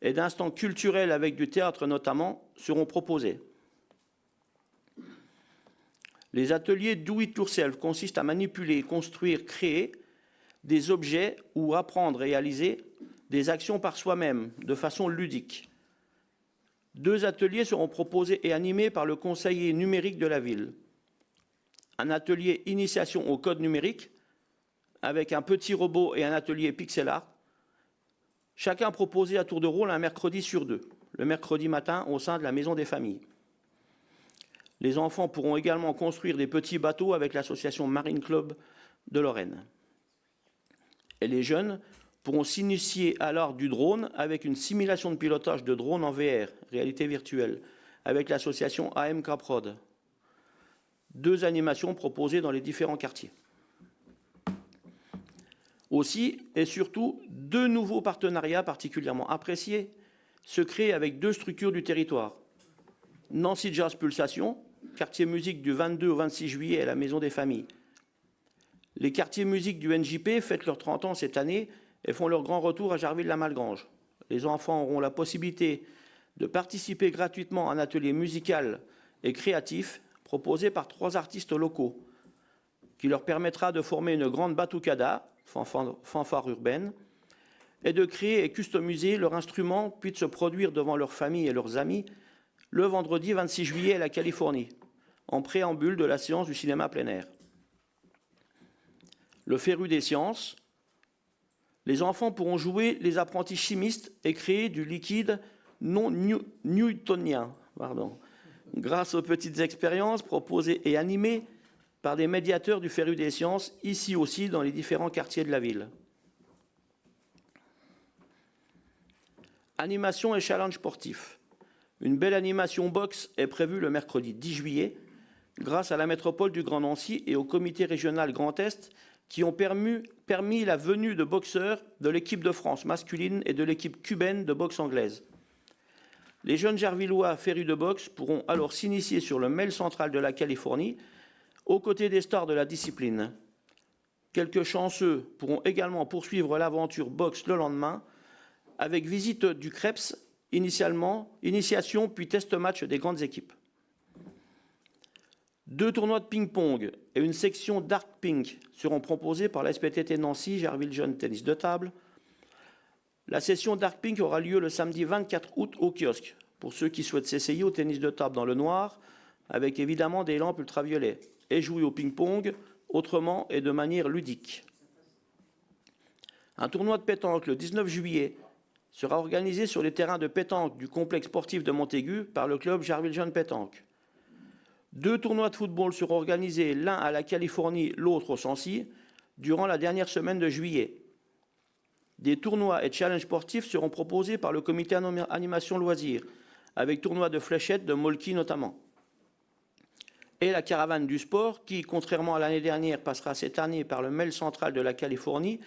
Speaker 12: et d'instants culturels avec du théâtre notamment, seront proposés. Les ateliers do-it-yourself consistent à manipuler, construire, créer des objets ou apprendre à réaliser des actions par soi-même de façon ludique. 2 ateliers seront proposés et animés par le conseiller numérique de la ville. Un atelier initiation au code numérique avec un petit robot et un atelier pixel art. Chacun proposé à tour de rôle un mercredi sur 2, le mercredi matin au sein de la Maison des Familles. Les enfants pourront également construire des petits bateaux avec l'association Marine Club de Lorraine. Et les jeunes pourront s'initier à l'art du drone avec une simulation de pilotage de drone en VR, réalité virtuelle, avec l'association AMK Prod. 2 animations proposées dans les différents quartiers. Aussi et surtout, 2 nouveaux partenariats particulièrement appréciés se créent avec 2 structures du territoire. Nancy Jazz Pulsation, quartier musique du 22 au 26 juillet à la Maison des Familles. Les quartiers musique du NJP fêtent leurs 30 ans cette année et font leur grand retour à Jarville-la-Malgrange. Les enfants auront la possibilité de participer gratuitement à un atelier musical et créatif proposé par 3 artistes locaux, qui leur permettra de former une grande batucada, fanfare urbaine, et de créer et customiser leur instrument, puis de se produire devant leurs familles et leurs amis le vendredi 26 juillet à la Californie, en préambule de la séance du cinéma plein air. Le féru des sciences. Les enfants pourront jouer les apprentis chimistes et créer du liquide non newtoniens, grâce aux petites expériences proposées et animées par des médiateurs du Féru des sciences, ici aussi dans les différents quartiers de la ville. Animation et challenge sportif. Une belle animation boxe est prévue le mercredi 10 juillet, grâce à la métropole du Grand Nancy et au comité régional Grand Est, qui ont permis la venue de boxeurs de l'équipe de France masculine et de l'équipe cubaine de boxe anglaise. Les jeunes Jarvillois férus de boxe pourront alors s'initier sur le Mall central de la Californie, aux côtés des stars de la discipline. Quelques chanceux pourront également poursuivre l'aventure boxe le lendemain, avec visite du Krebs, initiation puis test match des grandes équipes. 2 tournois de ping-pong et une section Dark Pink seront proposés par la SPTT Nancy Jarville Jeune Tennis de Table. La session Dark Pink aura lieu le samedi 24 août au kiosque, pour ceux qui souhaitent s'essayer au tennis de table dans le noir, avec évidemment des lampes ultraviolets, et jouer au ping-pong autrement et de manière ludique. Un tournoi de pétanque le 19 juillet sera organisé sur les terrains de pétanque du complexe sportif de Montaigu par le club Jarville Jeune Pétanque. 2 tournois de football seront organisés, l'un à la Californie, l'autre au Sancy, durant la dernière semaine de juillet. Des tournois et challenges sportifs seront proposés par le comité animation loisirs, avec tournois de fléchettes, de molki notamment. Et la caravane du sport, qui, contrairement à l'année dernière, passera cette année par le Mall central de la Californie,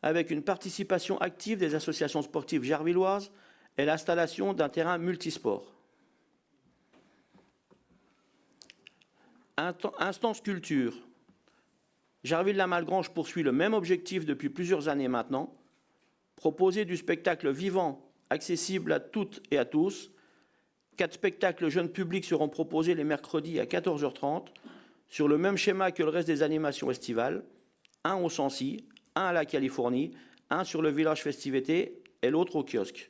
Speaker 12: avec une participation active des associations sportives jarvilloises et l'installation d'un terrain multisport. Instance culture. Jarville-la-Malgrange poursuit le même objectif depuis plusieurs années maintenant, proposer du spectacle vivant, accessible à toutes et à tous. 4 spectacles jeunes publics seront proposés les mercredis à 14h30, sur le même schéma que le reste des animations estivales, un au Sancy, un à la Californie, un sur le village festivité et l'autre au kiosque.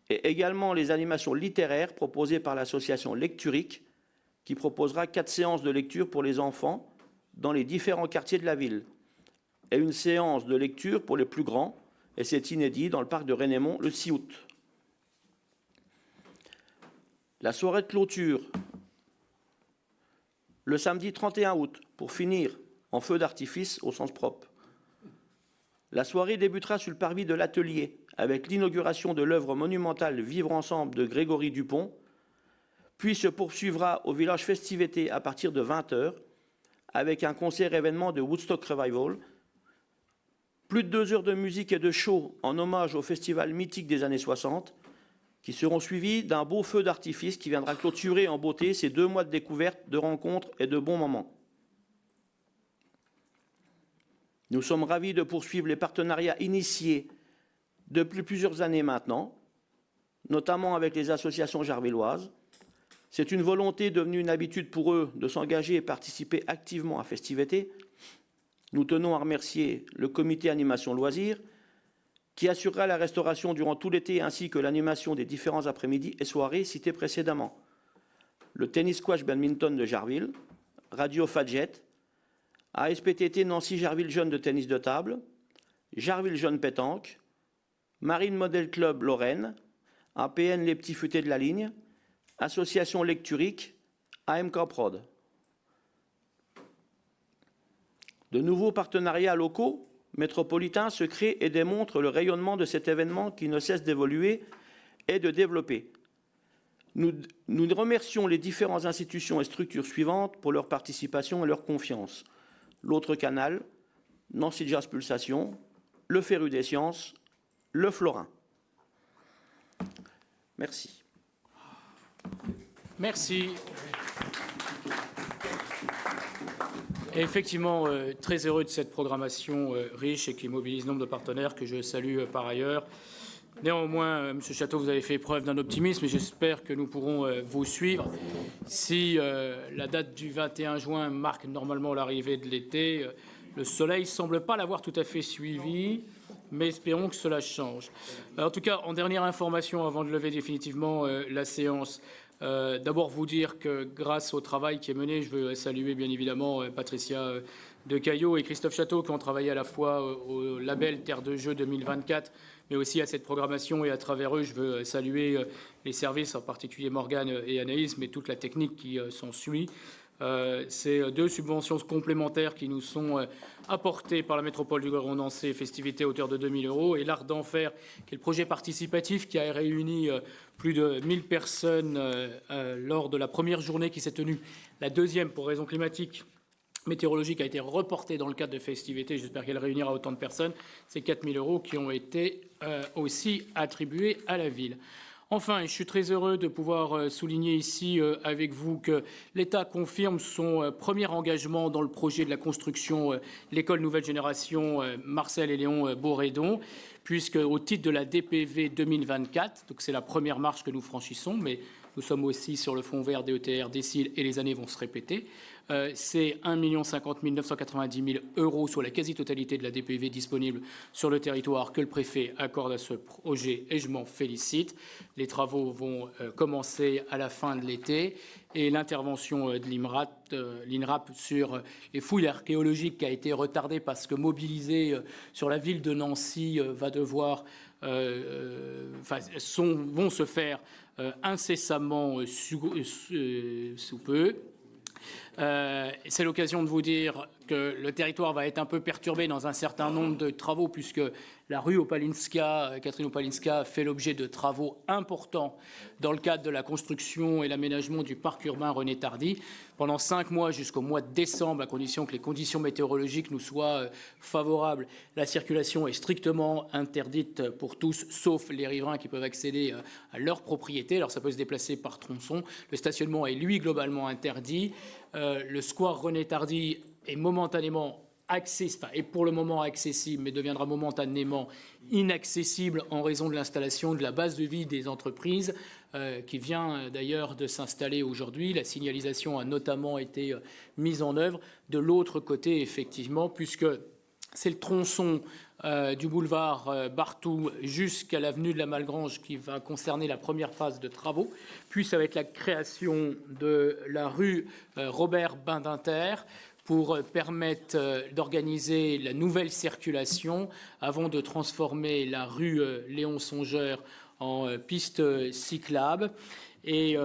Speaker 12: Et également les animations littéraires proposées par l'association Lecturique, qui proposera 4 séances de lecture pour les enfants dans les différents quartiers de la ville, et une séance de lecture pour les plus grands, et c'est inédit, dans le parc de Rénémont le 6 août. La soirée de clôture, le samedi 31 août, pour finir en feu d'artifice au sens propre. La soirée débutera sur le parvis de l'Atelier, avec l'inauguration de l'œuvre monumentale Vivre ensemble de Grégory Dupont, puis se poursuivra au village festivité à partir de 20h, avec un concert-événement de Woodstock Revival, plus de 2 heures de musique et de show en hommage au festival mythique des années 60, qui seront suivis d'un beau feu d'artifice qui viendra clôturer en beauté ces 2 mois de découverte, de rencontres et de bons moments. Nous sommes ravis de poursuivre les partenariats initiés depuis plusieurs années maintenant, notamment avec les associations jarvilloises. C'est une volonté devenue une habitude pour eux de s'engager et participer activement à Festivité. Nous tenons à remercier le comité animation loisirs, qui assurera la restauration durant tout l'été ainsi que l'animation des différents après-midi et soirées cités précédemment. Le tennis squash badminton de Jarville, Radio Fadjet, ASPTT Nancy Jarville Jeune de tennis de table, Jarville Jeune Pétanque, Marine Model Club Lorraine, APN Les Petits Futés de la Ligne, Association Lecturique, AMK Prod. De nouveaux partenariats locaux, métropolitains se créent et démontrent le rayonnement de cet événement qui ne cesse d'évoluer et de développer. Nous remercions les différentes institutions et structures suivantes pour leur participation et leur confiance. L'autre canal, Nancy Jazz Pulsation, le Féru des sciences, le Florin. Merci.
Speaker 1: Merci. Et effectivement, très heureux de cette programmation riche et qui mobilise nombre de partenaires que je salue par ailleurs. Néanmoins, M. Château, vous avez fait preuve d'un optimisme et j'espère que nous pourrons vous suivre. Si la date du 21 juin marque normalement l'arrivée de l'été, le soleil ne semble pas l'avoir tout à fait suivi, mais espérons que cela change. En tout cas, en dernière information, avant de lever définitivement la séance, d'abord vous dire que grâce au travail qui est mené, je veux saluer bien évidemment Patricia de Caillot et Christophe Château qui ont travaillé à la fois au label Terre de Jeux 2024 mais aussi à cette programmation. Et à travers eux, je veux saluer les services, en particulier Morgane et Anaïs, mais toute la technique qui s'ensuit. Ces 2 subventions complémentaires qui nous sont apportées par la métropole du Grand Nancy, festivités à hauteur de 2 000 €, et l'Art d'Enfer, qui est le projet participatif qui a réuni plus de 1000 personnes lors de la première journée qui s'est tenue. La deuxième, pour raison climatique, météorologique, a été reportée dans le cadre de festivités. J'espère qu'elle réunira autant de personnes. C'est 4 000 € qui ont été aussi attribués à la ville. Enfin, je suis très heureux de pouvoir souligner ici avec vous que l'État confirme son premier engagement dans le projet de la construction de l'école nouvelle génération Marcel et Léon Borédon, puisque au titre de la DPV 2024, donc c'est la première marche que nous franchissons, mais nous sommes aussi sur le fonds vert DETR, DECIL, et les années vont se répéter. C'est 1 50 990 000 €, soit la quasi-totalité de la DPV disponible sur le territoire, que le préfet accorde à ce projet, et je m'en félicite. Les travaux vont commencer à la fin de l'été, et l'intervention de l'INRAP sur les fouilles archéologiques qui a été retardée parce que mobilisée sur la ville de Nancy va devoir vont se faire incessamment sous peu. C'est l'occasion de vous dire que le territoire va être un peu perturbé dans un certain nombre de travaux, puisque la rue Opalinska, Catherine Opalinska, fait l'objet de travaux importants dans le cadre de la construction et l'aménagement du parc urbain René Tardy. Pendant 5 mois jusqu'au mois de décembre, à condition que les conditions météorologiques nous soient favorables, la circulation est strictement interdite pour tous, sauf les riverains qui peuvent accéder à leur propriété. Alors ça peut se déplacer par tronçon. Le stationnement est, lui, globalement interdit. Le square René Tardy est momentanément est pour le moment accessible, mais deviendra momentanément inaccessible en raison de l'installation de la base de vie des entreprises qui vient d'ailleurs de s'installer aujourd'hui. La signalisation a notamment été mise en œuvre de l'autre côté, effectivement, puisque c'est le tronçon du boulevard Barthou jusqu'à l'avenue de la Malgrange qui va concerner la première phase de travaux. Puis ça va être la création de la rue Robert Badinter pour permettre d'organiser la nouvelle circulation avant de transformer la rue Léon Songeur en piste cyclable. Et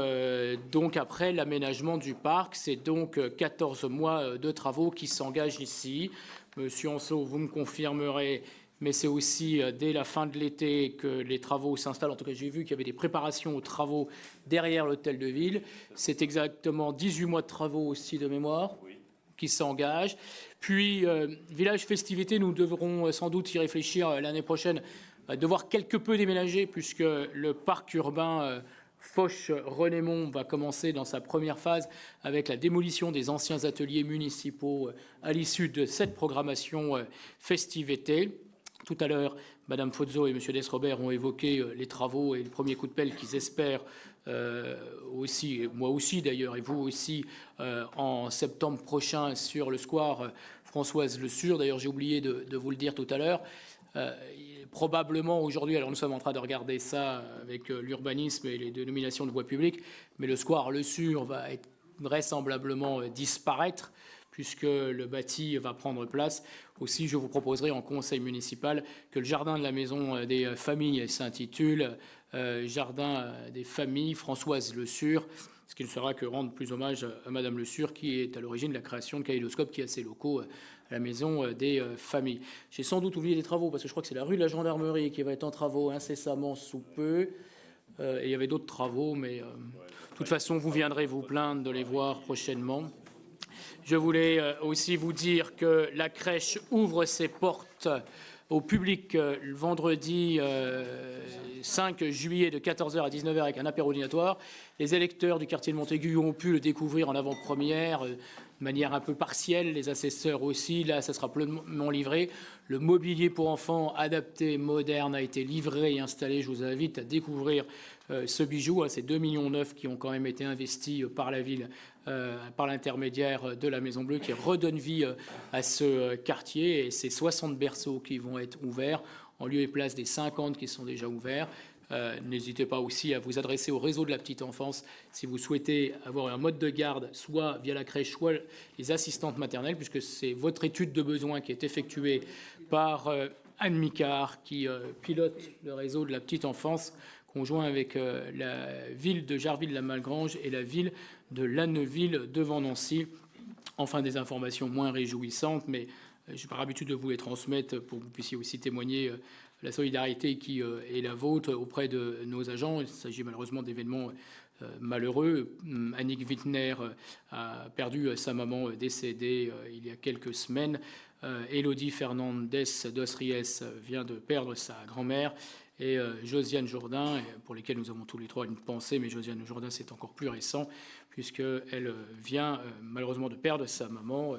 Speaker 1: donc après l'aménagement du parc, c'est donc 14 mois de travaux qui s'engagent ici. Monsieur Anceau, vous me confirmerez, mais c'est aussi dès la fin de l'été que les travaux s'installent. En tout cas, j'ai vu qu'il y avait des préparations aux travaux derrière l'hôtel de ville. C'est exactement 18 mois de travaux aussi de mémoire qui s'engagent. Puis, village festivité, nous devrons sans doute y réfléchir l'année prochaine, devoir quelque peu déménager, puisque le parc urbain Foch-Renémont va commencer dans sa première phase avec la démolition des anciens ateliers municipaux à l'issue de cette programmation festivité. Tout à l'heure, Madame Fozzo et Monsieur Desrobert ont évoqué les travaux et le premier coup de pelle qu'ils espèrent aussi, et moi aussi d'ailleurs, et vous aussi, en septembre prochain sur le square Françoise Le Sur. D'ailleurs, j'ai oublié de vous le dire tout à l'heure. Probablement aujourd'hui, alors nous sommes en train de regarder ça avec l'urbanisme et les dénominations de voies publiques, mais le square Le Sur va être vraisemblablement disparaître puisque le bâti va prendre place. Aussi, je vous proposerai en conseil municipal que le jardin de la maison des familles s'intitule Jardin des familles Françoise Le Sur, ce qui ne sera que rendre plus hommage à Madame Le Sur, qui est à l'origine de la création de Kaléidoscope, qui a ses locaux à la maison des familles. J'ai sans doute oublié des travaux, parce que je crois que c'est la rue de la Gendarmerie qui va être en travaux incessamment sous peu. Et il y avait d'autres travaux, mais de toute façon, vous viendrez vous plaindre de les voir prochainement. Je voulais aussi vous dire que la crèche ouvre ses portes au public le vendredi 5 juillet de 14h à 19h avec un apéro dînatoire. Les électeurs du quartier de Montaigu ont pu le découvrir en avant-première de manière un peu partielle, les assesseurs aussi. Là, ça sera pleinement livré. Le mobilier pour enfants adapté, moderne, a été livré et installé. Je vous invite à découvrir ce bijou. C'est 2,9 millions qui ont quand même été investis par la ville, par l'intermédiaire de la Maison Bleue, qui redonne vie à ce quartier. Et c'est 60 berceaux qui vont être ouverts, en lieu et place des 50 qui sont déjà ouverts. N'hésitez pas aussi à vous adresser au réseau de la petite enfance si vous souhaitez avoir un mode de garde, soit via la crèche, soit les assistantes maternelles, puisque c'est votre étude de besoin qui est effectuée par Anne Micard, qui pilote le réseau de la petite enfance, conjoint avec la ville de Jarville-la-Malgrange et la ville de Lanneville devant Nancy. Enfin, des informations moins réjouissantes, mais je n'ai pas l'habitude de vous les transmettre pour que vous puissiez aussi témoigner la solidarité qui est la vôtre auprès de nos agents. Il s'agit malheureusement d'événements malheureux. Annick Wittner a perdu sa maman décédée il y a quelques semaines. Élodie Fernandez d'Osries vient de perdre sa grand-mère. Et Josiane Jourdain, pour lesquelles nous avons tous les trois une pensée, mais Josiane Jourdain, c'est encore plus récent, puisqu'elle vient malheureusement de perdre sa maman.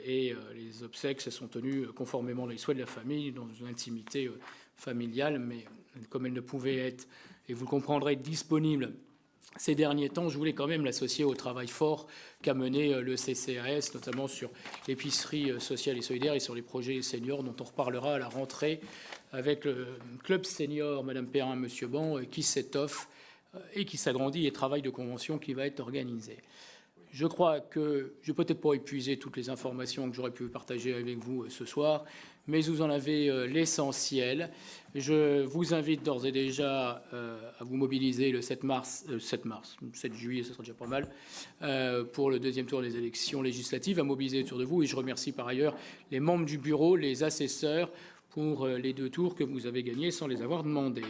Speaker 1: Et les obsèques se sont tenues conformément aux souhaits de la famille, dans une intimité familiale, mais comme elle ne pouvait être, et vous le comprendrez, disponible ces derniers temps, je voulais quand même l'associer au travail fort qu'a mené le CCAS, notamment sur l'épicerie sociale et solidaire et sur les projets seniors, dont on reparlera à la rentrée avec le club senior, Madame Perrin, Monsieur Ban, qui s'étoffe et qui s'agrandit, et travail de convention qui va être organisé. Je crois que je vais peut-être pas épuiser toutes les informations que j'aurais pu partager avec vous ce soir, mais vous en avez l'essentiel. Je vous invite d'ores et déjà à vous mobiliser le 7 juillet, ce sera déjà pas mal, pour le deuxième tour des élections législatives, à mobiliser autour de vous. Et je remercie par ailleurs les membres du bureau, les assesseurs, pour les 2 tours que vous avez gagnés sans les avoir demandés.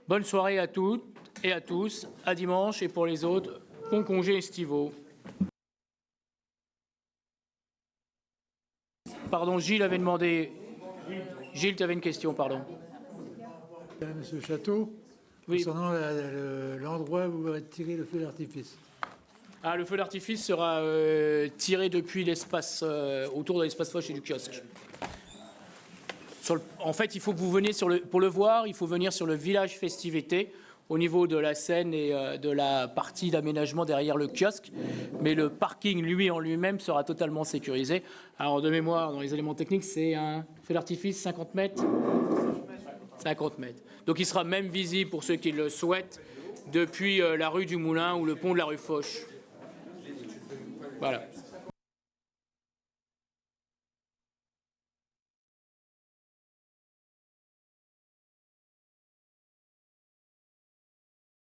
Speaker 1: Bonne soirée à toutes et à tous. À dimanche, et pour les autres, bon congé estivaux. Pardon, Gilles avait demandé. Gilles, tu avais une question, pardon.
Speaker 11: Monsieur Château,
Speaker 1: oui.
Speaker 11: Concernant l'endroit où va être tiré le feu d'artifice.
Speaker 1: Ah, le feu d'artifice sera tiré depuis l'espace, autour de l'espace Foch et du kiosque. En fait, il faut que vous veniez pour le voir, il faut venir sur le village festivité, au niveau de la scène et de la partie d'aménagement derrière le kiosque. Mais le parking, lui, en lui-même, sera totalement sécurisé. Alors, de mémoire, dans les éléments techniques, c'est un feu d'artifice 50 mètres 50 mètres. Donc, il sera même visible, pour ceux qui le souhaitent, depuis la rue du Moulin ou le pont de la rue Foch. Voilà.